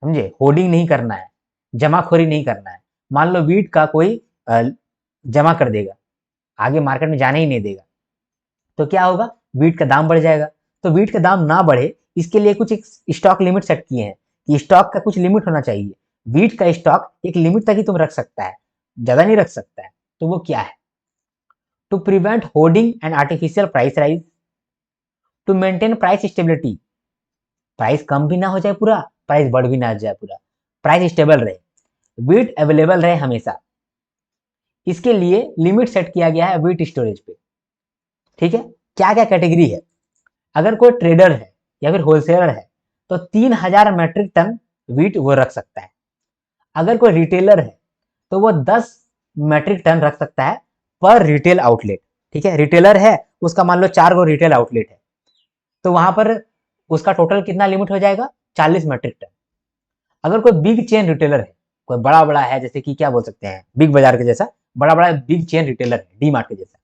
समझे, होर्डिंग नहीं करना है, जमाखोरी नहीं करना है। मान लो वीट का कोई जमा कर देगा, आगे मार्केट में जाने ही नहीं देगा, तो क्या होगा, वीट का दाम बढ़ जाएगा। तो वीट का दाम ना बढ़े इसके लिए कुछ एक स्टॉक लिमिट सेट किए हैं कि स्टॉक का कुछ लिमिट होना चाहिए। वीट का स्टॉक एक लिमिट तक ही तुम रख सकता है, ज्यादा नहीं रख सकता है। तो वो क्या है? To prevent hoarding and artificial price rise, to maintain price stability, price कम भी ना हो जाए पूरा, प्राइस बढ़ भी ना जाए पूरा, प्राइस स्टेबल रहे, वीट अवेलेबल रहे हमेशा, इसके लिए लिमिट सेट किया गया है वीट स्टोरेज पे। ठीक है, क्या क्या कैटेगरी है? अगर कोई ट्रेडर है या फिर होलसेलर है तो 3000 मेट्रिक टन वीट वो रख सकता है। अगर कोई रिटेलर है तो वो 10 मेट्रिक टन रख सकता है पर रिटेल आउटलेट। ठीक है, रिटेलर है, उसका मान लो 4 गो रिटेल आउटलेट है, तो वहां पर उसका टोटल कितना लिमिट हो जाएगा, 40 मेट्रिक टन। अगर कोई बिग चेन रिटेलर है, कोई बड़ा बड़ा है, जैसे कि क्या बोल सकते हैं, बिग बाजार के जैसा बड़ा बड़ा बिग चेन रिटेलर है, डी मार्ट के जैसा,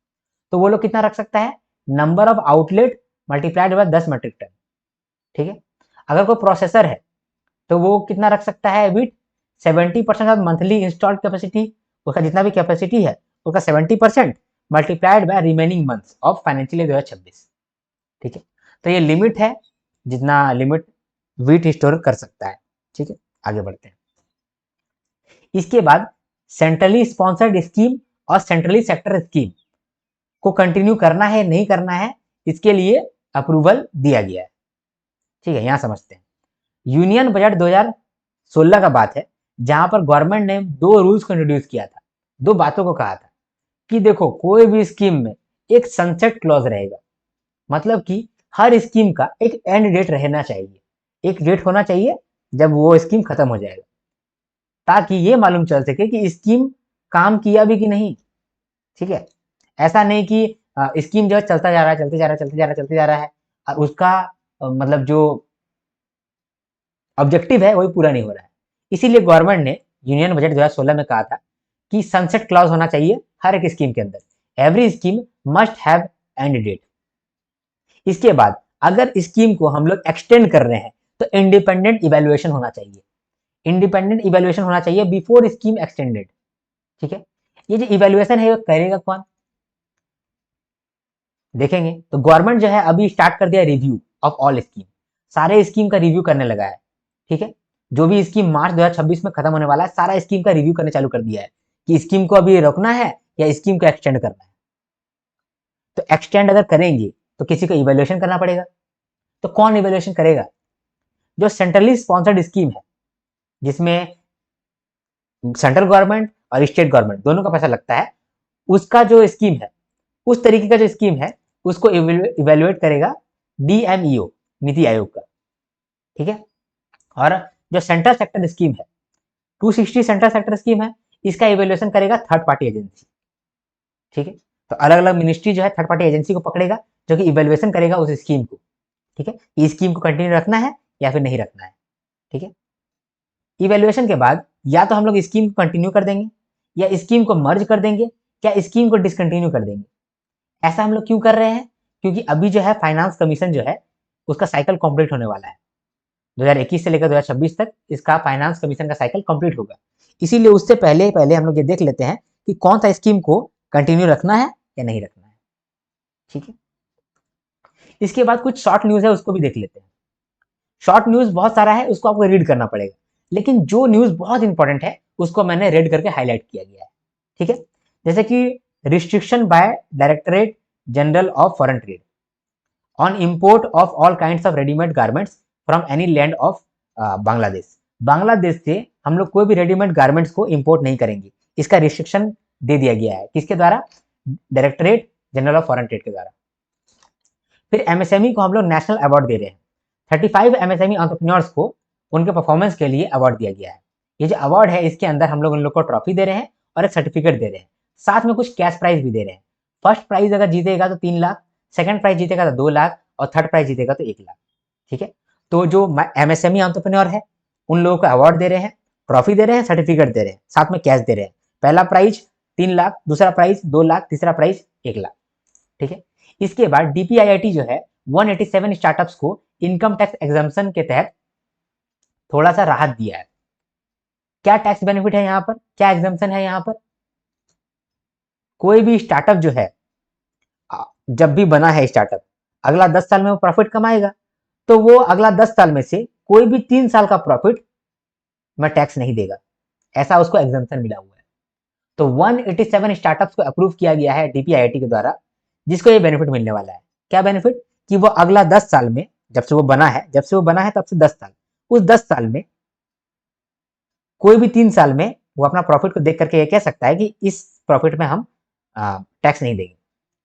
तो वो लोग कितना रख सकता है, number of outlet multiplied by 10 metric tonne. ठीक है, अगर कोई प्रोसेसर है तो वो कितना रख सकता है with 70% of monthly installed capacity, उसका जितना भी कैपेसिटी है उसका 70% multiplied by remaining months of financial year 2026। ठीक है, तो ये लिमिट है जितना लिमिट वीट स्टोर कर सकता है। ठीक है, आगे बढ़ते हैं। इसके बाद सेंट्रली स्पॉन्सर्ड स्कीम और सेंट्रली सेक्टर स्कीम को कंटिन्यू करना है नहीं करना है, इसके लिए अप्रूवल दिया गया है। ठीक है, यहां समझते हैं। यूनियन बजट 2016 का बात है, जहां पर गवर्नमेंट ने 2 रूल्स को इंट्रोड्यूस किया था, 2 बातों को कहा था कि देखो कोई भी स्कीम में एक सनसेट क्लॉज रहेगा, मतलब कि हर स्कीम का एक एंड डेट रहना चाहिए, एक डेट होना चाहिए जब वो स्कीम खत्म हो जाएगा, ताकि ये मालूम चल सके कि स्कीम काम किया भी कि नहीं। ठीक है, ऐसा नहीं कि स्कीम जो है चलता जा रहा है, चलते जा रहा है, चलते जा रहा है, चलते जा रहा है, और उसका मतलब जो ऑब्जेक्टिव है वही पूरा नहीं हो रहा है। इसीलिए गवर्नमेंट ने यूनियन बजट 2016 में कहा था कि सनसेट क्लॉज होना चाहिए हर एक स्कीम के अंदर, every scheme must have end date. इसके बाद अगर स्कीम को हम लोग एक्सटेंड कर रहे हैं तो इंडिपेंडेंट इवेल्युएशन होना चाहिए, इंडिपेंडेंट इवेल्युएशन होना चाहिए बिफोर स्कीम एक्सटेंडेड। ठीक है, ये जो इवेल्युएशन है वो करेगा कौन, देखेंगे। तो गवर्नमेंट जो है अभी स्टार्ट कर दिया रिव्यू ऑफ ऑल स्कीम, सारे स्कीम का रिव्यू करने लगा है। ठीक है, जो भी स्कीम मार्च 2026 में खत्म होने वाला है, सारा स्कीम का रिव्यू करने चालू कर दिया है कि स्कीम को अभी रोकना है या स्कीम को एक्सटेंड करना है। तो एक्सटेंड अगर करेंगे तो किसी को इवेल्युएशन करना पड़ेगा, तो कौन इवेल्युएशन करेगा? जो सेंट्रली स्पॉन्सर्ड स्कीम है, जिसमें सेंट्रल गवर्नमेंट और स्टेट गवर्नमेंट दोनों का पैसा लगता है, उसका जो स्कीम है, उस तरीके का जो स्कीम है, उसको इवेल्युएट करेगा डीएमईओ, नीति आयोग का। ठीक है, और जो सेंट्रल सेक्टर स्कीम है, 260 सेंट्रल सेक्टर स्कीम है, इसका इवेल्युएशन करेगा थर्ड पार्टी एजेंसी। ठीक है, तो अलग अलग मिनिस्ट्री जो है थर्ड पार्टी एजेंसी को पकड़ेगा जो कि इवेल्युएशन करेगा उस स्कीम को। ठीक है, इस स्कीम को कंटिन्यू रखना है या फिर नहीं रखना है। ठीक है, इवेल्युएशन के बाद या तो हम लोग स्कीम को कंटिन्यू कर देंगे, या स्कीम को मर्ज कर देंगे, या स्कीम को डिसकंटिन्यू कर देंगे। ऐसा हम लोग क्यों कर रहे हैं? क्योंकि अभी जो है फाइनेंस कमीशन जो है उसका साइकिल कंप्लीट होने वाला है, 2021 से लेकर 2026 तक इसका फाइनेंस कमीशन का साइकिल कंप्लीट होगा। इसीलिए उससे पहले पहले हम लोग ये देख लेते हैं कि कौन सा स्कीम को कंटिन्यू रखना है या नहीं रखना है। ठीक है, इसके बाद कुछ शॉर्ट न्यूज है, उसको भी देख लेते हैं। शॉर्ट न्यूज बहुत सारा है, उसको आपको रीड करना पड़ेगा, लेकिन जो न्यूज बहुत इंपॉर्टेंट है उसको मैंने रेड करके हाईलाइट किया गया है। ठीक है, जैसे कि restriction by directorate general of foreign trade on import of all kinds of readymade garments from any land of Bangladesh. Bangladesh से हम लोग कोई भी रेडीमेड गारमेंट्स को इंपोर्ट नहीं करेंगे, इसका रिस्ट्रिक्शन दे दिया गया है। किसके द्वारा? Directorate general of foreign trade के द्वारा। फिर एमएसएमई को हम लोग नेशनल अवार्ड दे रहे हैं, 35 एमएसएमई एंटरप्रेन्योर्स को उनके परफॉर्मेंस के लिए अवार्ड दिया गया है। ये जो अवार्ड है इसके अंदर हम लोग उन लोग को ट्रॉफी दे रहे हैं और एक सर्टिफिकेट दे रहे हैं, साथ में कुछ कैश प्राइज भी दे रहे हैं। फर्स्ट प्राइज अगर जीतेगा तो 3 लाख, सेकंड प्राइज जीतेगा तो 2 लाख, और थर्ड प्राइज जीतेगा तो 1 लाख। ठीक है, तो जो एमएसएमई एंटरप्रेन्योर है उन लोगों को अवार्ड दे रहे हैं, ट्रॉफी दे रहे हैं, सर्टिफिकेट दे रहे हैं, साथ में कैश दे रहे हैं। पहला प्राइज 3 लाख, दूसरा प्राइज 2 लाख, तीसरा प्राइज 1 लाख। ठीक है, इसके बाद डीपीआईआईटी जो है 187 स्टार्टअप्स को इनकम टैक्स एग्जाम्पशन के तहत थोड़ा सा राहत दिया है। क्या टैक्स बेनिफिट है यहाँ पर, क्या एग्जाम्पशन है यहाँ पर? कोई भी स्टार्टअप जो है, जब भी बना है स्टार्टअप, अगला 10 साल में वो प्रॉफिट कमाएगा, तो वो अगला 10 साल में से कोई भी 3 साल का प्रॉफिट में टैक्स नहीं देगा, ऐसा उसको एग्जाम्पशन मिला हुआ है। तो 187 स्टार्टअप्स को अप्रूव किया गया है डीपीआईआईटी के द्वारा, जिसको ये बेनिफिट मिलने वाला है। क्या बेनिफिट? कि वो अगला 10 साल में, जब से वो बना है तब से 10 साल, उस 10 साल में कोई भी 3 साल में वो अपना प्रॉफिट को देख करके ये कह सकता है कि इस प्रॉफिट में हम टैक्स नहीं देंगे।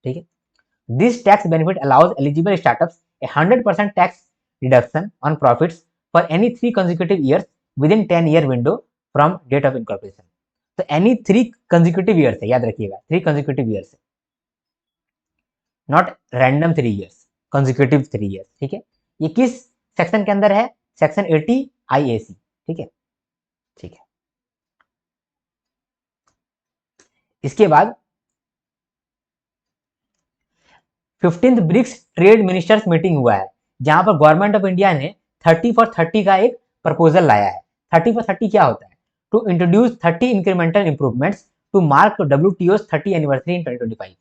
ठीक है, this tax benefit allows eligible startups a 100% tax reduction on profits for any 3 consecutive years within 10 year window from date of incorporation. तो एनी 3 कंसेक्यूटिव ईयर्स है, याद रखिएगा 3 कंसेक्यूटिव ईयर्स है, not random 3 years, consecutive 3 years. ठीक है, ये किस section के अंदर है? Section 80 IAC. ठीक है, ठीक है, इसके बाद 15th BRICS trade ministers meeting हुआ है, जहां पर गवर्नमेंट ऑफ इंडिया ने 30 फॉर 30 का एक प्रपोजल लाया है। 30 फॉर 30 क्या होता है? To introduce 30 incremental improvements to mark WTO 30 anniversary in 2025।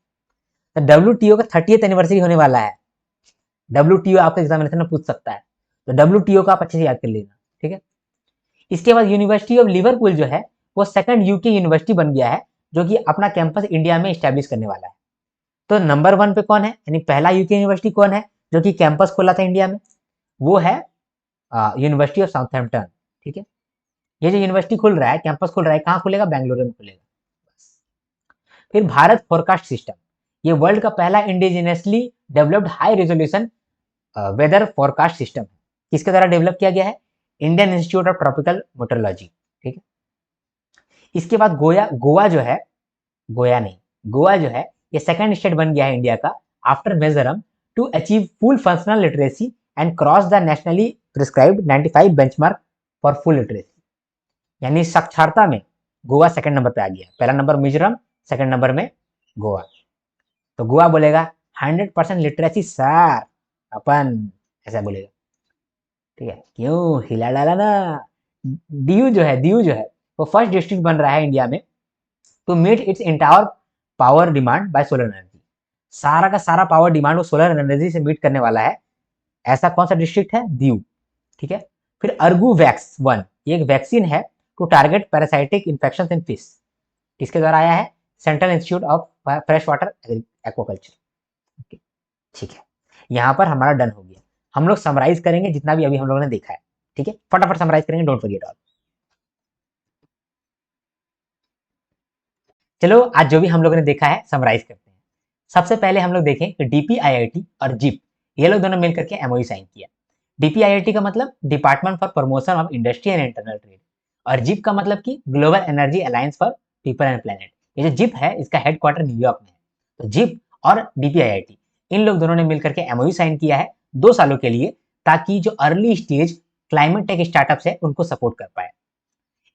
तो WTO का 30th एनिवर्सरी होने वाला है। WTO आपका एग्जामिनेशन में पूछ सकता है, तो WTO का आप अच्छे से याद कर लेना। ठीक है, इसके बाद यूनिवर्सिटी ऑफ लिवरपूल जो है वो सेकंड यूके यूनिवर्सिटी बन गया है, जो कि अपना कैंपस इंडिया में स्टैब्लिश करने वाला है। तो नंबर 1 पे कौन है, यानी पहला यूके यूनिवर्सिटी कौन है जो कि कैंपस खोला था इंडिया में? वो है यूनिवर्सिटी ऑफ साउथहैम्पटन। ठीक है, ये जो यूनिवर्सिटी खुल रहा है, कैंपस खुल रहा है, कहाँ खुलेगा? बेंगलुरु में खुलेगा। फिर भारत फोरकास्ट सिस्टम, ये वर्ल्ड का पहला indigenously developed high resolution weather forecast system है। किसके द्वारा डेवलप किया गया है? Indian institute of tropical meteorology. ठीक है। इसके बाद गोवा जो है, गोवा जो है ये सेकंड स्टेट बन गया है इंडिया का after Mizoram to achieve full functional literacy and cross the nationally prescribed 95 benchmark for full literacy. यानी साक्षरता में गोवा सेकंड नंबर पे आ गया। पहला नंबर मिजोरम, सेकंड नंबर में गोवा। तो गोवा बोलेगा 100% लिटरेसी सर, अपन ऐसा बोलेगा। ठीक है, क्यों हिला डाला ना। दीव जो है वो फर्स्ट डिस्ट्रिक्ट बन रहा है इंडिया में to meet its entire power demand by solar energy. सारा का सारा पावर डिमांड वो सोलर एनर्जी से मीट करने वाला है। ऐसा कौन सा डिस्ट्रिक्ट है? दीव। ठीक है। फिर अर्गू वैक्स 1, ये एक वैक्सीन है to target parasitic infection in fish. किसके द्वारा आया है? Central institute of fresh water aquaculture. ठीक है, यहाँ पर हमारा डन हो गया। हम लोग समराइज करेंगे जितना भी अभी हम लोगों ने देखा है। ठीक है, फटाफट समराइज करेंगे, डोंट फॉरगेट ऑल। चलो आज जो भी हम लोगों ने देखा है समराइज करते हैं। सबसे पहले हम लोग देखें कि डीपीआईआईटी और जिप ये लोग दोनों मिलकर के एमओयू साइन किया। डीपीआईआईटी का मतलब department for promotion of industry and internal trade, और जिप का मतलब कि global energy alliance for people and planet. ये जो जिप है इसका हेडक्वार्टर न्यूयॉर्क में है। तो जिप और डीपीआईआईटी इन लोग दोनों ने मिलकर के एमओयू साइन किया है 2 सालों के लिए, ताकि जो early stage climate tech startups है उनको सपोर्ट कर पाए।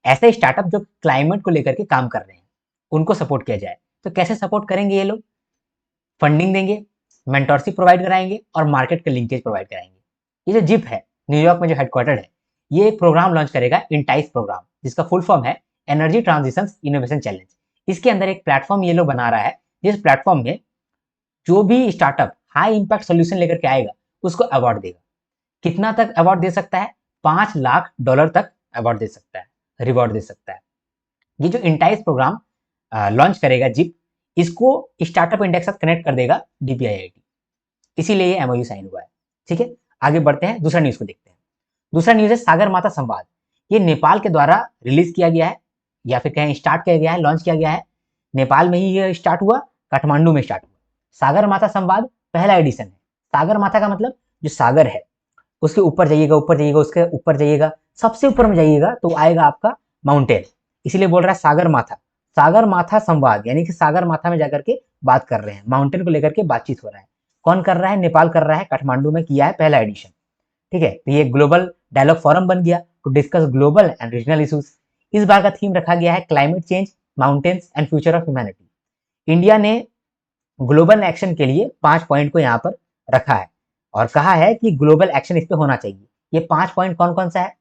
ऐसे स्टार्टअप जो क्लाइमेट को लेकर के काम कर रहे हैं उनको सपोर्ट किया जाए। तो कैसे सपोर्ट करेंगे ये लोग? फंडिंग देंगे, मेंटरशिप प्रोवाइड कराएंगे और मार्केट का लिंकेज प्रोवाइड कराएंगे। ये जो जिप है न्यूयॉर्क में जो हेडक्वार्टर है, ये एक प्रोग्राम लॉन्च करेगा, इंटाइस प्रोग्राम, जिसका फुल फॉर्म है एनर्जी ट्रांजिशन इनोवेशन चैलेंज। इसके अंदर एक प्लेटफॉर्म ये लोग बना रहा है, जिस प्लेटफॉर्म में जो भी स्टार्टअप हाई इंपैक्ट सोल्यूशन लेकर के आएगा उसको अवार्ड देगा। कितना तक अवार्ड दे सकता है? $5 लाख तक अवार्ड दे सकता है, रिवॉर्ड दे सकता है। ये जो इंटाइस प्रोग्राम लॉन्च करेगा जिप, इसको स्टार्टअप इंडेक्स साथ कनेक्ट कर देगा डीपीआईआईटी, इसीलिए ये एमओयू साइन हुआ है। ठीक है, आगे बढ़ते हैं, दूसरा न्यूज को देखते हैं। दूसरा न्यूज है सागर माता संवाद। ये नेपाल के द्वारा रिलीज किया गया है, या फिर कहें स्टार्ट किया गया है, लॉन्च किया गया है। नेपाल में ही ये स्टार्ट हुआ, काठमांडू में स्टार्ट हुआ। सागर माता संवाद पहला एडिशन है। सागर माता का मतलब जो सागर है उसके ऊपर जाइएगा, ऊपर जाइएगा, उसके ऊपर जाइएगा, सबसे ऊपर में जाइएगा तो आएगा आपका माउंटेन, इसीलिए बोल रहा है सागर माथा। सागर माथा संवाद यानी कि सागर माथा में जाकर के बात कर रहे हैं, माउंटेन को लेकर के बातचीत हो रहा है। कौन कर रहा है? नेपाल कर रहा है, काठमांडू में किया है पहला एडिशन। ठीक है, तो ये ग्लोबल डायलॉग फोरम बन गया to discuss global and regional issues. इस बार का थीम रखा गया है climate change, mountains and future of humanity. India ने ग्लोबल एक्शन के लिए 5 पॉइंट को यहाँ पर रखा है और कहा है कि ग्लोबल एक्शन इस पे होना चाहिए। ये 5 पॉइंट कौन कौन सा है?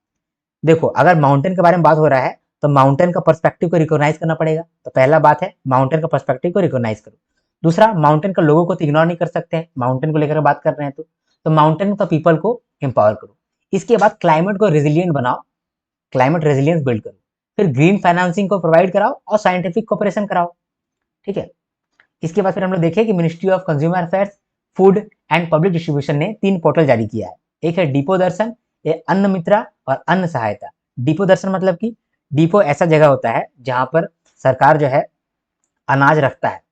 देखो, अगर माउंटेन के बारे में बात हो रहा है तो माउंटेन का पर्सपेक्टिव को रिकॉग्नाइज करना पड़ेगा। तो पहला बात है माउंटेन का पर्सपेक्टिव को रिकॉग्नाइज करो। दूसरा, माउंटेन का लोगों को तो इग्नोर नहीं कर सकते हैं, माउंटेन को लेकर बात कर रहे हैं तो माउंटेन का पीपल को एम्पावर करो। इसके बाद क्लाइमेट को रेजिलियंट बनाओ, क्लाइमेट रेजिलियंस बिल्ड करो। फिर ग्रीन फाइनेंसिंग को प्रोवाइड कराओ और साइंटिफिक कोऑपरेशन कराओ। ठीक है, इसके बाद फिर हम लोग देखें कि ministry of consumer affairs, food and public distribution ने 3 पोर्टल जारी किया है। एक है डिपो दर्शन, एक अन्न मित्रा और अन्न सहायता। डिपो दर्शन मतलब कि डिपो ऐसा जगह होता है जहां पर सरकार जो है अनाज रखता है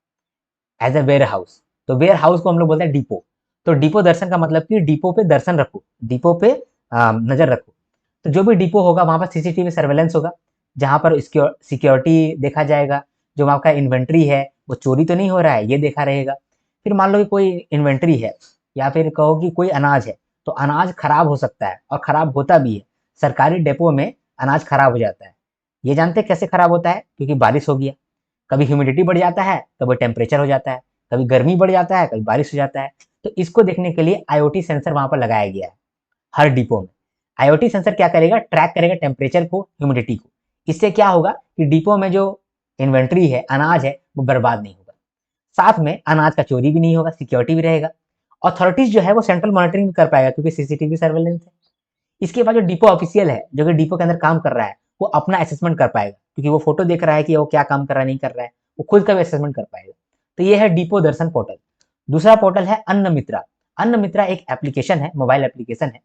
एज ए वेयर हाउस, तो वेयर हाउस को हम लोग बोलते हैं डिपो। तो डिपो दर्शन का मतलब कि डिपो पे दर्शन रखो, डिपो पे नजर रखो। तो जो भी डिपो होगा वहां पर सीसीटीवी सर्वेलेंस होगा, जहां पर सिक्योरिटी देखा जाएगा, जो वहां का इन्वेंट्री है वो चोरी तो नहीं हो रहा है ये देखा रहेगा। फिर मान लो कि कोई इन्वेंट्री है या फिर कहो कि कोई अनाज है, तो अनाज खराब हो सकता है और खराब होता भी है। सरकारी डेपो में अनाज खराब हो जाता है। ये जानते हैं कैसे खराब होता है? क्योंकि बारिश हो गया, कभी ह्यूमिडिटी बढ़ जाता है, कभी टेम्परेचर हो जाता है, कभी गर्मी बढ़ जाता है, कभी बारिश हो जाता है। तो इसको देखने के लिए आईओटी सेंसर वहां पर लगाया गया है हर डिपो में। आईओटी सेंसर क्या करेगा? ट्रैक करेगा टेम्परेचर को, ह्यूमिडिटी को। इससे क्या होगा कि डिपो में जो इन्वेंट्री है, अनाज है, वो बर्बाद नहीं होगा। साथ में अनाज का चोरी भी नहीं होगा, सिक्योरिटी भी रहेगा। अथॉरिटीज जो है वो सेंट्रल मॉनिटरिंग भी कर पाएगा क्योंकि सीसीटीवी सर्वेलेंस है। इसके बाद जो डिपो ऑफिशियल है जो कि डिपो के अंदर काम कर रहा है, वो अपना असेसमेंट कर पाएगा क्योंकि वो फोटो देख रहा है कि वो क्या काम कर रहा है, नहीं कर रहा है, वो खुद का भी असेसमेंट कर पाएगा। तो ये है डिपो दर्शन पोर्टल। दूसरा पोर्टल है अन्न मित्रा। अन्न मित्रा एक एप्लीकेशन है, मोबाइल एप्लीकेशन है,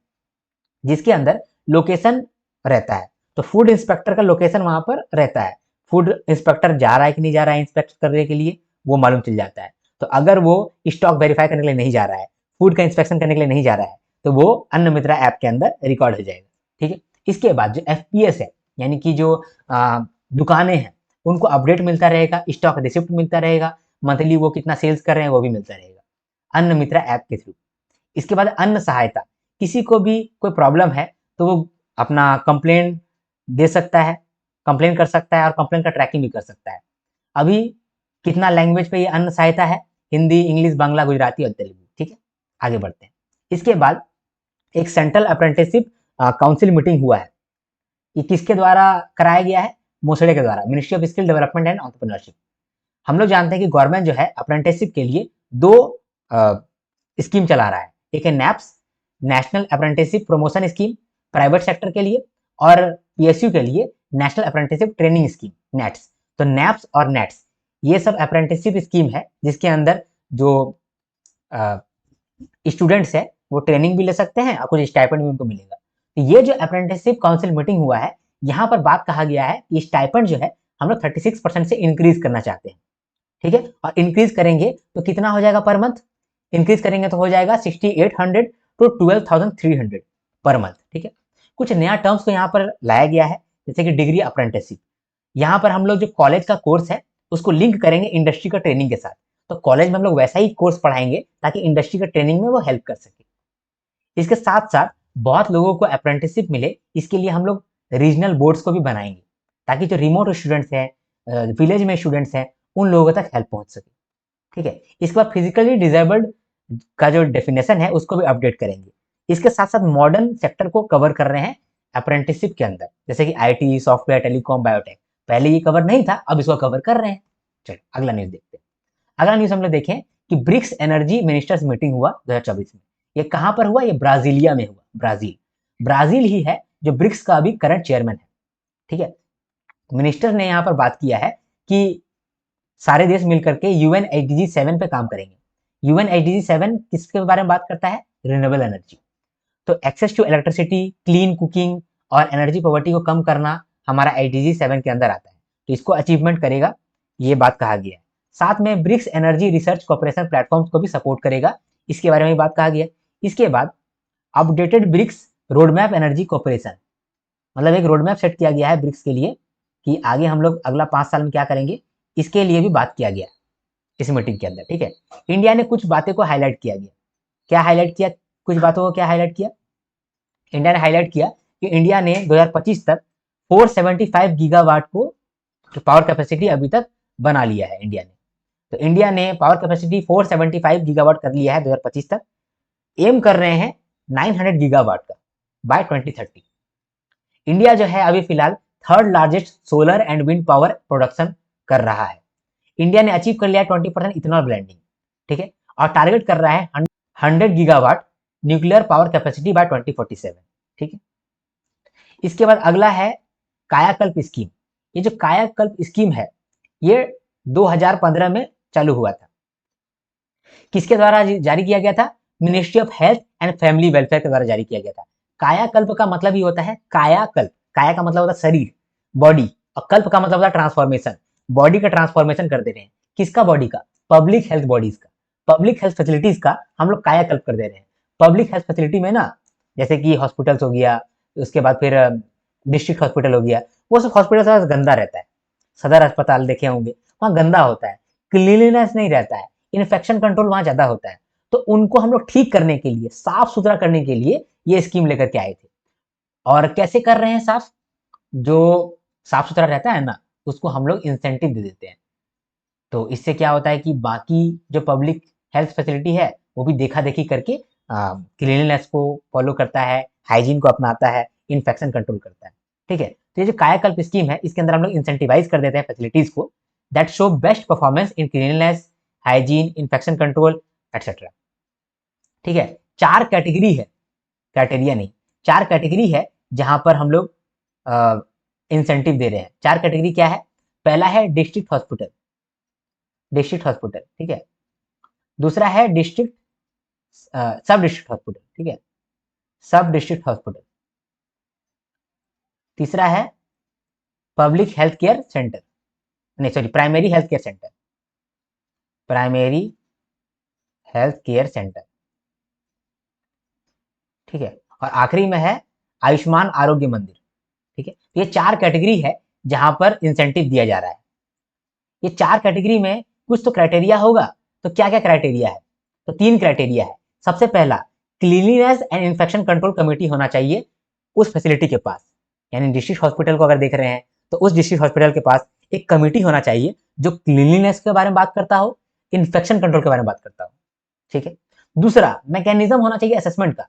जिसके अंदर लोकेशन रहता है। तो फूड इंस्पेक्टर का लोकेशन वहां पर रहता है। फूड इंस्पेक्टर जा रहा है कि नहीं जा रहा है इंस्पेक्ट करने के लिए, वो मालूम चल जाता है। तो अगर वो स्टॉक वेरीफाई करने के लिए नहीं जा रहा है, फूड का इंस्पेक्शन करने के लिए नहीं जा रहा है, तो वो अन्न मित्रा ऐप के अंदर रिकॉर्ड हो जाएगा। ठीक है, इसके बाद जो FPS है, यानी कि जो दुकानें हैं उनको अपडेट मिलता रहेगा, स्टॉक रिसिप्ट मिलता रहेगा, मंथली वो कितना सेल्स कर रहे हैं वो भी मिलता रहेगा अन्न मित्रा ऐप के थ्रू। इसके बाद अन्न सहायता, किसी को भी कोई प्रॉब्लम है तो वो अपना कंप्लेंट दे सकता है, कंप्लेन कर सकता है और कंप्लेन का ट्रैकिंग भी कर सकता है। अभी कितना लैंग्वेज पे ये अन्न सहायता है, हिंदी, इंग्लिश, बांग्ला, गुजराती और तेलुगु। ठीक है, आगे बढ़ते हैं। इसके बाद एक सेंट्रल अप्रेंटिसशिप काउंसिल मीटिंग हुआ है। ये किसके द्वारा कराया गया है? मोसड़े के द्वारा, ministry of skill development and entrepreneurship. हम लोग जानते हैं कि गवर्नमेंट जो है अप्रेंटिसशिप के लिए दो स्कीम चला रहा है। एक है naps, national apprenticeship promotion scheme, private sector के लिए, और PSU के लिए national Apprenticeship training scheme, nets. तो नैप्स और नेट्स ये सब अप्रेंटिसशिप स्कीम है जिसके अंदर जो स्टूडेंट्स है वो ट्रेनिंग भी ले सकते हैं और कुछ स्टाइपेंड भी उनको मिलेगा। तो ये जो अप्रेंटिसशिप काउंसिल मीटिंग हुआ है, यहाँ पर बात कहा गया है कि स्टाइपेंड जो है हम लोग 36% से इंक्रीज करना चाहते हैं। ठीक है, और इंक्रीज करेंगे तो कितना हो जाएगा पर मंथ? इंक्रीज करेंगे तो हो जाएगा 6800 टू 12300 पर मंथ। ठीक है, कुछ नया टर्म्स को यहाँ पर लाया गया है, जैसे कि डिग्री अप्रेंटिसशिप। यहाँ पर हम लोग जो कॉलेज का कोर्स है उसको लिंक करेंगे इंडस्ट्री का ट्रेनिंग के साथ। तो कॉलेज में हम लोग वैसा ही कोर्स पढ़ाएंगे ताकि इंडस्ट्री का ट्रेनिंग में वो हेल्प कर सके। इसके साथ साथ बहुत लोगों को अप्रेंटिसशिप मिले, इसके लिए हम लोग रीजनल बोर्ड्स को भी बनाएंगे ताकि जो रिमोट स्टूडेंट्स हैं, विलेज में स्टूडेंट्स हैं, उन लोगों तक हेल्प पहुंच सके। ठीक है, इसके बाद फिजिकली डिजेबल्ड का जो डेफिनेशन है उसको भी अपडेट करेंगे। इसके साथ साथ मॉडर्न सेक्टर को कवर कर रहे हैं अप्रेंटिसशिप के अंदर, जैसे कि IT, सॉफ्टवेयर, टेलीकॉम, बायोटेक। पहले ये कवर नहीं था, अब इसको कवर कर रहे हैं। चलिए अगला न्यूज देखते हैं। अगला न्यूज हम लोग देखें कि ब्रिक्स एनर्जी मिनिस्टर्स मीटिंग हुआ 2024 में। ये कहां पर हुआ? ये ब्राजीलिया में हुआ। ब्राजील ही है जो ब्रिक्स का अभी करंट चेयरमैन है। ठीक है, मिनिस्टर ने यहाँ पर बात किया है कि सारे देश मिलकर के UNSDG 7 पे काम करेंगे। UNSDG 7 किसके बारे में बात करता है? Renewable energy. तो access to electricity, clean cooking और एनर्जी पॉवर्टी को कम करना हमारा SDG 7 के अंदर आता है, तो इसको अचीवमेंट करेगा, ये बात कहा गया है। साथ में BRICS energy research corporation platforms को भी सपोर्ट करेगा, इसके बारे में बात कहा गया। इसके बाद updated BRICS roadmap energy corporation, मतलब एक रोडमैप सेट किया गया है ब्रिक्स के लिए कि आगे हम लोग अगला 5 साल में क्या करेंगे, इसके लिए भी बात किया गया इस मीटिंग के अंदर। ठीक है, इंडिया ने कुछ बातें को हाईलाइट किया गया। क्या हाईलाइट किया? कुछ बातों को क्या हाईलाइट किया? इंडिया ने हाईलाइट किया कि इंडिया ने 2025 तक 475 गीगावाट को पावर कैपेसिटी अभी तक बना लिया है इंडिया ने। तो इंडिया ने पावर कैपेसिटी 475 गीगावाट कर लिया है 2025 तक। एम कर रहे हैं 900 गीगावाट का बाय 2030। इंडिया जो है अभी फिलहाल third largest solar and wind power production कर रहा है। इंडिया ने अचीव कर लिया 20% इथेनॉल ब्लेंडिंग। ठीक है, और टारगेट कर रहा है 100 gigawatt nuclear power capacity by 2047। ठीक है, इसके बाद अगला है कायाकल्प स्कीम। ये जो कायाकल्प स्कीम है ये 2015 में चालू हुआ था। किसके द्वारा जारी किया गया था? Ministry of health and family welfare के द्वारा जारी किया गया था। कायाकल्प का मतलब ही होता है कायाकल्प, काया का मतलब होता है शरीर, बॉडी, और कल्प का मतलब होता है ट्रांसफॉर्मेशन। बॉडी का ट्रांसफॉर्मेशन कर दे रहे हैं। किसका बॉडी का? पब्लिक हेल्थ बॉडीज का, पब्लिक हेल्थ फैसिलिटीज का हम लोग कायाकल्प कर दे रहे हैं। पब्लिक हेल्थ फैसिलिटी में ना, जैसे कि हॉस्पिटल्स हो गया, उसके बाद फिर डिस्ट्रिक्ट हॉस्पिटल हो गया, वो सब हॉस्पिटल थोड़ा गंदा रहता है। सदर अस्पताल देखे होंगे, वहाँ गंदा होता है, क्लीनलीनेस नहीं रहता है, इन्फेक्शन कंट्रोल वहां ज्यादा होता है। तो उनको हम लोग ठीक करने के लिए, साफ सुथरा करने के लिए ये स्कीम लेकर के आए थे। और कैसे कर रहे हैं साफ? जो साफ सुथरा रहता है ना, उसको हम लोग इंसेंटिव दे देते हैं। तो इससे क्या होता है कि बाकी जो पब्लिक हेल्थ फैसिलिटी है वो भी देखा देखी करके क्लीनलीनेस को फॉलो करता है, हाइजीन को अपनाता है, इन्फेक्शन कंट्रोल करता है। ठीक है, तो ये जो कायाकल्प स्कीम है इसके अंदर हम लोग इंसेंटिवाइज कर देते हैं फैसिलिटीज को that show best performance in cleanliness, hygiene, infection control etcetera. ठीक है, 4 कैटेगरी है, क्राइटेरिया नहीं, 4 कैटेगरी है जहां पर हम लोग इंसेंटिव दे रहे हैं। 4 कैटेगरी क्या है? पहला है डिस्ट्रिक्ट हॉस्पिटल, डिस्ट्रिक्ट हॉस्पिटल। ठीक है, दूसरा है डिस्ट्रिक्ट सब डिस्ट्रिक्ट हॉस्पिटल। ठीक है, सब डिस्ट्रिक्ट हॉस्पिटल। तीसरा है पब्लिक हेल्थ केयर सेंटर, नहीं sorry, primary health care centre, primary health care centre. ठीक है, और आखिरी में है आयुष्मान आरोग्य मंदिर। ठीक है, तो ये 4 कैटेगरी है जहां पर इंसेंटिव दिया जा रहा है। ये 4 कैटेगरी में कुछ तो क्राइटेरिया होगा, तो क्या क्या क्राइटेरिया है? तो 3 क्राइटेरिया है। सबसे पहला, cleanliness and infection control committee होना चाहिए उस फैसिलिटी के पास, यानी डिस्ट्रिक्ट हॉस्पिटल को अगर देख रहे हैं तो उस डिस्ट्रिक्ट हॉस्पिटल के पास एक कमेटी होना चाहिए जो क्लीनलीनेस के बारे में बात करता हो, इन्फेक्शन कंट्रोल के बारे में बात करता हो। ठीक है, दूसरा मैकेनिज्म होना चाहिए असेसमेंट का।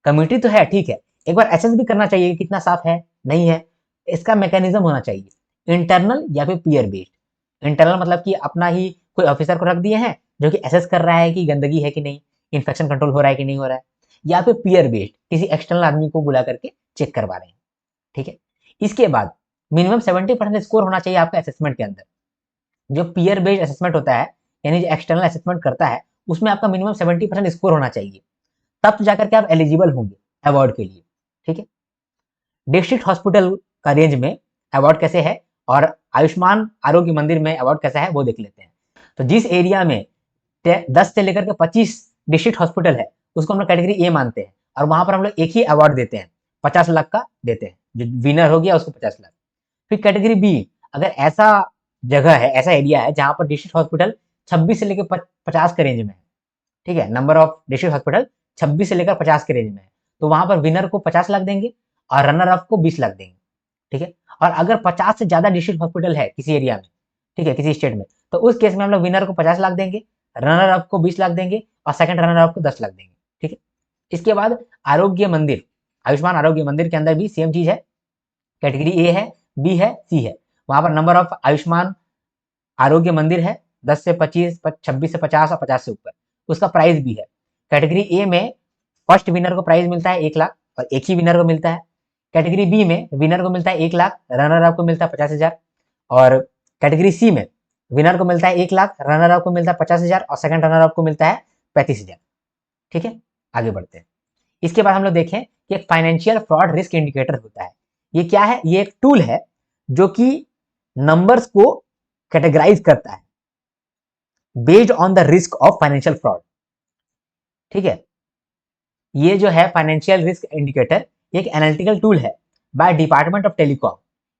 कमेटी तो है, ठीक है, एक बार एसेस भी करना चाहिए कितना साफ है नहीं है, इसका मैकेनिज्म होना चाहिए इंटरनल या फिर पीयर बेस्ड। इंटरनल मतलब कि अपना ही कोई ऑफिसर को रख दिए हैं जो कि एसेस कर रहा है कि गंदगी है कि नहीं, इन्फेक्शन कंट्रोल हो रहा है कि नहीं हो रहा है, या फिर पीयर बेस्ड किसी एक्सटर्नल आदमी को बुला करके चेक करवा रहे हैं। ठीक है, इसके बाद मिनिमम 70% स्कोर होना चाहिए आपका असेसमेंट के अंदर। जो पीयर बेस्ड असेसमेंट होता है, यानी जो एक्सटर्नल असेसमेंट करता है, उसमें आपका मिनिमम 70% स्कोर होना चाहिए, तब तो जाकर के आप एलिजिबल होंगे अवार्ड के लिए। ठीक है, डिस्ट्रिक्ट हॉस्पिटल का रेंज में अवार्ड कैसे है और आयुष्मान आरोग्य मंदिर में अवार्ड कैसा है वो देख लेते हैं। तो जिस एरिया में 10 से लेकर के 25 डिस्ट्रिक्ट हॉस्पिटल है उसको हम लोग कैटेगरी ए मानते हैं, और वहां पर हम लोग एक ही अवार्ड देते हैं, 50 लाख का देते हैं, जो विनर हो गया उसको 50 लाख। फिर कैटेगरी बी, अगर ऐसा जगह है, ऐसा एरिया है जहां पर डिस्ट्रिक्ट हॉस्पिटल 26 से लेकर 50 के रेंज में है, ठीक है, नंबर ऑफ डिस्ट्रिक्ट हॉस्पिटल 26 से लेकर 50 के रेंज में है, तो वहां पर विनर को 50 लाख देंगे और रनर अप को 20 लाख देंगे। ठीक है, और अगर 50 से ज्यादा डिस्ट्रिक्ट हॉस्पिटल है किसी एरिया में, ठीक है, किसी स्टेट में, तो उस केस में हम लोग विनर को 50 लाख देंगे, रनर अप को 20 लाख देंगे और सेकंड रनर अप को 10 लाख देंगे। ठीक है, इसके बाद आरोग्य मंदिर, आयुष्मान आरोग्य मंदिर के अंदर भी सेम चीज है, कैटेगरी ए है, बी है, सी है। वहां पर नंबर ऑफ आयुष्मान आरोग्य मंदिर है 10 से 25, 26 से 50 और 50 से ऊपर, उसका प्राइस भी है। कैटेगरी ए में फर्स्ट विनर को प्राइस मिलता है 1 लाख और एक ही विनर को मिलता है। कैटेगरी बी में विनर को मिलता है 1 लाख, रनर अप को मिलता है 50,000, और कैटेगरी सी में विनर को मिलता है 1 लाख, रनर अप को मिलता है 50,000 और सेकंड रनर अप को मिलता है 35,000। ठीक है, आगे बढ़ते हैं। इसके बाद हम लोग देखें कि एक फाइनेंशियल फ्रॉड रिस्क इंडिकेटर होता है। ये क्या है? ये एक टूल है जो कि नंबर्स को कैटेगराइज करता है based on the risk of financial fraud. ठीक है, ये जो है फाइनेंशियल रिस्क इंडिकेटर एक एनालिटिकल टूल है बाय डिपार्टमेंट ऑफ टेलीकॉम।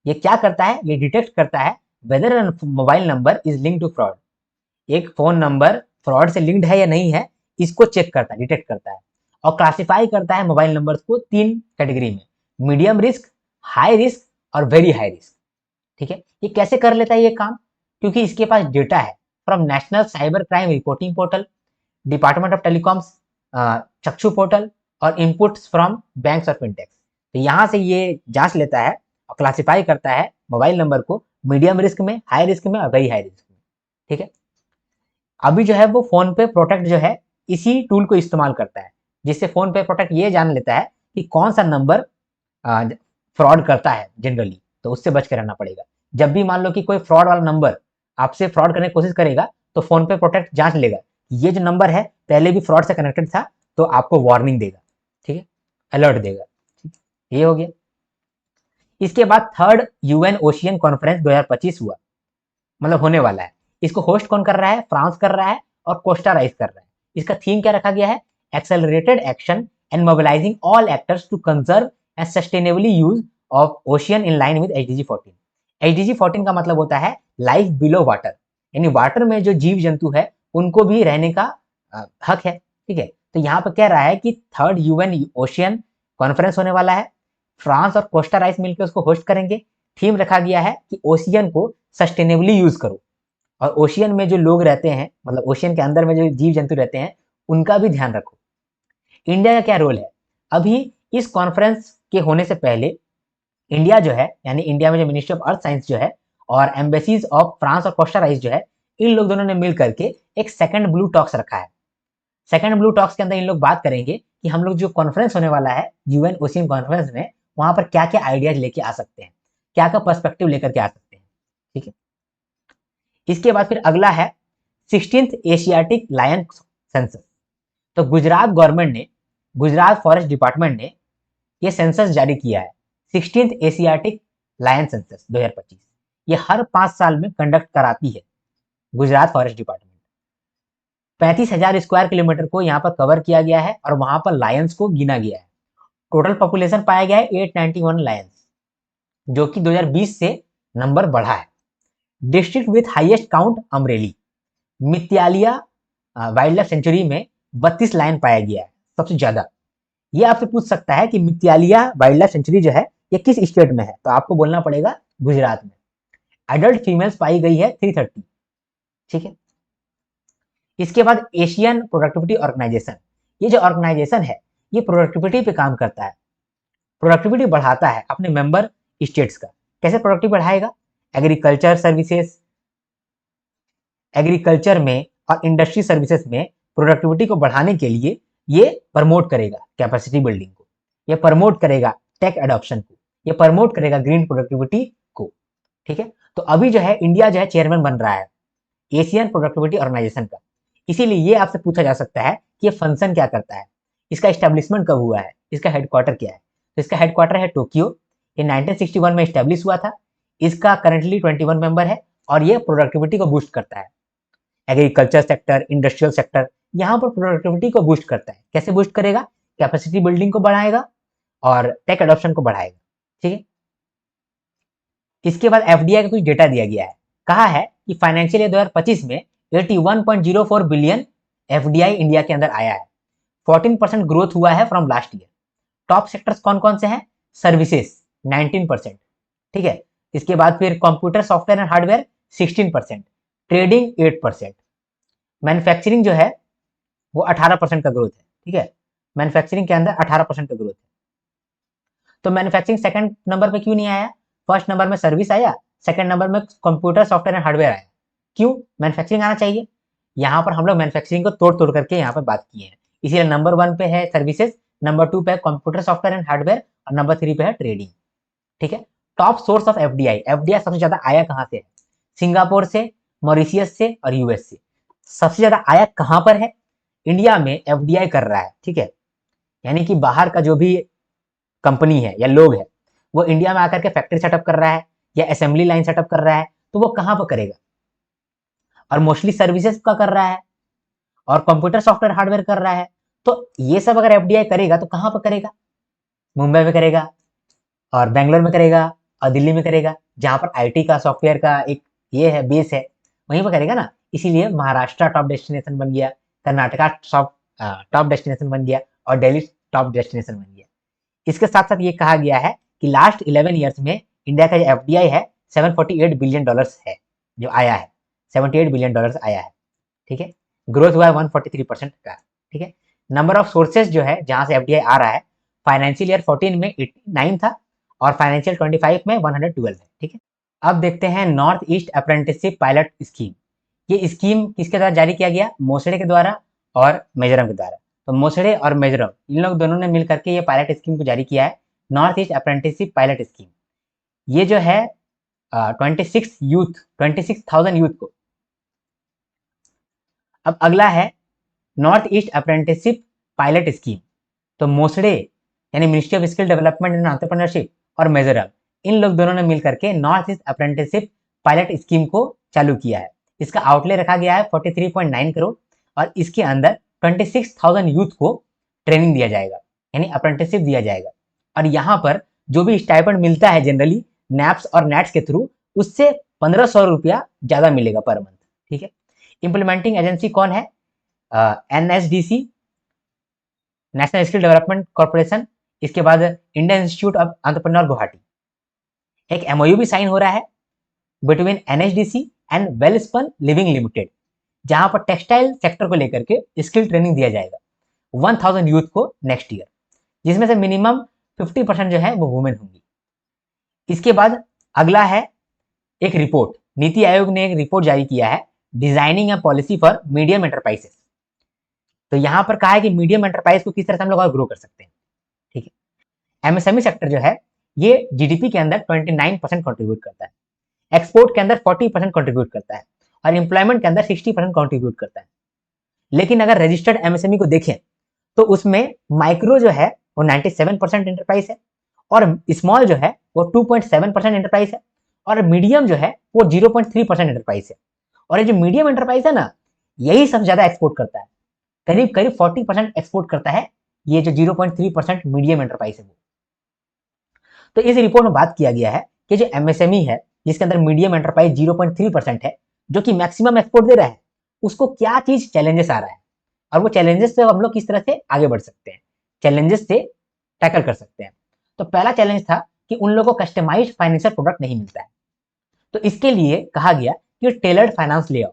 ये क्या करता है? ये डिटेक्ट करता है whether mobile number is link to fraud, एक फोन नंबर फ्रॉड से लिंक्ड है या नहीं है, इसको चेक करता है, डिटेक्ट करता है, और क्लासिफाई करता है मोबाइल नंबर्स को 3 कैटेगरी में, मीडियम रिस्क, हाई रिस्क और वेरी हाई रिस्क। ठीक है, ये कैसे कर लेता है ये काम? क्योंकि इसके पास डेटा है from national cyber crime reporting portal, department of telecoms चक्षु पोर्टल और इनपुट्स फ्रॉम बैंक्स और फिनटेक्स। तो यहाँ से ये जांच लेता है और क्लासिफाई करता है मोबाइल नंबर को मीडियम रिस्क में, हाई रिस्क में और वेरी हाई रिस्क में। ठीक है, अभी जो है वो फोन पे प्रोटेक्ट जो है इसी टूल को इस्तेमाल करता है, जिससे फोन पे प्रोटेक्ट ये जान लेता है कि कौन सा नंबर फ्रॉड करता है जनरली, तो उससे बच के रहना पड़ेगा। जब भी मान लो कि कोई फ्रॉड वाला नंबर आपसे फ्रॉड करने की कोशिश करेगा तो फोन पे प्रोटेक्ट जांच लेगा ये जो नंबर है पहले भी फ्रॉड से कनेक्टेड था, तो आपको वार्निंग देगा। ठीक है, अलर्ट देगा। ठीक, ये हो गया। इसके बाद थर्ड यूएन ओशियन कॉन्फ्रेंस 2025 हुआ, मतलब होने वाला है। इसको होस्ट कौन कर रहा है? फ्रांस कर रहा है और कोस्टा राइस कर रहा है। इसका थीम क्या रखा गया है? Accelerated action and mobilising all actors to conserve and sustainably use of ocean in line with SDG 14। SDG 14 का मतलब होता है लाइफ बिलो वाटर, यानी वाटर में जो जीव जंतु है उनको भी रहने का हक है। ठीक है, तो यहाँ पर कह रहा है कि थर्ड यूएन ओशियन कॉन्फ्रेंस होने वाला है, फ्रांस और कोस्टा राइस मिलकर उसको होस्ट करेंगे। थीम रखा गया है कि ओशियन को सस्टेनेबली यूज करो, और ओशियन में जो लोग रहते हैं, मतलब ओशियन के अंदर में जो जीव जंतु रहते हैं उनका भी ध्यान रखो। इंडिया का क्या रोल है? अभी इस कॉन्फ्रेंस के होने से पहले इंडिया जो है, यानी इंडिया में जो मिनिस्ट्री ऑफ अर्थ साइंस जो है और एम्बेसीज ऑफ फ्रांस और कोस्टा राइस जो है, इन लोग दोनों ने मिल करके एक सेकंड ब्लू टॉक्स रखा है। सेकंड ब्लू टॉक्स के अंदर इन लोग बात करेंगे कि हम लोग जो कॉन्फ्रेंस होने वाला है यूएन ओशियन कॉन्फ्रेंस में, वहां पर क्या क्या आइडियाज लेके आ सकते हैं, क्या क्या पर्सपेक्टिव लेकर के आ सकते हैं। ठीक है, इसके बाद फिर अगला है 16th एशियाटिक लायन सेंसस। तो गुजरात गवर्नमेंट ने, गुजरात फॉरेस्ट डिपार्टमेंट ने ये सेंसस जारी किया है, 16th एशियाटिक लायन सेंसस 2025। ये हर 5 साल में कंडक्ट कराती है Gujarat forest department. 35,000 square kilometre को यहाँ पर कवर किया गया है और वहां पर लायंस को गिना गया है। टोटल पॉपुलेशन पाया गया है 891 लायंस, जो कि 2020 से नंबर बढ़ा है। District with highest count Amreli. Mitiyala wildlife sanctuary में 32 लायन पाया गया है, सबसे ज्यादा। ये आपसे पूछ सकता है कि मित्यालिया वाइल्ड लाइफ सेंचुरी जो है ये किस स्टेट में है, तो आपको बोलना पड़ेगा गुजरात में। एडल्ट फीमेल्स पाई गई है 330, ठीक है। इसके बाद एशियन प्रोडक्टिविटी ऑर्गेनाइजेशन, ये जो ऑर्गेनाइजेशन है ये प्रोडक्टिविटी पे काम करता है, प्रोडक्टिविटी बढ़ाता है अपने मेंबर स्टेट्स का। कैसे प्रोडक्टिविटी बढ़ाएगा? एग्रीकल्चर सर्विसेज, एग्रीकल्चर में और इंडस्ट्री सर्विसेज में प्रोडक्टिविटी को बढ़ाने के लिए ये प्रमोट करेगा कैपेसिटी बिल्डिंग को, ये प्रमोट करेगा टेक एडॉप्शन को, ये प्रमोट करेगा ग्रीन प्रोडक्टिविटी को, ठीक है। तो अभी जो है इंडिया जो है चेयरमैन बन रहा है एशियन प्रोडक्टिविटी ऑर्गेनाइजेशन का। इसीलिए ये आपसे पूछा जा सकता है कि ये फंक्शन क्या करता है, इसका एस्टेब्लिशमेंट कब हुआ है, इसका हेडक्वार्टर क्या है। तो इसका हेडक्वार्टर है टोक्यो, ये 1961 में एस्टेब्लिश हुआ था। इसका करंटली 21 मेंबर है और ये प्रोडक्टिविटी को बूस्ट करता है। एग्रीकल्चर सेक्टर, इंडस्ट्रियल सेक्टर, यहाँ पर प्रोडक्टिविटी को बूस्ट करता है। कैसे बूस्ट करेगा? कैपेसिटी बिल्डिंग को बढ़ाएगा और टेक एडॉप्शन को बढ़ाएगा, ठीक है। इसके बाद एफडीआई का कुछ डेटा दिया गया है। कहा है कि फाइनेंशियल ईयर 2025 में 81.04 बिलियन एफडीआई इंडिया के अंदर आया है, 14% ग्रोथ हुआ है from last year. Top sectors कौन कौन से हैं? सर्विसेज 19%, ठीक है। इसके बाद फिर computer software and hardware 16%, trading 8%, manufacturing जो है वो 18% का ग्रोथ है, ठीक है। मैन्युफैक्चरिंग के अंदर 18% का ग्रोथ है। तो मैन्युफैक्चरिंग सेकंड नंबर पे क्यों नहीं आया? फर्स्ट नंबर में सर्विस आया, सेकंड नंबर में कंप्यूटर सॉफ्टवेयर एंड हार्डवेयर आया। क्यों? मैन्युफैक्चरिंग आना चाहिए। यहाँ पर हम लोग मैन्युफैक्चरिंग को तोड़ तोड़ करके यहाँ पर बात की है, इसीलिए नंबर 1 पे है सर्विसेज, नंबर 2 पे है कंप्यूटर सॉफ्टवेयर एंड हार्डवेयर और नंबर 3 पे है ट्रेडिंग, ठीक है। Top source of FDI, FDI सबसे ज्यादा आया कहाँ से है? सिंगापुर से, मॉरिशियस से और यूएस से। सबसे ज्यादा आया कहाँ पर है? इंडिया में एफडीआई कर रहा है, ठीक है। यानी कि बाहर का जो भी कंपनी है या लोग है वो इंडिया में आकर के फैक्ट्री सेटअप कर रहा है या असेंबली लाइन सेटअप कर रहा है, तो वो कहाँ पर करेगा? और मोस्टली सर्विसेज का कर रहा है और कंप्यूटर सॉफ्टवेयर हार्डवेयर कर रहा है। तो ये सब अगर एफडीआई करेगा तो कहाँ पर करेगा? मुंबई में करेगा और बेंगलोर में करेगा और दिल्ली में करेगा, जहां पर आईटी का सॉफ्टवेयर का एक ये है बेस है, वहीं पर करेगा ना। इसीलिए महाराष्ट्र टॉप डेस्टिनेशन बन गया, कर्नाटका टॉप डेस्टिनेशन बन गया और दिल्ली टॉप डेस्टिनेशन बन गया। इसके साथ साथ ये कहा गया है कि लास्ट 11 ईयर्स में इंडिया का जो एफडीआई है 748 बिलियन डॉलर्स है, जो आया है 78 बिलियन डॉलर्स आया है, ठीक है। ग्रोथ हुआ है 143% का, ठीक है। नंबर ऑफ सोर्सेज जो है जहां से एफडीआई आ रहा है, फाइनेंशियल ईयर 14 में 89 था और फाइनेंशियल 25 में 112 है, ठीक है। अब देखते हैं north east apprenticeship pilot scheme. ये स्कीम किसके द्वारा जारी किया गया? मोसड़े के द्वारा और मिजोरम के द्वारा। तो मोसड़े और मिजोरम इन लोग दोनों ने मिलकर के ये पायलट स्कीम को जारी किया है, north east apprenticeship pilot scheme. ये जो है 26,000 यूथ को। अब अगला है north east apprenticeship pilot scheme. तो मोसड़े यानी ministry of skill development and entrepreneurship और मिजोरम, इन लोग दोनों ने मिलकर के north east apprenticeship pilot scheme को चालू किया है। इसका आउटले रखा गया है 43.9 करोड़ और इसके अंदर 26,000 यूथ को ट्रेनिंग दिया जाएगा, यानी अप्रेंटिसशिप दिया जाएगा। और यहाँ पर जो भी स्टाइपेंड मिलता है जनरली नैप्स और नेट्स के थ्रू, उससे 1500 रुपया ज्यादा मिलेगा पर मंथ, ठीक है। इंप्लीमेंटिंग एजेंसी कौन है? NSDC, national Skill Development corporation. इसके बाद Indian institute of entrepreneur Guwahati. एक एमओयू भी साइन हो रहा है between NHDC and Welspun Living limited, जहां पर टेक्सटाइल सेक्टर को लेकर के स्किल ट्रेनिंग दिया जाएगा 1000 यूथ को नेक्स्ट ईयर, जिसमें से मिनिमम 50% जो है वो वुमेन होंगी। इसके बाद अगला है एक रिपोर्ट, नीति आयोग ने एक रिपोर्ट जारी किया है, designing a policy for medium enterprises. तो यहां पर कहा है कि मीडियम एंटरप्राइज को किस तरह से हम लोग और ग्रो कर सकते हैं, ठीक है। एमएसएमई सेक्टर जो है ये जीडीपी के अंदर 29% कंट्रीब्यूट करता है, एक्सपोर्ट के अंदर 40% कंट्रीब्यूट करता है और एम्प्लॉयमेंट के अंदर 60% कंट्रीब्यूट करता है। लेकिन अगर रजिस्टर्ड एमएसएमई को देखें तो उसमें माइक्रो जो है वो 97% एंटरप्राइज है और स्मॉल जो है वो 2.7% एंटरप्राइज है और मीडियम जो है वो 0.3% एंटरप्राइज है। और ये जो मीडियम एंटरप्राइज है ना, यही सबसे ज्यादा एक्सपोर्ट करता है, करीब करीब 40% एक्सपोर्ट करता है ये जो 0.3% मीडियम एंटरप्राइज है वो। तो इस रिपोर्ट में बात किया गया है कि जो एमएसएमई है जिसके अंदर मीडियम एंटरप्राइज 0.3% है, जो कि मैक्सिमम एक्सपोर्ट दे रहा है, उसको क्या चीज चैलेंजेस आ रहा है और वो चैलेंजेस से हम लोग किस तरह से आगे बढ़ सकते हैं, चैलेंजेस से टैकल कर सकते हैं। तो पहला चैलेंज था कि उन लोगों को कस्टमाइज्ड फाइनेंशियल प्रोडक्ट नहीं मिलता है। तो इसके लिए कहा गया कि टेलर्ड फाइनेंस ले आओ,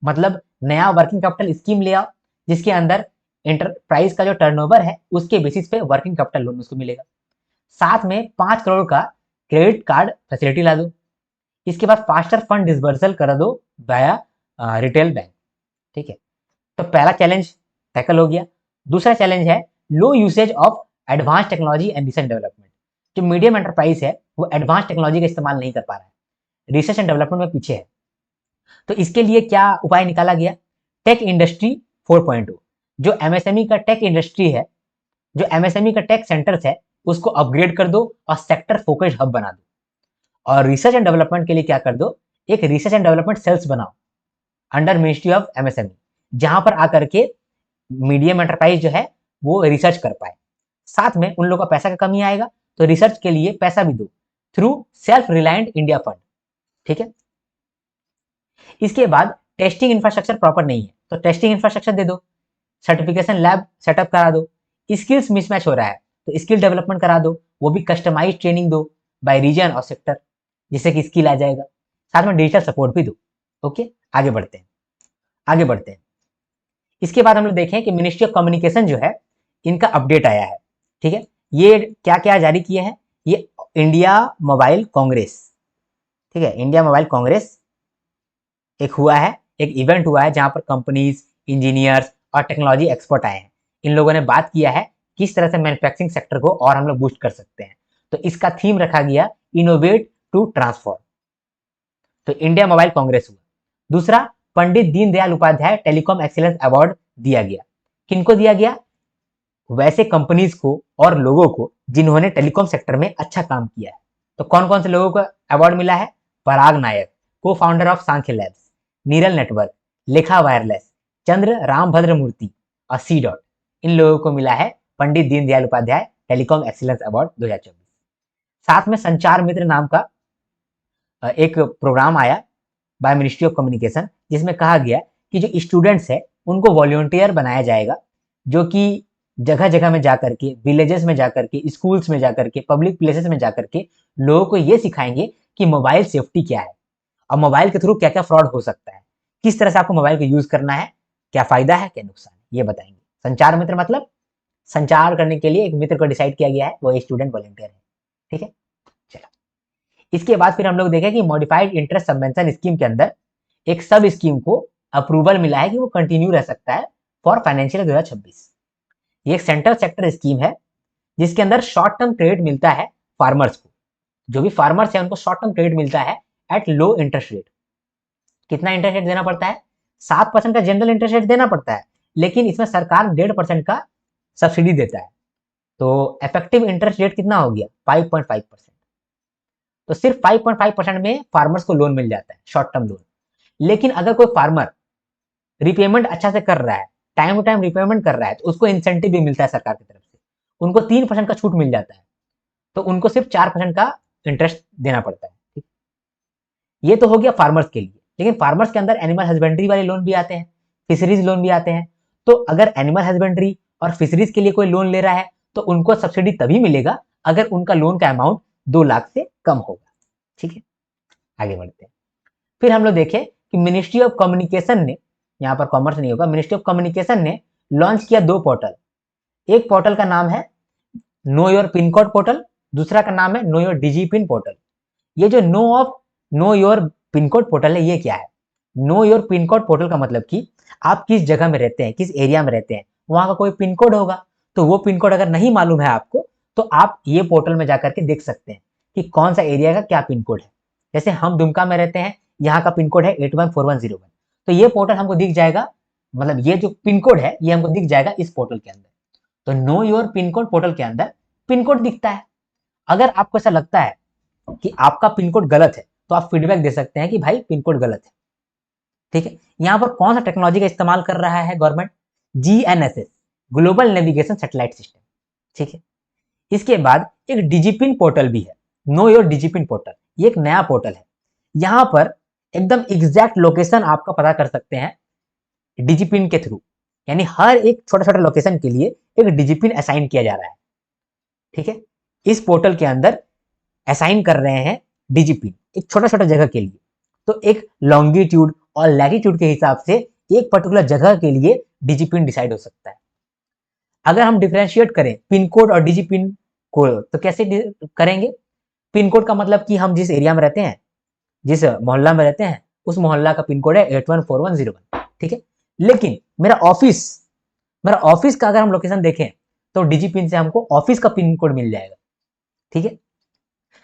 मतलब नया वर्किंग कैपिटल स्कीम ले आओ जिसके अंदर एंटरप्राइज का जो टर्नओवर है उसके बेसिस पे वर्किंग कैपिटल लोन उसको मिलेगा। साथ में 5 करोड़ का क्रेडिट कार्ड फैसिलिटी ला दो। इसके बाद फास्टर फंड डिसबर्सल कर दो वाया रिटेल बैंक। ठीक है, तो पहला चैलेंज टैकल हो गया। दूसरा चैलेंज है low usage of advance technology and research development. जो मीडियम एंटरप्राइज है वो एडवांस टेक्नोलॉजी का इस्तेमाल नहीं कर पा रहा है, रिसर्च एंड डेवलपमेंट में पीछे है। तो इसके लिए क्या उपाय निकाला गया, टेक इंडस्ट्री 4.0। जो एमएसएमई का टेक इंडस्ट्री है, जो एमएसएमई का टेक सेंटर्स है, उसको अपग्रेड कर दो और सेक्टर फोकस्ड हब बना दो। और रिसर्च एंड डेवलपमेंट के लिए क्या कर दो, एक रिसर्च एंड डेवलपमेंट सेल्स बनाओ अंडर मिनिस्ट्री ऑफ एमएसएमई, जहां पर आकर के मीडियम एंटरप्राइज जो है वो रिसर्च कर पाए। साथ में उन लोगों का पैसा का कमी आएगा तो रिसर्च के लिए पैसा भी दो through self reliant India fund. ठीक है, इसके बाद टेस्टिंग इंफ्रास्ट्रक्चर प्रॉपर नहीं है तो टेस्टिंग इंफ्रास्ट्रक्चर दे दो, सर्टिफिकेशन लैब सेटअप करा दो। स्किल्स मिसमैच हो रहा है तो स्किल डेवलपमेंट करा दो, वो भी कस्टमाइज ट्रेनिंग दो बाय रीजन और सेक्टर, जिससे कि स्किल आ जाएगा। साथ में डिजिटल सपोर्ट भी दो। ओके, आगे बढ़ते हैं, आगे बढ़ते हैं। इसके बाद हम लोग देखें कि मिनिस्ट्री ऑफ कम्युनिकेशन जो है इनका अपडेट आया है। ठीक है, ये क्या क्या जारी किए हैं, ये इंडिया मोबाइल कांग्रेस, ठीक है, इंडिया मोबाइल कांग्रेस एक हुआ है, एक इवेंट हुआ है जहां पर कंपनीज, इंजीनियर्स और टेक्नोलॉजी एक्सपर्ट आए हैं। इन लोगों ने बात किया है किस तरह से मैन्युफैक्चरिंग सेक्टर को और हम लोग बूस्ट कर सकते हैं। तो इसका थीम रखा गया इनोवेट टू ट्रांसफॉर्म। तो इंडिया मोबाइल कांग्रेस हुआ। दूसरा, Pandit Deendayal Upadhyay telecom excellence award दिया गया। किनको दिया गया, वैसे कंपनीज को और लोगों को जिन्होंने टेलीकॉम सेक्टर में अच्छा काम किया है। तो कौन कौन से लोगों को अवार्ड मिला है, पराग नायक, को founder of Sankhya labs, Niral network, Lekha wireless, Chandra Rambhadra Murthy और सी डॉट, इन लोगों को मिला है Pandit Deendayal Upadhyay telecom excellence award 2024। साथ में संचार मित्र नाम का एक प्रोग्राम आया बाय मिनिस्ट्री ऑफ कम्युनिकेशन, जिसमें कहा गया कि जो स्टूडेंट्स है उनको वॉलंटियर बनाया जाएगा, जो कि जगह जगह में जाकर के, विलेजेस में जाकर के, स्कूल्स में जाकर के, पब्लिक प्लेसेस में जाकर के लोगों को ये सिखाएंगे कि मोबाइल सेफ्टी क्या है और मोबाइल के थ्रू क्या क्या फ्रॉड हो सकता है, किस तरह से आपको मोबाइल को यूज करना है, क्या फायदा है क्या नुकसान है, ये बताएंगे। संचार मित्र मतलब संचार करने के लिए एक मित्र को डिसाइड किया गया है, वो स्टूडेंट वॉलंटियर है। ठीक है, चलो इसके बाद फिर हम लोग देखें कि मॉडिफाइड इंटरेस्ट सबवेंशन स्कीम के अंदर एक सब स्कीम को अप्रूवल मिला है कि वो कंटिन्यू रह सकता है फॉर फाइनेंशियल 2026। ये एक सेंट्रल सेक्टर स्कीम है जिसके अंदर शॉर्ट टर्म क्रेडिट मिलता है फार्मर्स को। जो भी फार्मर्स है उनको शॉर्ट टर्म क्रेडिट मिलता है एट लो इंटरेस्ट रेट। कितना इंटरेस्ट रेट देना पड़ता है, 7% का जनरल इंटरेस्ट रेट देना पड़ता है, लेकिन इसमें सरकार 1.5% का सब्सिडी देता है। तो इफेक्टिव इंटरेस्ट रेट कितना हो गया, 5.5%। तो सिर्फ 5.5% में फार्मर्स को लोन मिल जाता है, शॉर्ट टर्म लोन। लेकिन अगर कोई फार्मर रिपेमेंट अच्छा से कर रहा है, टाइम टू टाइम रिपेमेंट कर रहा है, तो उसको इंसेंटिव भी मिलता है सरकार की तरफ से, उनको 3% का छूट मिल जाता है, तो उनको सिर्फ 4% का इंटरेस्ट देना पड़ता है। ठीक, ये तो हो गया फार्मर्स के लिए। लेकिन फार्मर्स के अंदर एनिमल हस्बेंड्री वाले लोन भी आते हैं, फिशरीज लोन भी आते हैं। तो अगर एनिमल हस्बेंड्री और फिशरीज के लिए कोई लोन ले रहा है तो उनको सब्सिडी तभी मिलेगा अगर उनका लोन का अमाउंट 2 लाख से कम होगा। ठीक है, आगे बढ़ते हैं। फिर हम लोग देखें कि मिनिस्ट्री ऑफ कम्युनिकेशन ने, यहाँ पर कॉमर्स नहीं होगा, मिनिस्ट्री ऑफ कम्युनिकेशन ने लॉन्च किया 2 पोर्टल। एक पोर्टल का नाम है know your pin code portal, दूसरा का नाम है know your digi pin portal. ये जो know your pin code portal है, ये क्या है, know your pin code portal का मतलब कि आप किस जगह में रहते हैं, किस एरिया में रहते हैं, वहां का कोई पिन कोड होगा। तो वो पिन कोड अगर नहीं मालूम है आपको तो आप ये पोर्टल में जाकर के देख सकते हैं कि कौन सा एरिया का क्या पिन कोड है। जैसे हम दुमका में रहते हैं, यहाँ का पिन कोड है 814101, तो ये पोर्टल हमको दिख जाएगा, मतलब ये जो पिन कोड है ये हमको दिख जाएगा इस पोर्टल के अंदर। तो no your pin code portal के अंदर पिन कोड दिखता है। अगर आपको ऐसा लगता है कि आपका पिन कोड गलत है तो आप फीडबैक दे सकते हैं कि भाई पिन कोड गलत है। ठीक है, यहाँ पर कौन सा टेक्नोलॉजी का इस्तेमाल कर रहा है government? GNSS, global navigation satellite system, ठीक है। इसके बाद एक डिजिपिन पोर्टल भी है, नो योर डिजिपिन पोर्टल, ये एक नया पोर्टल है। यहाँ पर एकदम एग्जैक्ट लोकेशन आपका पता कर सकते हैं डिजिपिन के थ्रू, यानी हर एक छोटा छोटा लोकेशन के लिए एक डिजिपिन असाइन किया जा रहा है, ठीक है। इस पोर्टल के अंदर असाइन कर रहे हैं डिजिपिन एक छोटा छोटा जगह के लिए। तो एक लॉन्गिट्यूड और लैटिट्यूड के हिसाब से एक पर्टिकुलर जगह के लिए डिजिपिन डिसाइड हो सकता है। अगर हम डिफरेंशिएट करें पिन कोड और डिजिपिन को, तो कैसे करेंगे? पिन कोड का मतलब कि हम जिस एरिया में रहते हैं, जिस मोहल्ला में रहते हैं, उस मोहल्ला का पिन कोड है 814101, ठीक है। लेकिन मेरा ऑफिस का अगर हम लोकेशन देखें तो डिजिपिन से हमको ऑफिस का पिन कोड मिल जाएगा, ठीक है।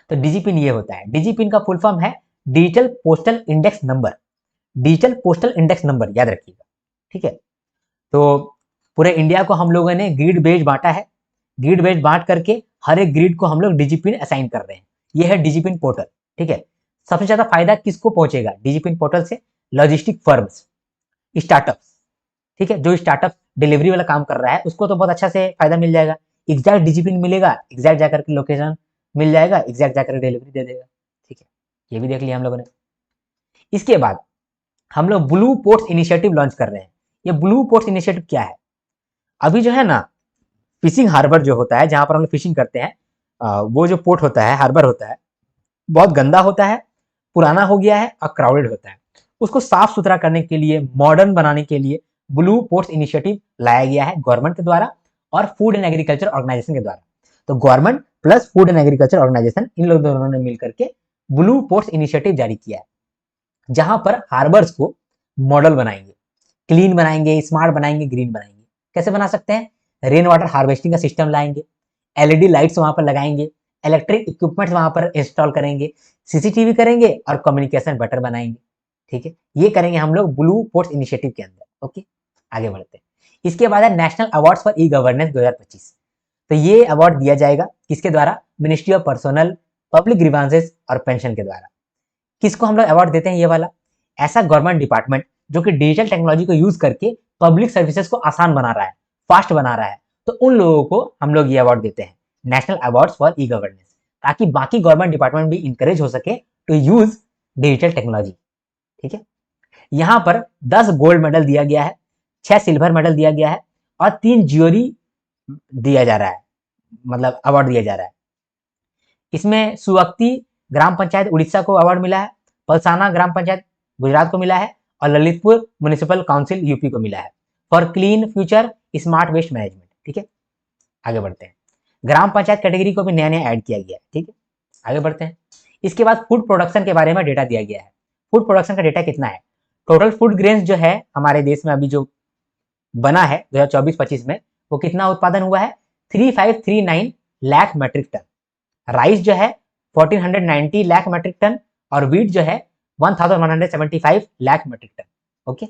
तो डिजिपिन ये होता है, डिजिपिन का फुल फॉर्म है digital postal index number, digital postal index number, याद रखिएगा, ठीक है। तो पूरे इंडिया को हम लोगों ने ग्रिड बेस्ड बांटा है, ग्रिड बेस्ड बांट करके हर एक ग्रिड को हम लोग डिजिपिन असाइन कर रहे हैं। ये है डिजिपिन पोर्टल, ठीक है। सबसे ज्यादा फायदा किसको पहुंचेगा डिजिपिन पोर्टल से? लॉजिस्टिक फर्म्स, स्टार्टअप्स, ठीक है। जो स्टार्टअप डिलीवरी वाला काम कर रहा है उसको तो बहुत अच्छा से फायदा मिल जाएगा, एग्जैक्ट डिजिपिन मिलेगा, एग्जैक्ट जाकर के लोकेशन मिल जाएगा, एग्जैक्ट जाकर डिलीवरी दे देगा, ठीक है। ये भी देख लिया हम लोगों ने। इसके बाद हम लोग ब्लू पोर्ट्स इनिशिएटिव लॉन्च कर रहे हैं। ये ब्लू पोर्ट्स इनिशिएटिव क्या है? अभी जो है ना, फिशिंग हार्बर जो होता है, जहां पर हम लोग फिशिंग करते हैं, वो जो पोर्ट होता है, हार्बर होता है, बहुत गंदा होता है, पुराना हो गया है और क्राउडेड होता है। उसको साफ सुथरा करने के लिए, मॉडर्न बनाने के लिए ब्लू पोर्ट्स इनिशिएटिव लाया गया है गवर्नमेंट के द्वारा और फूड एंड एग्रीकल्चर ऑर्गेनाइजेशन के द्वारा। तो government plus food and agriculture organisation, इन लोग दोनों ने मिलकर के ब्लू पोर्ट्स इनिशिएटिव जारी किया है, जहां पर हार्बर्स को मॉडल बनाएंगे, क्लीन बनाएंगे, स्मार्ट बनाएंगे, ग्रीन बनाएंगे। कैसे बना सकते हैं? रेन वाटर हार्वेस्टिंग का सिस्टम लाएंगे, एलईडी लाइट्स वहां पर लगाएंगे, इलेक्ट्रिक इक्विपमेंट्स वहां पर इंस्टॉल करेंगे, सीसीटीवी करेंगे और कम्युनिकेशन बेटर बनाएंगे, ठीक है। ये करेंगे हम लोग ब्लू पोर्ट्स इनिशिएटिव के अंदर। ओके, आगे बढ़ते हैं। इसके बाद है national awards for e governance 2025। तो ये अवार्ड दिया जाएगा किसके द्वारा? Ministry of personnel, public grievances और पेंशन के द्वारा। किसको हम लोग अवार्ड देते हैं? ये वाला ऐसा गवर्नमेंट डिपार्टमेंट जो कि डिजिटल टेक्नोलॉजी को यूज करके पब्लिक सर्विसेज को आसान बना रहा है, फास्ट बना रहा है, तो उन लोगों को हम लोग ये अवार्ड देते हैं, national awards for e governance, ताकि बाकी गवर्नमेंट डिपार्टमेंट भी इंकरेज हो सके टू यूज डिजिटल टेक्नोलॉजी, ठीक है। यहाँ पर 10 गोल्ड मेडल दिया गया है, 6 सिल्वर मेडल दिया गया है और 3 ज्यूरी दिया जा रहा है, मतलब अवार्ड दिया जा रहा है। इसमें सुवक्ति ग्राम पंचायत उड़ीसा को अवार्ड मिला है, पलसाना ग्राम पंचायत गुजरात को मिला है और ललितपुर म्युनिसिपल काउंसिल यूपी को मिला है for clean future smart waste management, ठीक है। आगे बढ़ते हैं। ग्राम पंचायत कैटेगरी को भी नया नया ऐड किया गया है, ठीक है। आगे बढ़ते हैं। इसके बाद फूड प्रोडक्शन के बारे में डेटा दिया गया है। फूड प्रोडक्शन का डेटा कितना है? टोटल फूड ग्रेन्स जो है हमारे देश में अभी जो बना है 2024-25 में, वो कितना उत्पादन हुआ है? 3539 लाख मेट्रिक टन। राइस जो है 1490 लाख मेट्रिक टन और वीट जो है 1175 लाख मेट्रिक टन। ओके,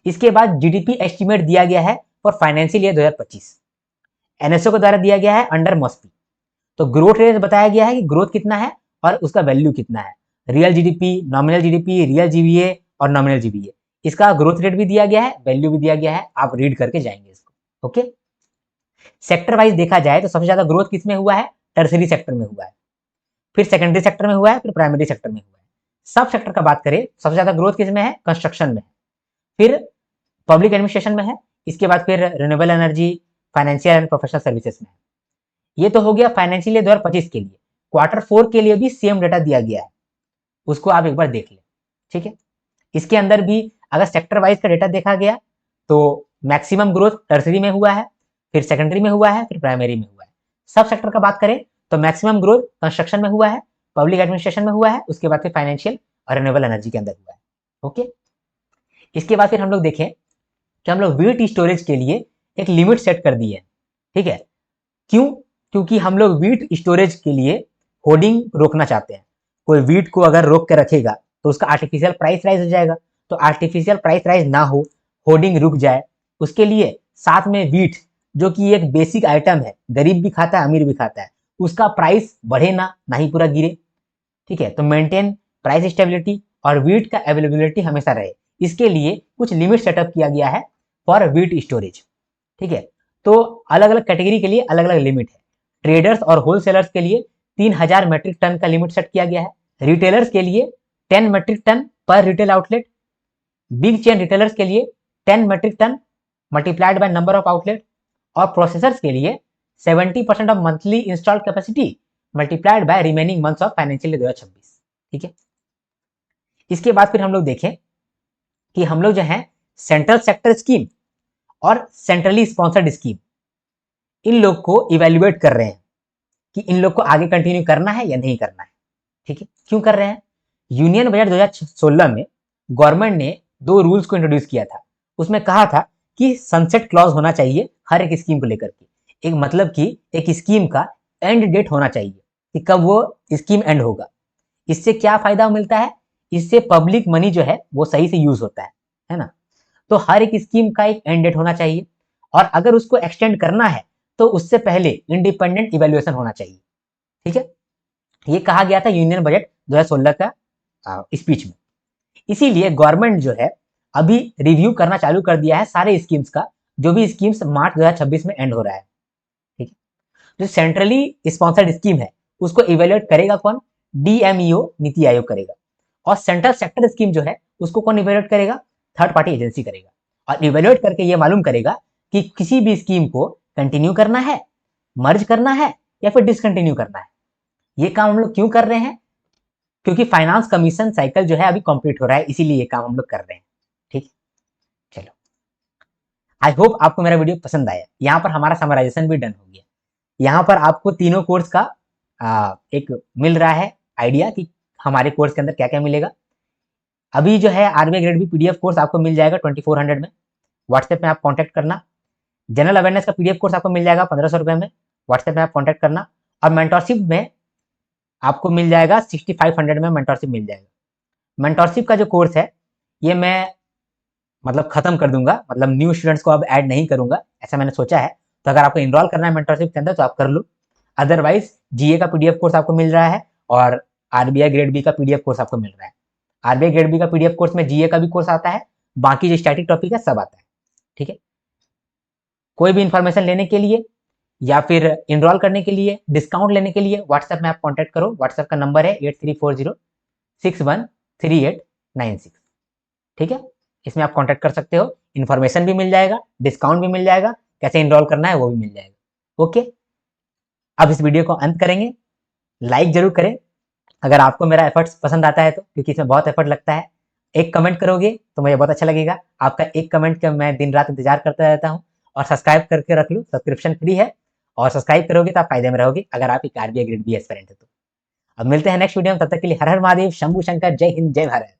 इसके बाद जीडीपी एस्टीमेट दिया गया है फॉर फाइनेंशियल ईयर 2025, एनएसओ के द्वारा दिया गया है अंडर मॉस्पी। तो ग्रोथ रेट बताया गया है कि ग्रोथ कितना है और उसका वैल्यू कितना है, real GDP, nominal GDP, real GVA और नॉमिनल जीवीए। इसका ग्रोथ रेट भी दिया गया है, वैल्यू भी दिया गया है, आप रीड करके जाएंगे इसको। ओके, सेक्टर वाइज देखा जाए तो सबसे ज्यादा ग्रोथ किसमें हुआ है? टर्सरी सेक्टर में हुआ है, फिर सेकेंडरी सेक्टर में हुआ है, फिर प्राइमरी सेक्टर में हुआ है। सब सेक्टर का बात करें, सबसे ज्यादा ग्रोथ किसमें है? कंस्ट्रक्शन में है, फिर पब्लिक एडमिनिस्ट्रेशन में है, इसके बाद फिर renewable energy, financial and professional services में है। ये तो हो गया फाइनेंशियल ईयर 2025 के लिए। क्वार्टर 4 के लिए भी सेम डेटा दिया गया है, उसको आप एक बार देख लें, ठीक है। इसके अंदर भी अगर सेक्टर वाइज का डेटा देखा गया तो मैक्सिमम ग्रोथ टर्सरी में हुआ है, फिर सेकेंडरी में हुआ है, फिर प्राइमरी में हुआ है। सब सेक्टर का बात करें तो मैक्सिमम ग्रोथ कंस्ट्रक्शन में हुआ है, पब्लिक एडमिनिस्ट्रेशन में हुआ है, उसके बाद फिर फाइनेंशियल और रिन्यूएबल एनर्जी के अंदर हुआ है। ओके, इसके बाद फिर हम लोग देखें कि हम लोग वीट स्टोरेज के लिए एक लिमिट सेट कर दी है, ठीक है। क्यों? क्योंकि हम लोग वीट स्टोरेज के लिए होर्डिंग रोकना चाहते हैं। कोई वीट को अगर रोक के रखेगा तो उसका आर्टिफिशियल प्राइस राइज हो जाएगा, तो आर्टिफिशियल प्राइस राइज ना हो, होर्डिंग रुक जाए, उसके लिए साथ में वीट जो कि एक बेसिक आइटम है, गरीब भी खाता है, अमीर भी खाता है, उसका प्राइस बढ़े ना ही पूरा गिरे, ठीक है। तो मेंटेन प्राइस स्टेबिलिटी और वीट का अवेलेबिलिटी हमेशा रहे, इसके लिए कुछ लिमिट सेटअप किया गया है फॉर व्हीट स्टोरेज। ठीक है, तो अलग अलग कैटेगरी के लिए अलग अलग लिमिट है। ट्रेडर्स और होलसेलर्स के लिए 3000 मेट्रिक टन का लिमिट सेट किया गया है। रिटेलर्स के लिए 10 मेट्रिक टन पर retail outlet. Big chain retailers के लिए 10 metric tonne multiplied by number of outlet. और प्रोसेसर्स के लिए 70% of monthly installed capacity multiplied by remaining months of financial year 2026। ठीक है, इसके बाद फिर हम लोग देखें कि हम लोग जो है सेंट्रल सेक्टर स्कीम और सेंट्रली स्पॉन्सर्ड स्कीम, इन लोग को इवेल्युएट कर रहे हैं कि इन लोग को आगे कंटिन्यू करना है या नहीं करना है। ठीक है, क्यों कर रहे हैं? यूनियन बजट 2016 में गवर्नमेंट ने 2 रूल्स को इंट्रोड्यूस किया था। उसमें कहा था कि सनसेट क्लॉज होना चाहिए हर एक स्कीम को लेकर के। एक मतलब कि एक स्कीम का एंड डेट होना चाहिए कि कब वो स्कीम एंड होगा। इससे क्या फायदा मिलता है? इससे पब्लिक मनी जो है वो सही से यूज होता है ना। तो हर एक स्कीम का एक एंड डेट होना चाहिए, और अगर उसको एक्सटेंड करना है तो उससे पहले इंडिपेंडेंट इवेल्युएशन होना चाहिए। ठीक है, ये कहा गया था यूनियन बजट 2016 का स्पीच में। इसीलिए गवर्नमेंट जो है अभी रिव्यू करना चालू कर दिया है सारे स्कीम्स का, जो भी स्कीम्स मार्च 2026 में एंड हो रहा है। ठीक है, जो सेंट्रली स्पॉन्सर्ड स्कीम है उसको इवेल्युएट करेगा कौन? DMEO, नीति आयोग करेगा। और सेंट्रल सेक्टर स्कीम जो है उसको कौन इवेल्युएट करेगा? थर्ड पार्टी एजेंसी करेगा। और इवेल्युएट करके ये मालूम करेगा कि किसी भी स्कीम को कंटिन्यू करना है, मर्ज करना है या फिर डिसकंटिन्यू करना है। ये काम हम लोग क्यों कर रहे हैं? क्योंकि फाइनेंस कमीशन साइकिल जो है अभी कंप्लीट हो रहा है, इसीलिए ये काम हम लोग कर रहे हैं। ठीक, चलो, आई होप आपको मेरा वीडियो पसंद आया। यहाँ पर हमारा समराइजेशन भी डन हो गया। यहाँ पर आपको तीनों कोर्स का एक मिल रहा है आइडिया कि हमारे कोर्स के अंदर क्या क्या मिलेगा। अभी जो है RBI grade B PDF course आपको मिल जाएगा 2400 में, व्हाट्सएप में आप कॉन्टैक्ट करना। जनरल अवेयरनेस का PDF कोर्स आपको मिल जाएगा 1500 रुपये में, व्हाट्सएप में आप कॉन्टैक्ट करना। और मेंटरशिप में आपको मिल जाएगा 6500 में, मेंटरशिप मिल जाएगा। मेंटरशिप का जो कोर्स है ये मैं मतलब खत्म कर दूंगा, मतलब न्यू स्टूडेंट्स को अब ऐड नहीं करूंगा, ऐसा मैंने सोचा है। तो अगर आपको इनरोल करना है मेंटरशिप के अंदर तो आप कर लो। अदरवाइज GA का PDF कोर्स आपको मिल रहा है और आरबीआई ग्रेड बी का PDF कोर्स आपको मिल रहा है। आरबीआई ग्रेड बी का PDF कोर्स में GA का भी कोर्स आता है, बाकी जो स्टैटिक टॉपिक है सब आता है। ठीक है, कोई भी इंफॉर्मेशन लेने के लिए या फिर इनरोल करने के लिए, डिस्काउंट लेने के लिए व्हाट्सएप में आप कॉन्टैक्ट करो। व्हाट्सएप का नंबर है 8340613896। ठीक है, इसमें आप कॉन्टैक्ट कर सकते हो। इन्फॉर्मेशन भी मिल जाएगा, डिस्काउंट भी मिल जाएगा, कैसे इनरोल करना है वो भी मिल जाएगा। ओके, अब इस वीडियो को अंत करेंगे। लाइक जरूर करें अगर आपको मेरा एफर्ट्स पसंद आता है तो, क्योंकि इसमें बहुत एफर्ट लगता है। एक कमेंट करोगे तो मुझे बहुत अच्छा लगेगा। आपका एक कमेंट का मैं दिन रात इंतजार करता रहता हूँ। और सब्सक्राइब करके रख लो, सब्सक्रिप्शन फ्री है, और सब्सक्राइब करोगे तो आप फायदे में रहोगे अगर आप एक आरबीआई ग्रेड बी एस्पिरेंट है तो। अब मिलते हैं नेक्स्ट वीडियो में, तब तक के लिए हर हर महादेव, शंभू शंकर, जय हिंद, जय भारत।